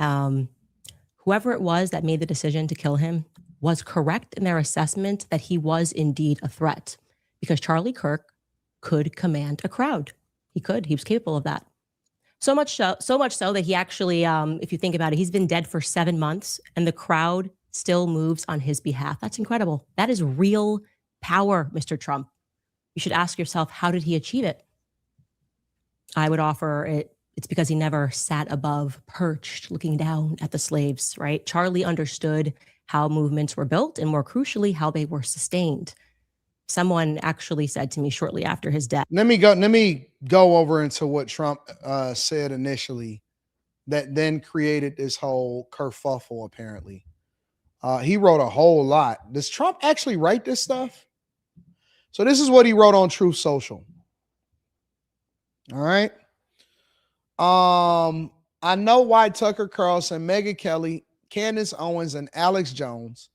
whoever it was that made the decision to kill him was correct in their assessment that he was indeed a threat, because Charlie Kirk could command a crowd. He was capable of that. So much so that he actually, if you think about it, he's been dead for 7 months and the crowd still moves on his behalf. That's incredible. That is real power, Mr. Trump. You should ask yourself, how did he achieve it? I would offer it's because he never sat above, perched, looking down at the slaves, right? Charlie understood how movements were built and, more crucially, how they were sustained. Someone actually said to me shortly after his death. Let me go over into what Trump said initially that then created this whole kerfuffle, apparently. He wrote a whole lot. Does Trump actually write this stuff? So this is what he wrote on Truth Social. All right. I know why Tucker Carlson, Megyn Kelly, Candace Owens, and Alex Jones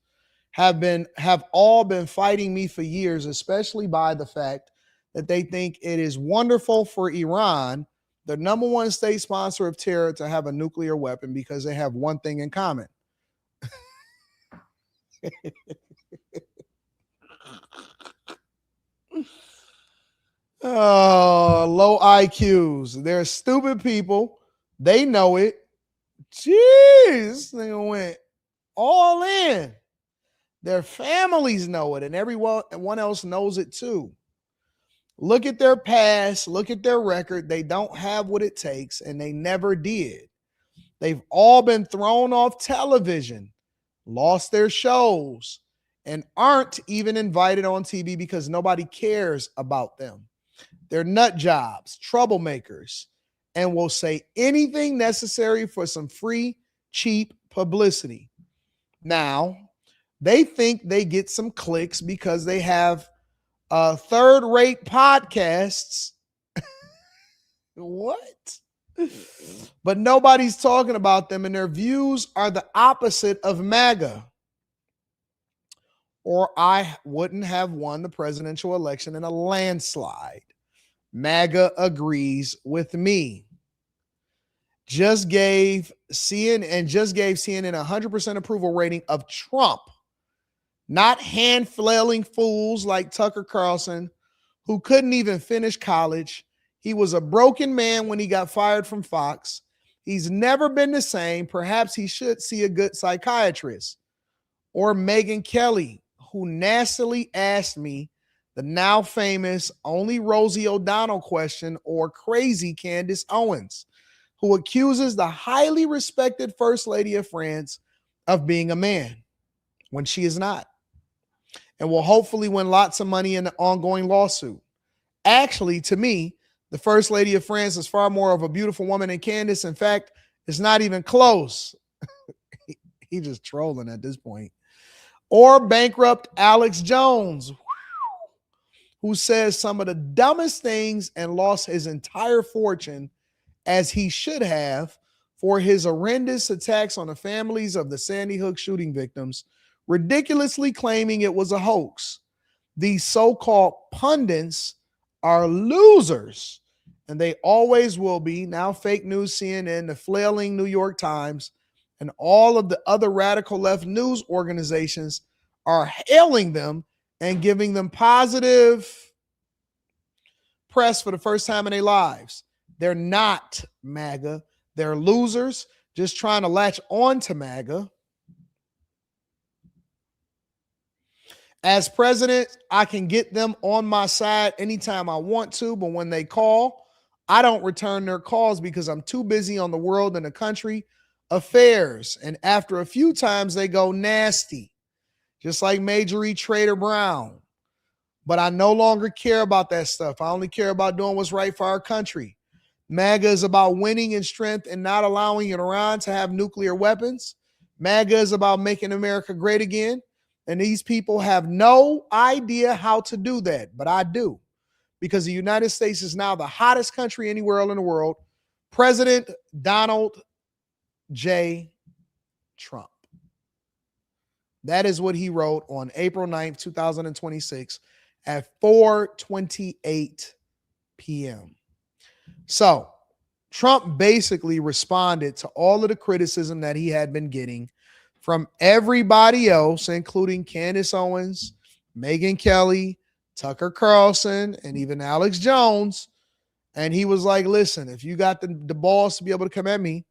have all been fighting me for years, especially by the fact that they think it is wonderful for Iran, the number one state sponsor of terror, to have a nuclear weapon because they have one thing in common. Oh, low IQs. They're stupid people. They know it. Jeez, this nigga went all in. Their families know it, and everyone else knows it too. Look at their past. Look at their record. They don't have what it takes, and they never did. They've all been thrown off television, lost their shows, and aren't even invited on TV because nobody cares about them. They're nut jobs, troublemakers, and will say anything necessary for some free, cheap publicity. Now, they think they get some clicks because they have third-rate podcasts. What? But nobody's talking about them, and their views are the opposite of MAGA. Or I wouldn't have won the presidential election in a landslide. MAGA agrees with me. Just gave CNN a 100% approval rating of Trump, not hand-flailing fools like Tucker Carlson, who couldn't even finish college. He was a broken man when he got fired from Fox. He's never been the same. Perhaps he should see a good psychiatrist. Or Megyn Kelly, who nastily asked me the now famous only Rosie O'Donnell question, or crazy Candace Owens, who accuses the highly respected First Lady of France of being a man when she is not. and will hopefully win lots of money in the ongoing lawsuit. Actually, to me, the First Lady of France is far more of a beautiful woman than Candace. In fact, it's not even close. He's just trolling at this point. Or bankrupt Alex Jones, who says some of the dumbest things and lost his entire fortune, as he should have, for his horrendous attacks on the families of the Sandy Hook shooting victims, ridiculously claiming it was a hoax. These so-called pundits are losers, and they always will be. Now fake news CNN, the flailing New York Times, and all of the other radical left news organizations are hailing them and giving them positive press for the first time in their lives. They're not MAGA. They're losers just trying to latch on to MAGA. As president, I can get them on my side anytime I want to, but when they call, I don't return their calls because I'm too busy on the world and the country affairs. And after a few times, they go nasty, just like Major E. Trader Brown. But I no longer care about that stuff. I only care about doing what's right for our country. MAGA is about winning in strength and not allowing Iran to have nuclear weapons. MAGA is about making America great again. And these people have no idea how to do that, but I do. Because the United States is now the hottest country anywhere in the world. President Donald J. Trump. That is what he wrote on April 9th, 2026 at 4:28 p.m. So Trump basically responded to all of the criticism that he had been getting from everybody else, including Candace Owens, Megyn Kelly, Tucker Carlson, and even Alex Jones. And he was like, listen, if you got the balls to be able to come at me,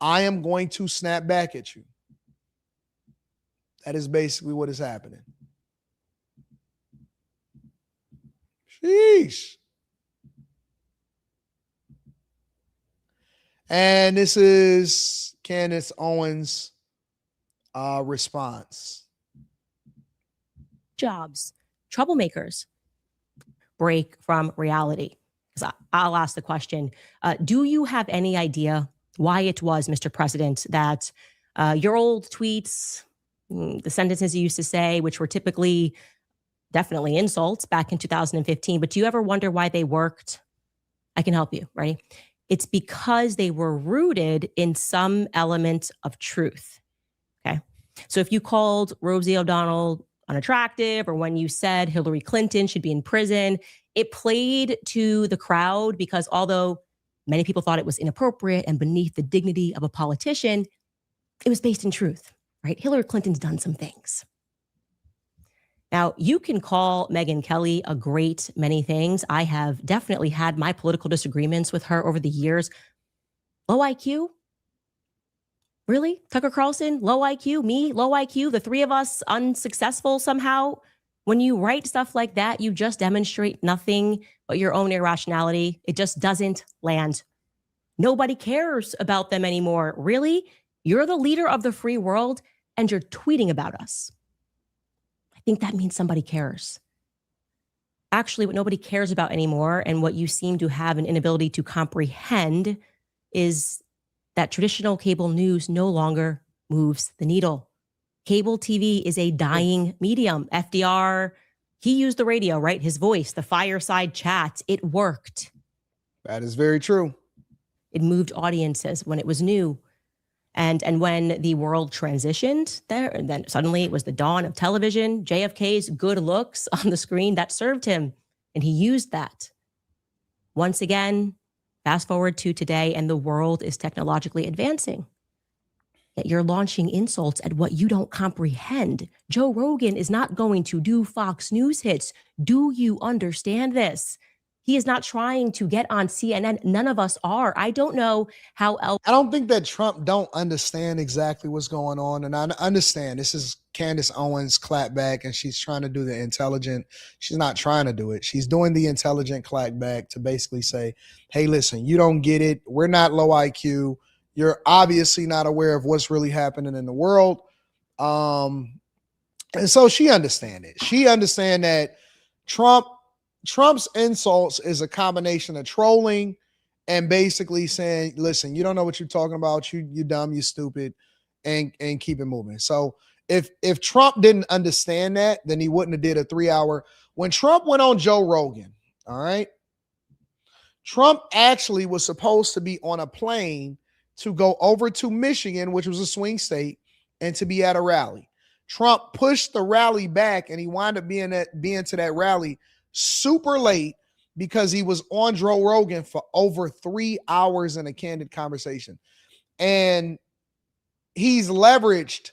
I am going to snap back at you. That is basically what is happening. Sheesh. And this is Candace Owens' response. Jobs, troublemakers, break from reality. So I'll ask the question, do you have any idea why it was, Mr. President, that your old tweets, the sentences you used to say, which were typically definitely insults back in 2015, but do you ever wonder why they worked? I can help you, right? It's because they were rooted in some element of truth, okay? So if you called Rosie O'Donnell unattractive, or when you said Hillary Clinton should be in prison, it played to the crowd because although many people thought it was inappropriate and beneath the dignity of a politician, it was based in truth, right? Hillary Clinton's done some things. Now, you can call Megyn Kelly a great many things. I have definitely had my political disagreements with her over the years. Low IQ? Really? Tucker Carlson, low IQ? Me, low IQ? The three of us unsuccessful somehow? When you write stuff like that, you just demonstrate nothing but your own irrationality. It just doesn't land. Nobody cares about them anymore. Really? You're the leader of the free world and you're tweeting about us. I think that means somebody cares. Actually, what nobody cares about anymore and what you seem to have an inability to comprehend is that traditional cable news no longer moves the needle. Cable TV is a dying medium. FDR, he used the radio, right? His voice, the fireside chat, it worked. That is very true. It moved audiences when it was new. And when the world transitioned there, and then suddenly it was the dawn of television, JFK's good looks on the screen, that served him. And he used that. Once again, fast forward to today, and the world is technologically advancing. Yet you're launching insults at what you don't comprehend. Joe Rogan is not going to do Fox News hits. Do you understand this? He is not trying to get on CNN. None of us are. I don't know how else. I don't think that Trump don't understand exactly what's going on. And I understand this is Candace Owens clapback and she's trying to do the intelligent. She's not trying to do it. She's doing the intelligent clapback to basically say, hey, listen, you don't get it. We're not low IQ. You're obviously not aware of what's really happening in the world. And so she understand it. She understand that Trump's insults is a combination of trolling and basically saying, listen, you don't know what you're talking about. You dumb, you stupid, and keep it moving. So if Trump didn't understand that, then he wouldn't have did a 3-hour. When Trump went on Joe Rogan, all right, Trump actually was supposed to be on a plane to go over to Michigan, which was a swing state, and to be at a rally. Trump pushed the rally back, and he wound up being to that rally super late because he was on Joe Rogan for over 3 hours in a candid conversation. And he's leveraged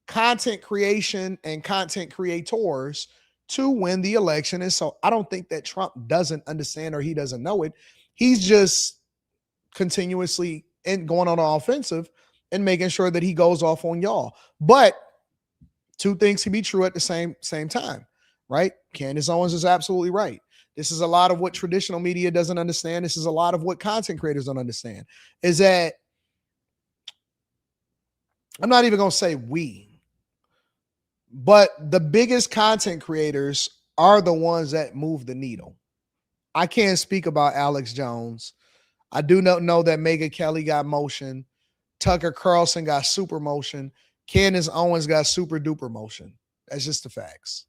content creation and content creators to win the election. And so I don't think that Trump doesn't understand or he doesn't know it. He's just continuously going on the offensive and making sure that he goes off on y'all. But two things can be true at the same time, right? Candace Owens is absolutely right. This is a lot of what traditional media doesn't understand. This is a lot of what content creators don't understand, is that I'm not even going to say we, but the biggest content creators are the ones that move the needle. I can't speak about Alex Jones. I do not know that Megyn Kelly got motion. Tucker Carlson got super motion. Candace Owens got super duper motion. That's just the facts.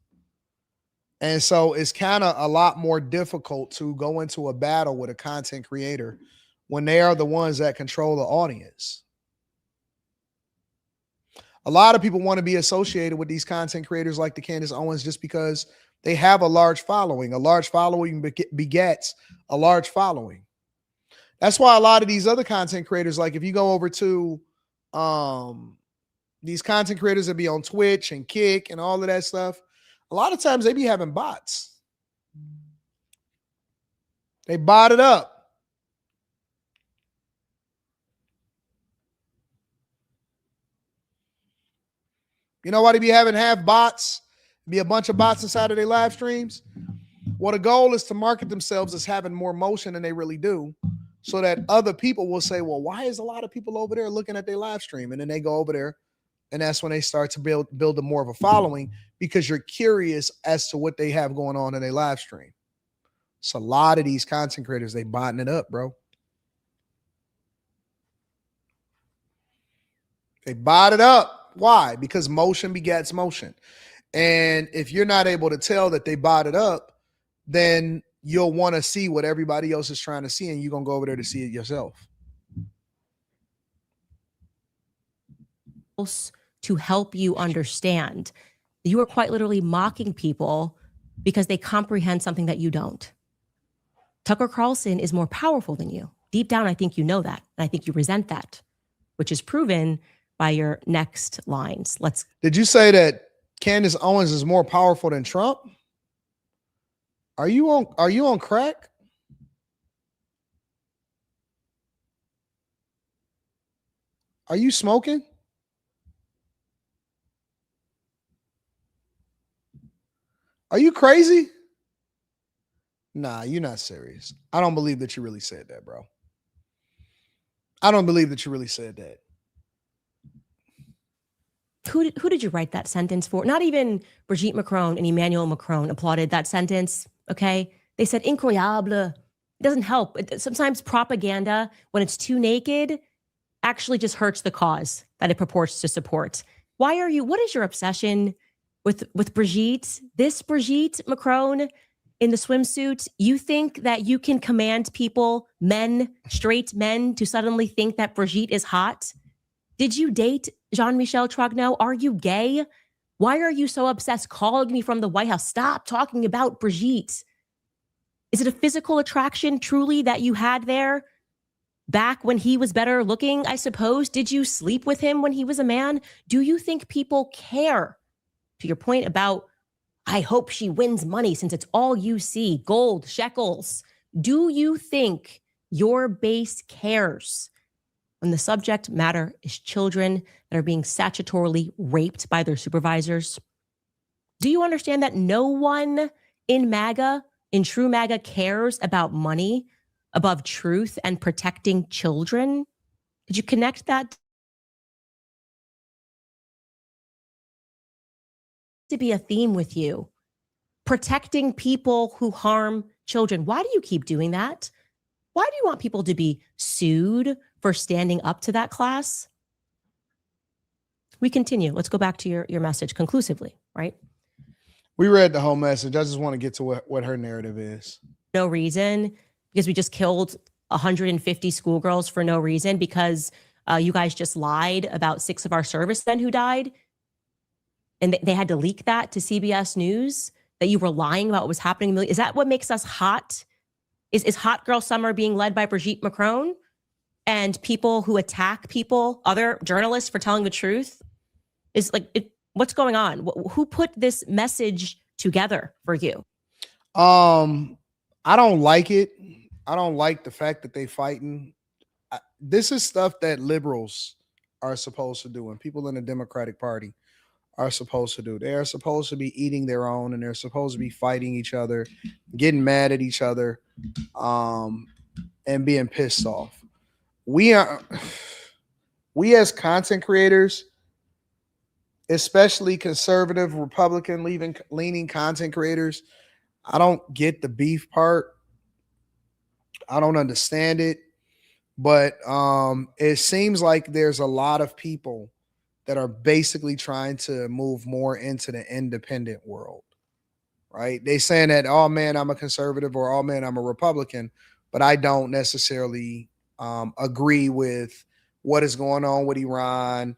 And so it's kind of a lot more difficult to go into a battle with a content creator when they are the ones that control the audience. A lot of people want to be associated with these content creators like the Candace Owens just because they have a large following. A large following begets a large following. That's why a lot of these other content creators, like if you go over to these content creators that be on Twitch and Kick and all of that stuff, a lot of times they be having bots. They bot it up. You know why they be having half bots? Be a bunch of bots inside of their live streams? Well, the goal is to market themselves as having more motion than they really do, so that other people will say, well, why is a lot of people over there looking at their live stream? And then they go over there, and that's when they start to build a more of a following, because you're curious as to what they have going on in their live stream. So a lot of these content creators, they botting it up, bro. They bot it up. Why? Because motion begets motion. And if you're not able to tell that they bot it up, then you'll want to see what everybody else is trying to see, and you're going to go over there to see it yourself. To help you understand. You are quite literally mocking people because they comprehend something that you don't. Tucker Carlson is more powerful than you. Deep down, I think you know that. And I think you resent that, which is proven by your next lines. Did you say that Candace Owens is more powerful than Trump? Are you on crack? Are you smoking? Are you crazy? Nah, you're not serious. I don't believe that you really said that, bro. I don't believe that you really said that. Who did you write that sentence for? Not even Brigitte Macron and Emmanuel Macron applauded that sentence, okay? They said, incroyable. It doesn't help. Sometimes propaganda, when it's too naked, actually just hurts the cause that it purports to support. What is your obsession with Brigitte? This Brigitte Macron in the swimsuit, you think that you can command people, men, straight men, to suddenly think that Brigitte is hot? Did you date Jean-Michel Trogneau? Are you gay? Why are you so obsessed calling me from the White House? Stop talking about Brigitte. Is it a physical attraction truly that you had there back when he was better looking, I suppose? Did you sleep with him when he was a man? Do you think people care? To your point about, I hope she wins money since it's all you see, gold, shekels. Do you think your base cares when the subject matter is children that are being statutorily raped by their supervisors? Do you understand that no one in MAGA, in true MAGA, cares about money above truth and protecting children? Did you connect that to be a theme with you. Protecting people who harm children. Why do you keep doing that? Why do you want people to be sued for standing up to that class? We continue. Let's go back to your message conclusively, right? We read the whole message. I just want to get to what her narrative is. No reason, because we just killed 150 schoolgirls for no reason, because you guys just lied about 6 of our servicemen who died. And they had to leak that to CBS News, that you were lying about what was happening. Is that what makes us hot? Is Hot Girl Summer being led by Brigitte Macron and people who attack people, other journalists, for telling the truth? Is like, what's going on? Who put this message together for you? I don't like it. I don't like the fact that they fighting. This is stuff that liberals are supposed to do, and people in the Democratic Party are supposed to do. They are supposed to be eating their own, and they're supposed to be fighting each other, getting mad at each other, and being pissed off. We as content creators, especially conservative, Republican leaning content creators, I don't get the beef part. I don't understand it. But it seems like there's a lot of people that are basically trying to move more into the independent world, right? They saying that, oh man, I'm a conservative, or oh man, I'm a Republican, but I don't necessarily agree with what is going on with Iran.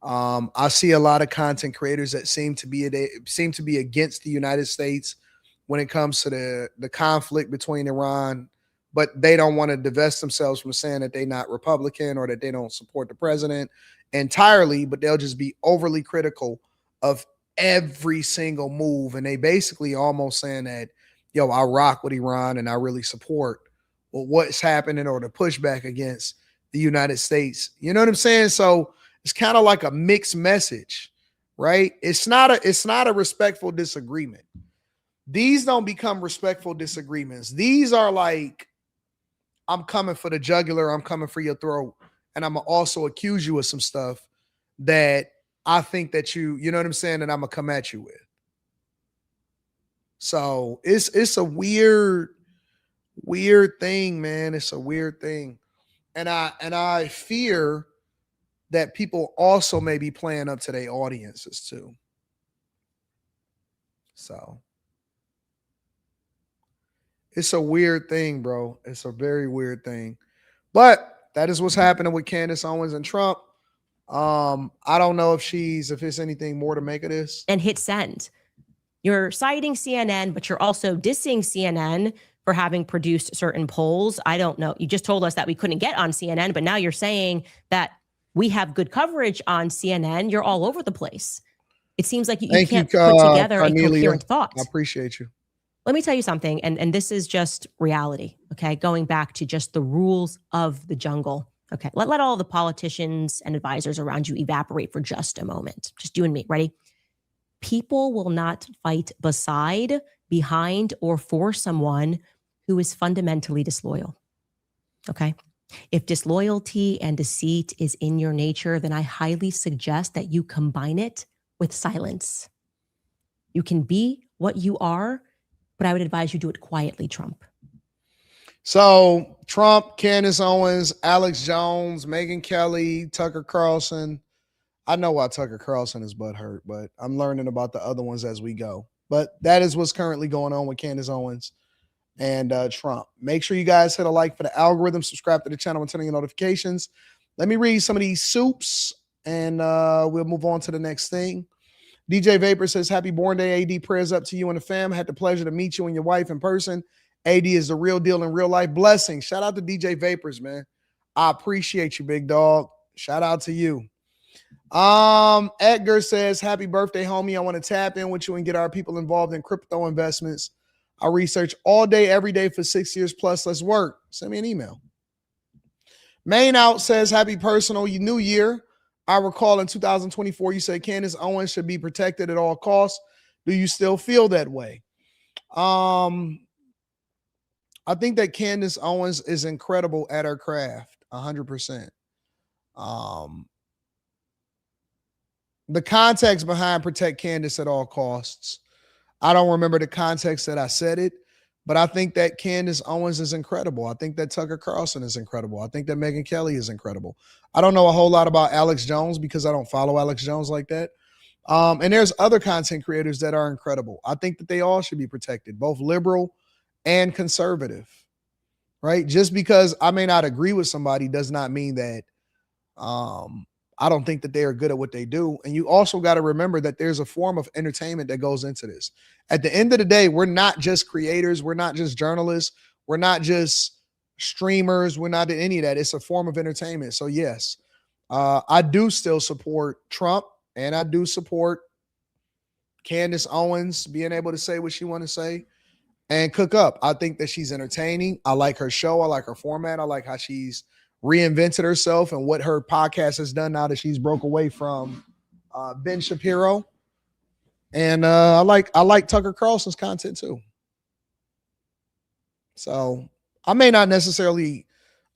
I see a lot of content creators that seem to be against the United States when it comes to the conflict between Iran, but they don't want to divest themselves from saying that they're not Republican or that they don't support the president entirely, but they'll just be overly critical of every single move. And they basically almost saying that, yo, I rock with Iran and I really support what's happening, or to push back against the United States. You know what I'm saying? So it's kind of like a mixed message, right? It's not a respectful disagreement. These don't become respectful disagreements. These are like, I'm coming for the jugular, I'm coming for your throat, and I'm gonna also accuse you of some stuff that I think that you know what I'm saying, and I'm gonna come at you with. So it's a weird thing, man. It's a weird thing. And I fear that people also may be playing up to their audiences too. So it's a weird thing, bro. It's a very weird thing. But that is what's happening with Candace Owens and Trump. I don't know if there's anything more to make of this. And hit send. You're citing CNN, but you're also dissing CNN for having produced certain polls. I don't know. You just told us that we couldn't get on CNN, but now you're saying that we have good coverage on CNN. You're all over the place. It seems like you can't put together a coherent thought. I appreciate you. Let me tell you something, and this is just reality, okay? Going back to just the rules of the jungle, okay? Let all the politicians and advisors around you evaporate for just a moment. Just you and me, ready? People will not fight beside, behind, or for someone who is fundamentally disloyal, okay? If disloyalty and deceit is in your nature, then I highly suggest that you combine it with silence. You can be what you are, but I would advise you do it quietly, Trump. So Trump, Candace Owens, Alex Jones, Megyn Kelly, Tucker Carlson. I know why Tucker Carlson is butthurt, but I'm learning about the other ones as we go. But that is what's currently going on with Candace Owens and Trump. Make sure you guys hit a like for the algorithm, subscribe to the channel, and turn on your notifications. Let me read some of these soups, and we'll move on to the next thing. DJ Vapor says, happy born day, AD. Prayers up to you and the fam. Had the pleasure to meet you and your wife in person. AD is the real deal in real life. Blessings. Shout out to DJ Vapors, man. I appreciate you, big dog. Shout out to you. Edgar says, happy birthday, homie. I want to tap in with you and get our people involved in crypto investments. I research all day, every day for 6 years plus. Let's work. Send me an email. Main Out says, happy personal new year. I recall in 2024, you said Candace Owens should be protected at all costs. Do you still feel that way? I think that Candace Owens is incredible at her craft, 100%. the context behind protect Candace at all costs. I don't remember the context that I said it, but I think that Candace Owens is incredible. I think that Tucker Carlson is incredible. I think that Megyn Kelly is incredible. I don't know a whole lot about Alex Jones because I don't follow Alex Jones like that. And there's other content creators that are incredible. I think that they all should be protected, both liberal and conservative, right? Just because I may not agree with somebody does not mean that I don't think that they are good at what they do. And you also got to remember that there's a form of entertainment that goes into this. At the end of the day, we're not just creators. We're not just journalists. We're not just streamers. We're not any of that. It's a form of entertainment. So yes, I do still support Trump, and I do support Candace Owens being able to say what she want to say and cook up. I think that she's entertaining. I like her show. I like her format. I like how she's reinvented herself and what her podcast has done now that she's broke away from Ben Shapiro. And I like Tucker Carlson's content too. So I may not necessarily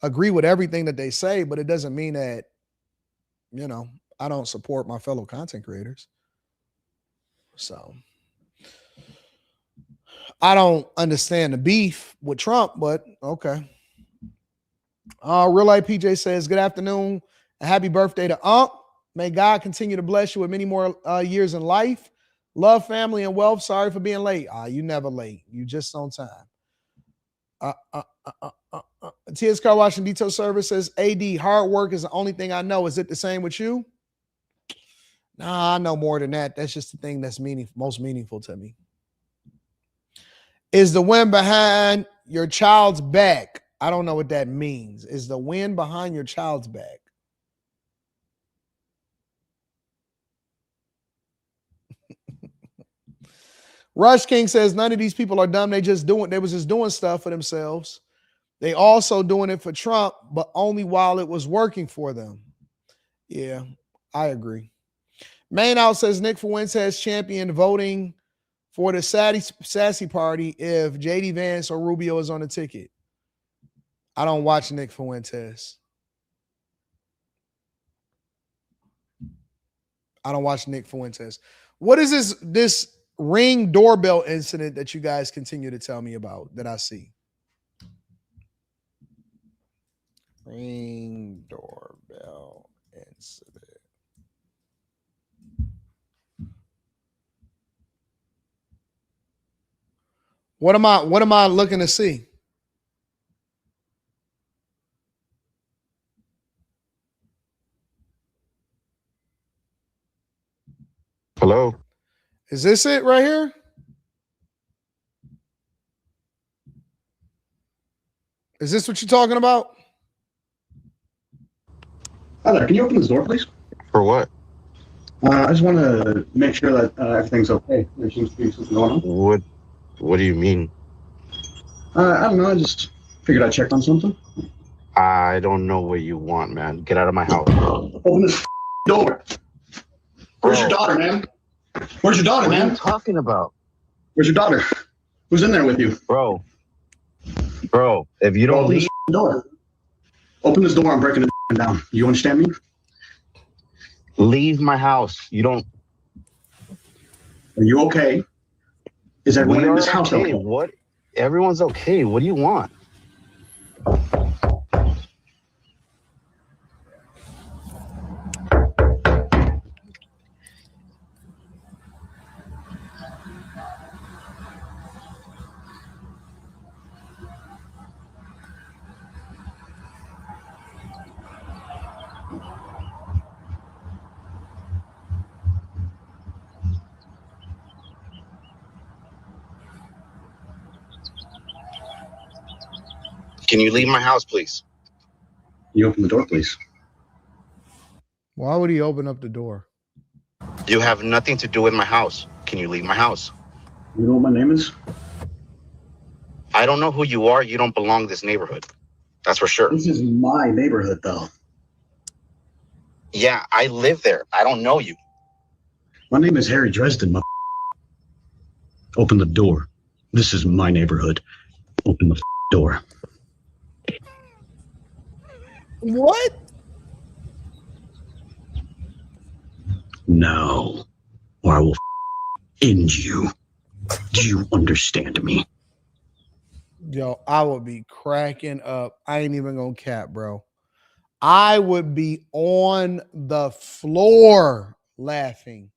agree with everything that they say, but it doesn't mean that, I don't support my fellow content creators. So I don't understand the beef with Trump, but okay. Real Life PJ says, good afternoon and happy birthday to Ump. May God continue to bless you with many more years in life. Love, family, and wealth. Sorry for being late. You never late. You just on time. TS Car Wash and Detail Service says, AD, hard work is the only thing I know. Is it the same with you? Nah, I know more than that. That's just the thing that's most meaningful to me. Is the wind behind your child's back? I don't know what that means. Is the wind behind your child's back? Rush King says none of these people are dumb. They was just doing stuff for themselves. They also doing it for Trump, but only while it was working for them. Yeah, I agree. Main Out says Nick Fuentes championed voting for the sassy party if JD Vance or Rubio is on the ticket. I don't watch Nick Fuentes. I don't watch Nick Fuentes. What is this Ring doorbell incident that you guys continue to tell me about that I see? Ring doorbell incident. What am I looking to see? Hello. Is this it right here? Is this what you're talking about? Hi there. Can you open this door, please? For what? I just want to make sure that everything's okay. There seems to be something going on. What do you mean? I don't know. I just figured I'd check on something. I don't know what you want, man. Get out of my house. Open this door. Where's your daughter, man? Where's your daughter, man? What are you talking about? Where's your daughter? Who's in there with you? Bro, if you don't leave... Open this door. I'm breaking it down. You understand me? Leave my house. You don't... Are you okay? Is everyone in this house okay? What? Everyone's okay. What do you want? Can you leave my house, please? You open the door, please. Why would he open up the door? You have nothing to do with my house. Can you leave my house? You know what my name is? I don't know who you are. You don't belong to this neighborhood. That's for sure. This is my neighborhood, though. Yeah, I live there. I don't know you. My name is Harry Dresden. Open the door. This is my neighborhood. Open the door. What? now, or I will end you. Do you understand me? Yo, I would be cracking up. I ain't even gonna cap, bro. I would be on the floor laughing.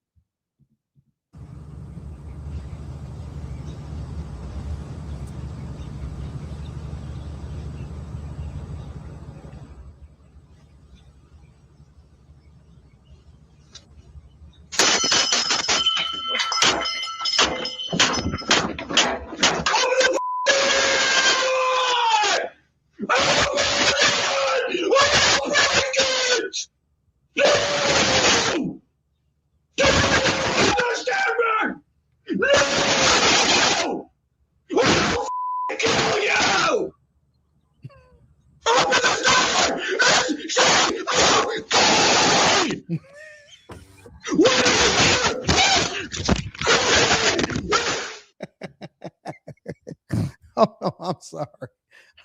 Oh, no, I'm sorry.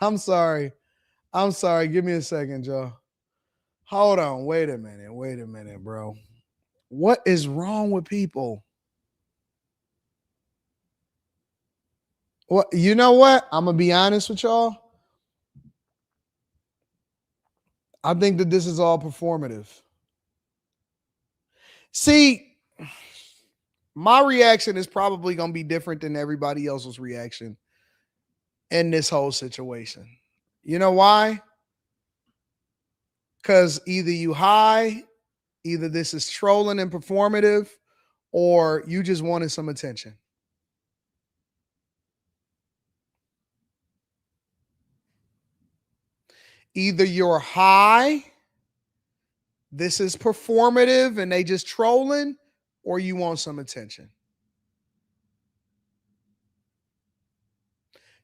I'm sorry. I'm sorry. Give me a second, Joe. Hold on. Wait a minute. Wait a minute, bro. What is wrong with people? Well, you know what? I'm going to be honest with y'all. I think that this is all performative. See, my reaction is probably going to be different than everybody else's reaction in this whole situation. You know why? Because either you high, either this is trolling and performative, or you just wanted some attention. Either you're high, this is performative and they just trolling, or you want some attention.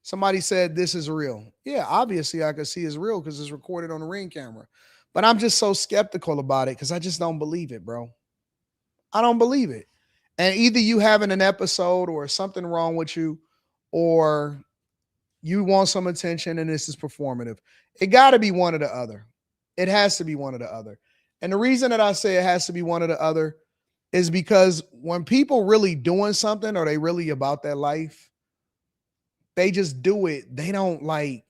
Somebody said this is real. Yeah, obviously I could see it's real because it's recorded on the Ring camera. But I'm just so skeptical about it because I just don't believe it, bro. I don't believe it. And either you having an episode or something wrong with you, or you want some attention and this is performative. It got to be one or the other. It has to be one or the other. And the reason that I say it has to be one or the other is because when people really doing something or they really about that life, they just do it. They don't like,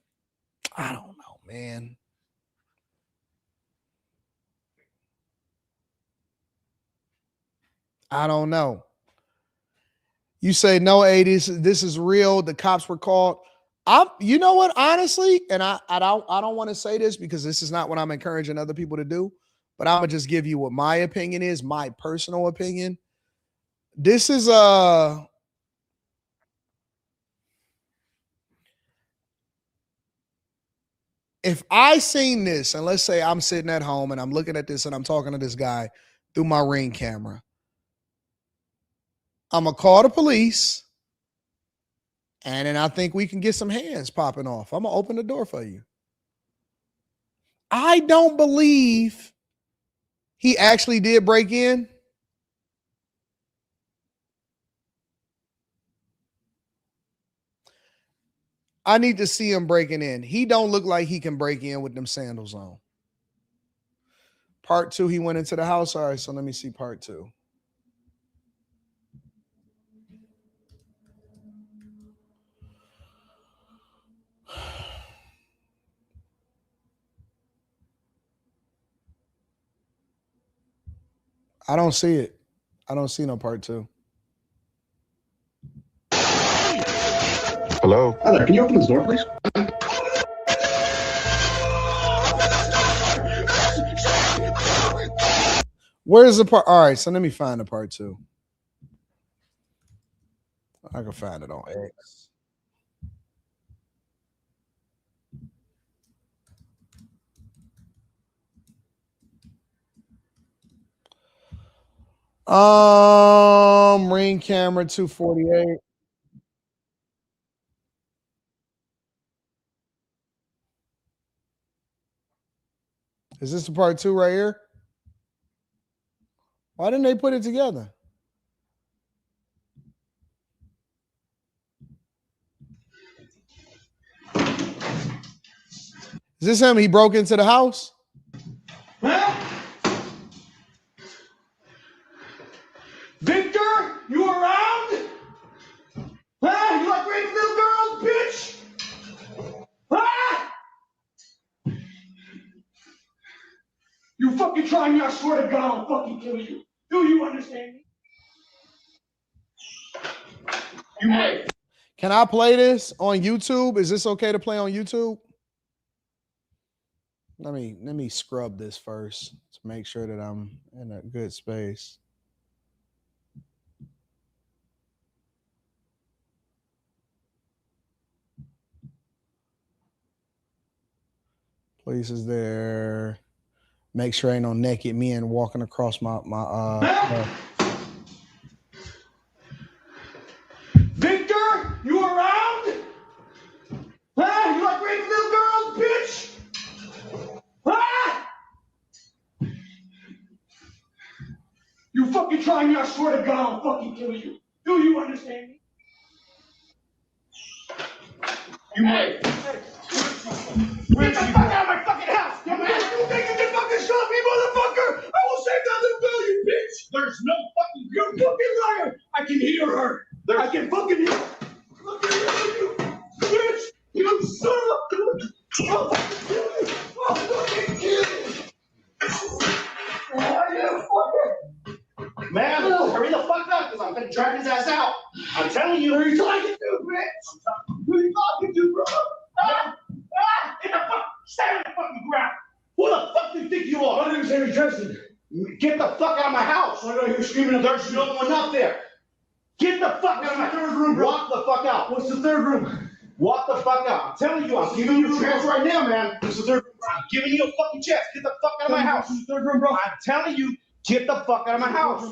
I don't know, man. I don't know. You say, no, 80s, this is real. The cops were called. You know what, honestly, and I don't want to say this because this is not what I'm encouraging other people to do, but I'm gonna just give you what my opinion is, my personal opinion. This is if I seen this, and let's say I'm sitting at home and I'm looking at this and I'm talking to this guy through my Ring camera, I'm gonna call the police, and then I think we can get some hands popping off. I'm gonna open the door for you. I don't believe he actually did break in. I need to see him breaking in. He don't look like he can break in with them sandals on. Part 2, he went into the house. All right, so let me see part 2. I don't see it. I don't see no part 2. Hello? Hi there. Can you open this door, please? Where's the part? All right, so let me find the part 2. I can find it on X. Ring camera 248. Is this the part 2 right here? Why didn't they put it together? Is this him? He broke into the house? Victor, you around? Huh? You like raping little girls, bitch? Huh? You fucking try me, I swear to God, I'll fucking kill you. Do you understand me? You might. Can I play this on YouTube? Is this okay to play on YouTube? Let me scrub this first to make sure that I'm in a good space. Places there. Make sure ain't no naked men walking across my Victor, you around? Huh? You like raping little girls, bitch? Huh? You fucking try me, I swear to God, I'll fucking kill you. Do you understand me? You might. Get the fuck out of my fucking house! You think you can fucking stop me, motherfucker? I will save that little girl, you bitch! There's no fucking... You're a fucking liar! I can hear her! I can fucking hear her! Look at you, bitch! You son of a... I'll fucking kill you! I'll fucking kill you! Man, hurry the fuck up, because I'm gonna drag his ass out. I'm telling you. Who are you talking to, bitch? Who are you talking to, bro? Stand on the fucking ground. Who the fuck do you think you are? My name is Henry Justin. Get the fuck out of my house. I know you're screaming. There's no one up there. Get the fuck out of my third room, bro. Walk the fuck out. What's the third room? Walk the fuck out. I'm telling you, I'm giving you a chance right now, man. What's the third room? I'm giving you a fucking chance. Get the fuck out of my house. What's the third room, bro? I'm telling you, get the fuck out of my house.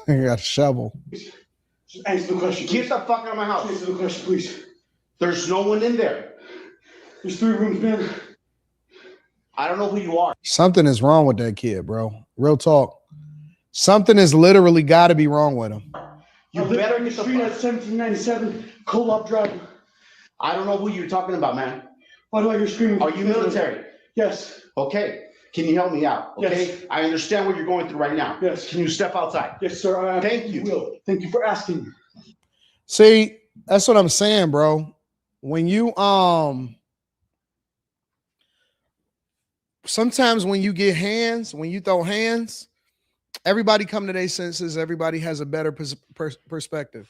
I got a shovel. Just answer the question. Get the fuck out of my house. Answer the question, please. There's no one in there. There's 3 rooms, man. I don't know who you are. Something is wrong with that kid, bro. Real talk. Something is literally got to be wrong with him. You better get the street at 1797 Co-op Drive. I don't know who you're talking about, man. Why do I hear screaming? Are you military? Yes. Okay. Can you help me out? Okay. Yes. I understand what you're going through right now. Yes. Can you step outside? Yes, sir. Thank you. Will. Thank you for asking. See, that's what I'm saying, bro. When you sometimes when you get hands, when you throw hands, everybody come to their senses. Everybody has a better perspective.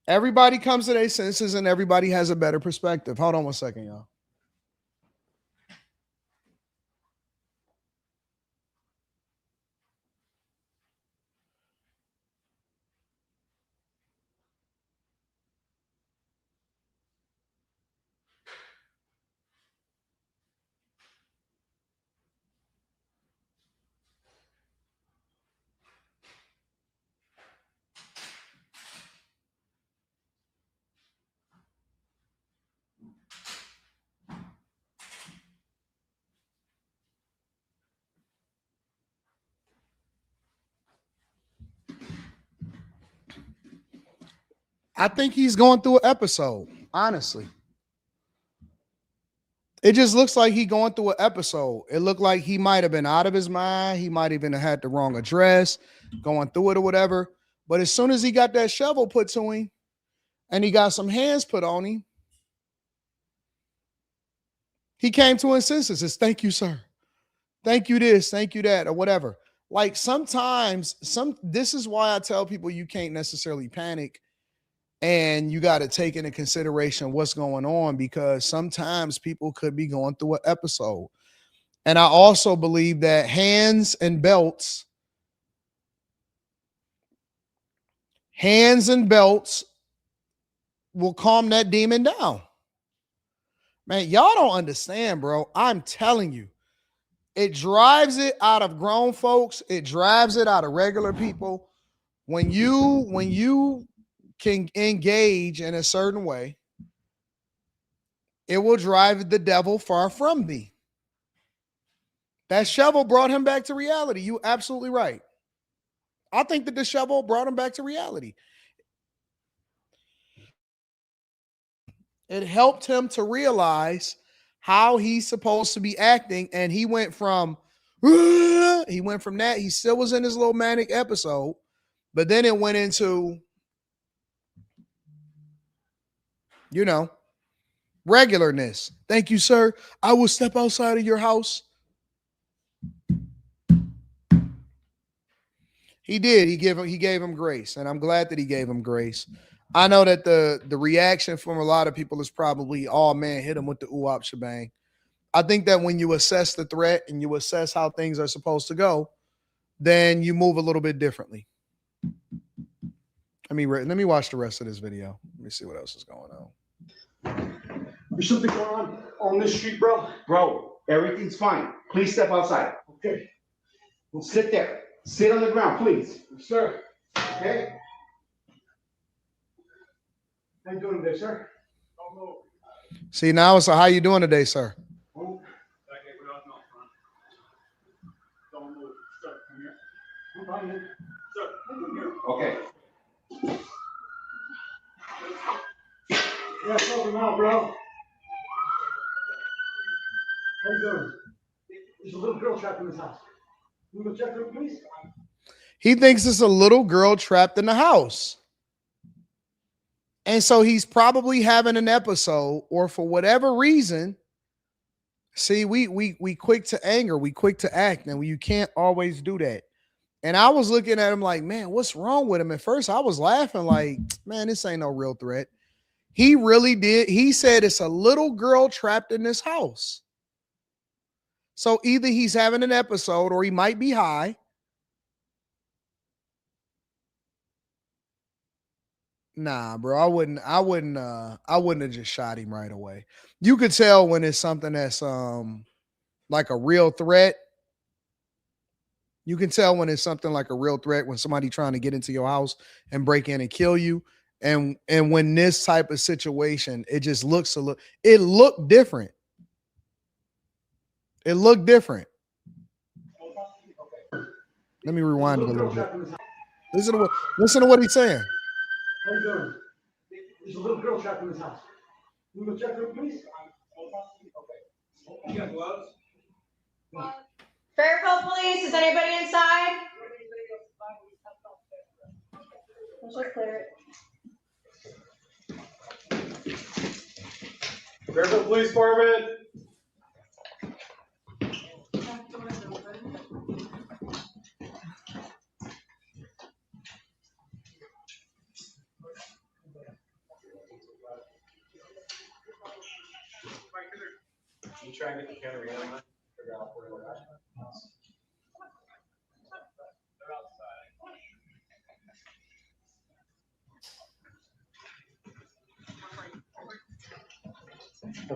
Everybody comes to their senses and everybody has a better perspective. Hold on one second, y'all. I think he's going through an episode, honestly. It just looks like he's going through an episode. It looked like he might have been out of his mind. He might even have had the wrong address, going through it or whatever. But as soon as he got that shovel put to him and he got some hands put on him, he came to his senses. It's thank you, sir. Thank you this, thank you that, or whatever. Like sometimes, this is why I tell people you can't necessarily panic. And you got to take into consideration what's going on, because sometimes people could be going through an episode. And I also believe that hands and belts will calm that demon down. Man, y'all don't understand, bro. I'm telling you, it drives it out of grown folks. It drives it out of regular people. When you can engage in a certain way, it will drive the devil far from thee. That shovel brought him back to reality. You absolutely right. I think that the shovel brought him back to reality. It helped him to realize how he's supposed to be acting, and he went from He went from that. He still was in his little manic episode, but then it went into, you know, regularness. Thank you, sir. I will step outside of your house. He did. He gave him grace, and I'm glad that he gave him grace. I know that the reaction from a lot of people is probably, oh man, hit him with the ooh-op shebang. I think that when you assess the threat and you assess how things are supposed to go, then you move a little bit differently. Let me watch the rest of this video. Let me see what else is going on. There's something going on this street, bro. Bro, everything's fine. Please step outside. Okay. Well, sit there. Sit on the ground, please. Yes, sir. Okay. How you doing today, sir? See, now it's a, how you doing today, sir? Okay. Yeah, over now, bro. How you doing? There's a little girl trapped in this house. You go check her, please? He thinks it's a little girl trapped in the house. And so he's probably having an episode, or for whatever reason, see, we quick to anger, we quick to act, and you can't always do that. And I was looking at him like, man, what's wrong with him? At first, I was laughing like, man, this ain't no real threat. He really did. He said it's a little girl trapped in this house. So either he's having an episode or he might be high. Nah, bro, I wouldn't have just shot him right away. You could tell when it's something that's like a real threat. You can tell when it's something like a real threat, when somebody trying to get into your house and break in and kill you. And when this type of situation, it just looks it looked different. It looked different. Let me rewind it a little bit. Listen to what he's saying. How you doing? There's a little girl trapped in this house. You go check her, please? Okay. You got gloves? Fairfield Police, is anybody inside? Let's just clear it. Fairfield Police Department. You try and get the camera in, figure out where we're at.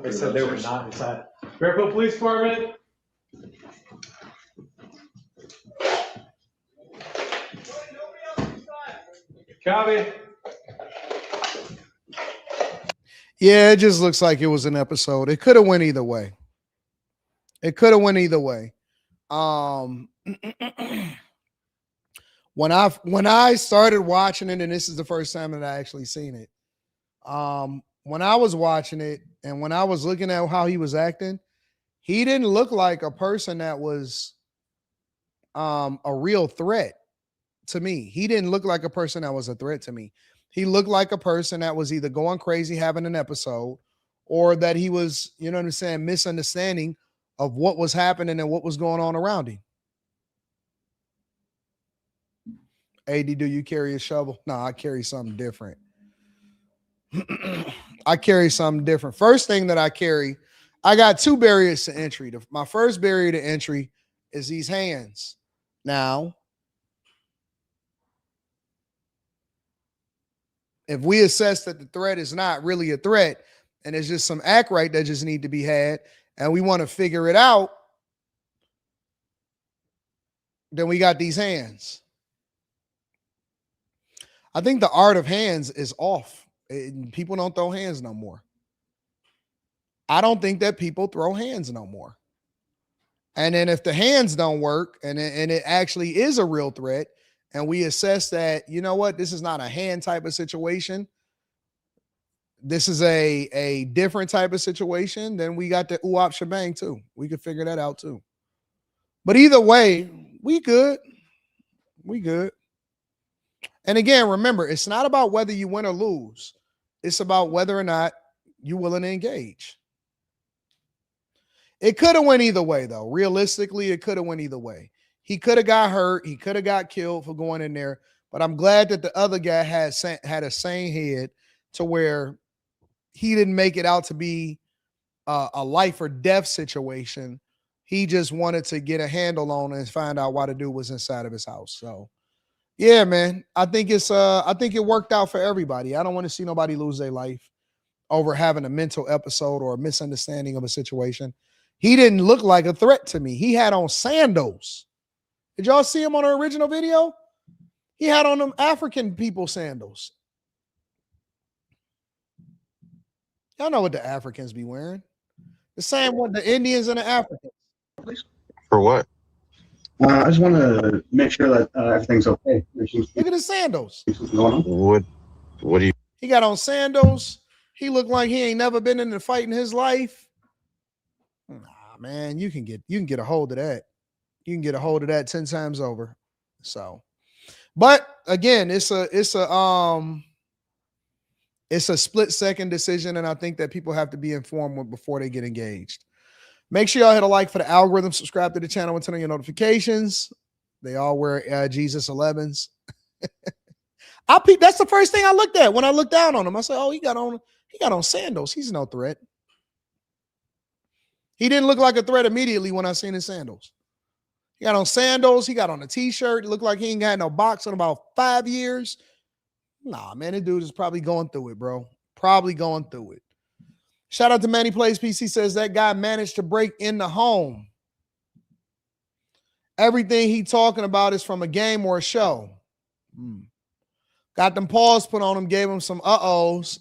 They said they were not inside. Fairfield Police Department. Copy. Yeah, it just looks like it was an episode. It could have went either way. It could have went either way. When I started watching it, and this is the first time that I actually seen it. When I was watching it and when I was looking at how he was acting, he didn't look like a person that was a real threat to me. He didn't look like a person that was a threat to me. He looked like a person that was either going crazy, having an episode, or that he was, you know what I'm saying, misunderstanding of what was happening and what was going on around him. AD, do you carry a shovel? No, I carry something different. I carry something different. First thing that I carry, I got two barriers to entry. My first barrier to entry is these hands. Now, if we assess that the threat is not really a threat and it's just some act right that just need to be had, and we want to figure it out, then we got these hands. I think the art of hands is off. People don't throw hands no more. I don't think that people throw hands no more. And then if the hands don't work and it actually is a real threat, and we assess that, you know what, this is not a hand type of situation, this is a different type of situation, then we got the ooh-op shebang too. We could figure that out too. But either way, we good. We good. And again, remember, it's not about whether you win or lose. It's about whether or not you're willing to engage. It could have went either way, though. Realistically, it could have went either way. He could have got hurt. He could have got killed for going in there. But I'm glad that the other guy had a sane head to where he didn't make it out to be a life or death situation. He just wanted to get a handle on it and find out why the dude was inside of his house. So, yeah, man, I think it worked out for everybody. I don't want to see nobody lose their life over having a mental episode or a misunderstanding of a situation. He didn't look like a threat to me. He had on sandals. Did y'all see him on the original video? He had on them African people sandals. Y'all know what the Africans be wearing. The same one the Indians and the Africans. For what? I just want to make sure that everything's okay. Look at his sandals. What do you? He got on sandals. He looked like he ain't never been in a fight in his life. Nah, man, you can get a hold of that. You can get a hold of that 10 times over. So, but again, it's a split-second decision, and I think that people have to be informed before they get engaged. Make sure y'all hit a like for the algorithm, subscribe to the channel, and turn on your notifications. They all wear Jesus 11s. That's the first thing I looked at when I looked down on him. I said, "Oh, he got on sandals. He's no threat." He didn't look like a threat immediately when I seen his sandals. He got on sandals. He got on a t-shirt. It looked like he ain't had no box in about 5 years. Nah, man, this dude is probably going through it, bro. Probably going through it. Shout out to Manny Plays PC, says that guy managed to break in the home. Everything he talking about is from a game or a show. Got them paws put on him, gave him some uh-ohs.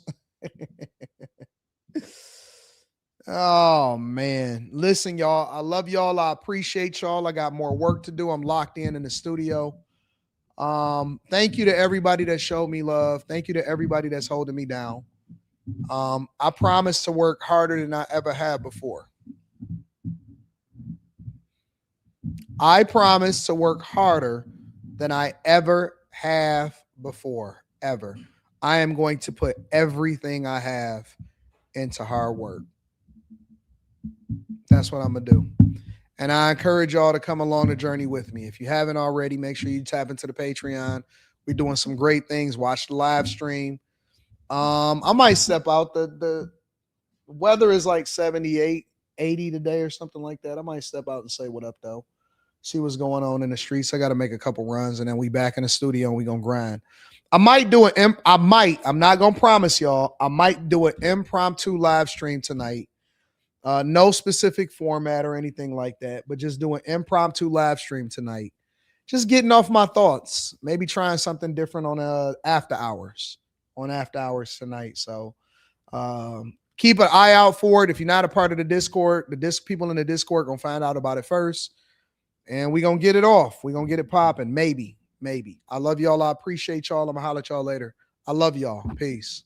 Oh, man. Listen, y'all, I love y'all. I appreciate y'all. I got more work to do. I'm locked in the studio. Thank you to everybody that showed me love. Thank you to everybody that's holding me down. I promise to work harder than I ever have before. I promise to work harder than I ever have before, ever. I am going to put everything I have into hard work. That's what I'm going to do. And I encourage y'all to come along the journey with me. If you haven't already, make sure you tap into the Patreon. We're doing some great things. Watch the live stream. I might step out. The weather is like 78, 80 today or something like that. I might step out and say what up, though. See what's going on in the streets. I got to make a couple runs, and then we back in the studio, and we going to grind. I'm not going to promise y'all. I might do an impromptu live stream tonight. No specific format or anything like that, but just do an impromptu live stream tonight. Just getting off my thoughts. Maybe trying something different on after hours tonight. So keep an eye out for it. If you're not a part of the Discord, people in the Discord going to find out about it first. And we're going to get it off. We're going to get it popping. Maybe. I love y'all. I appreciate y'all. I'm going to holler at y'all later. I love y'all. Peace.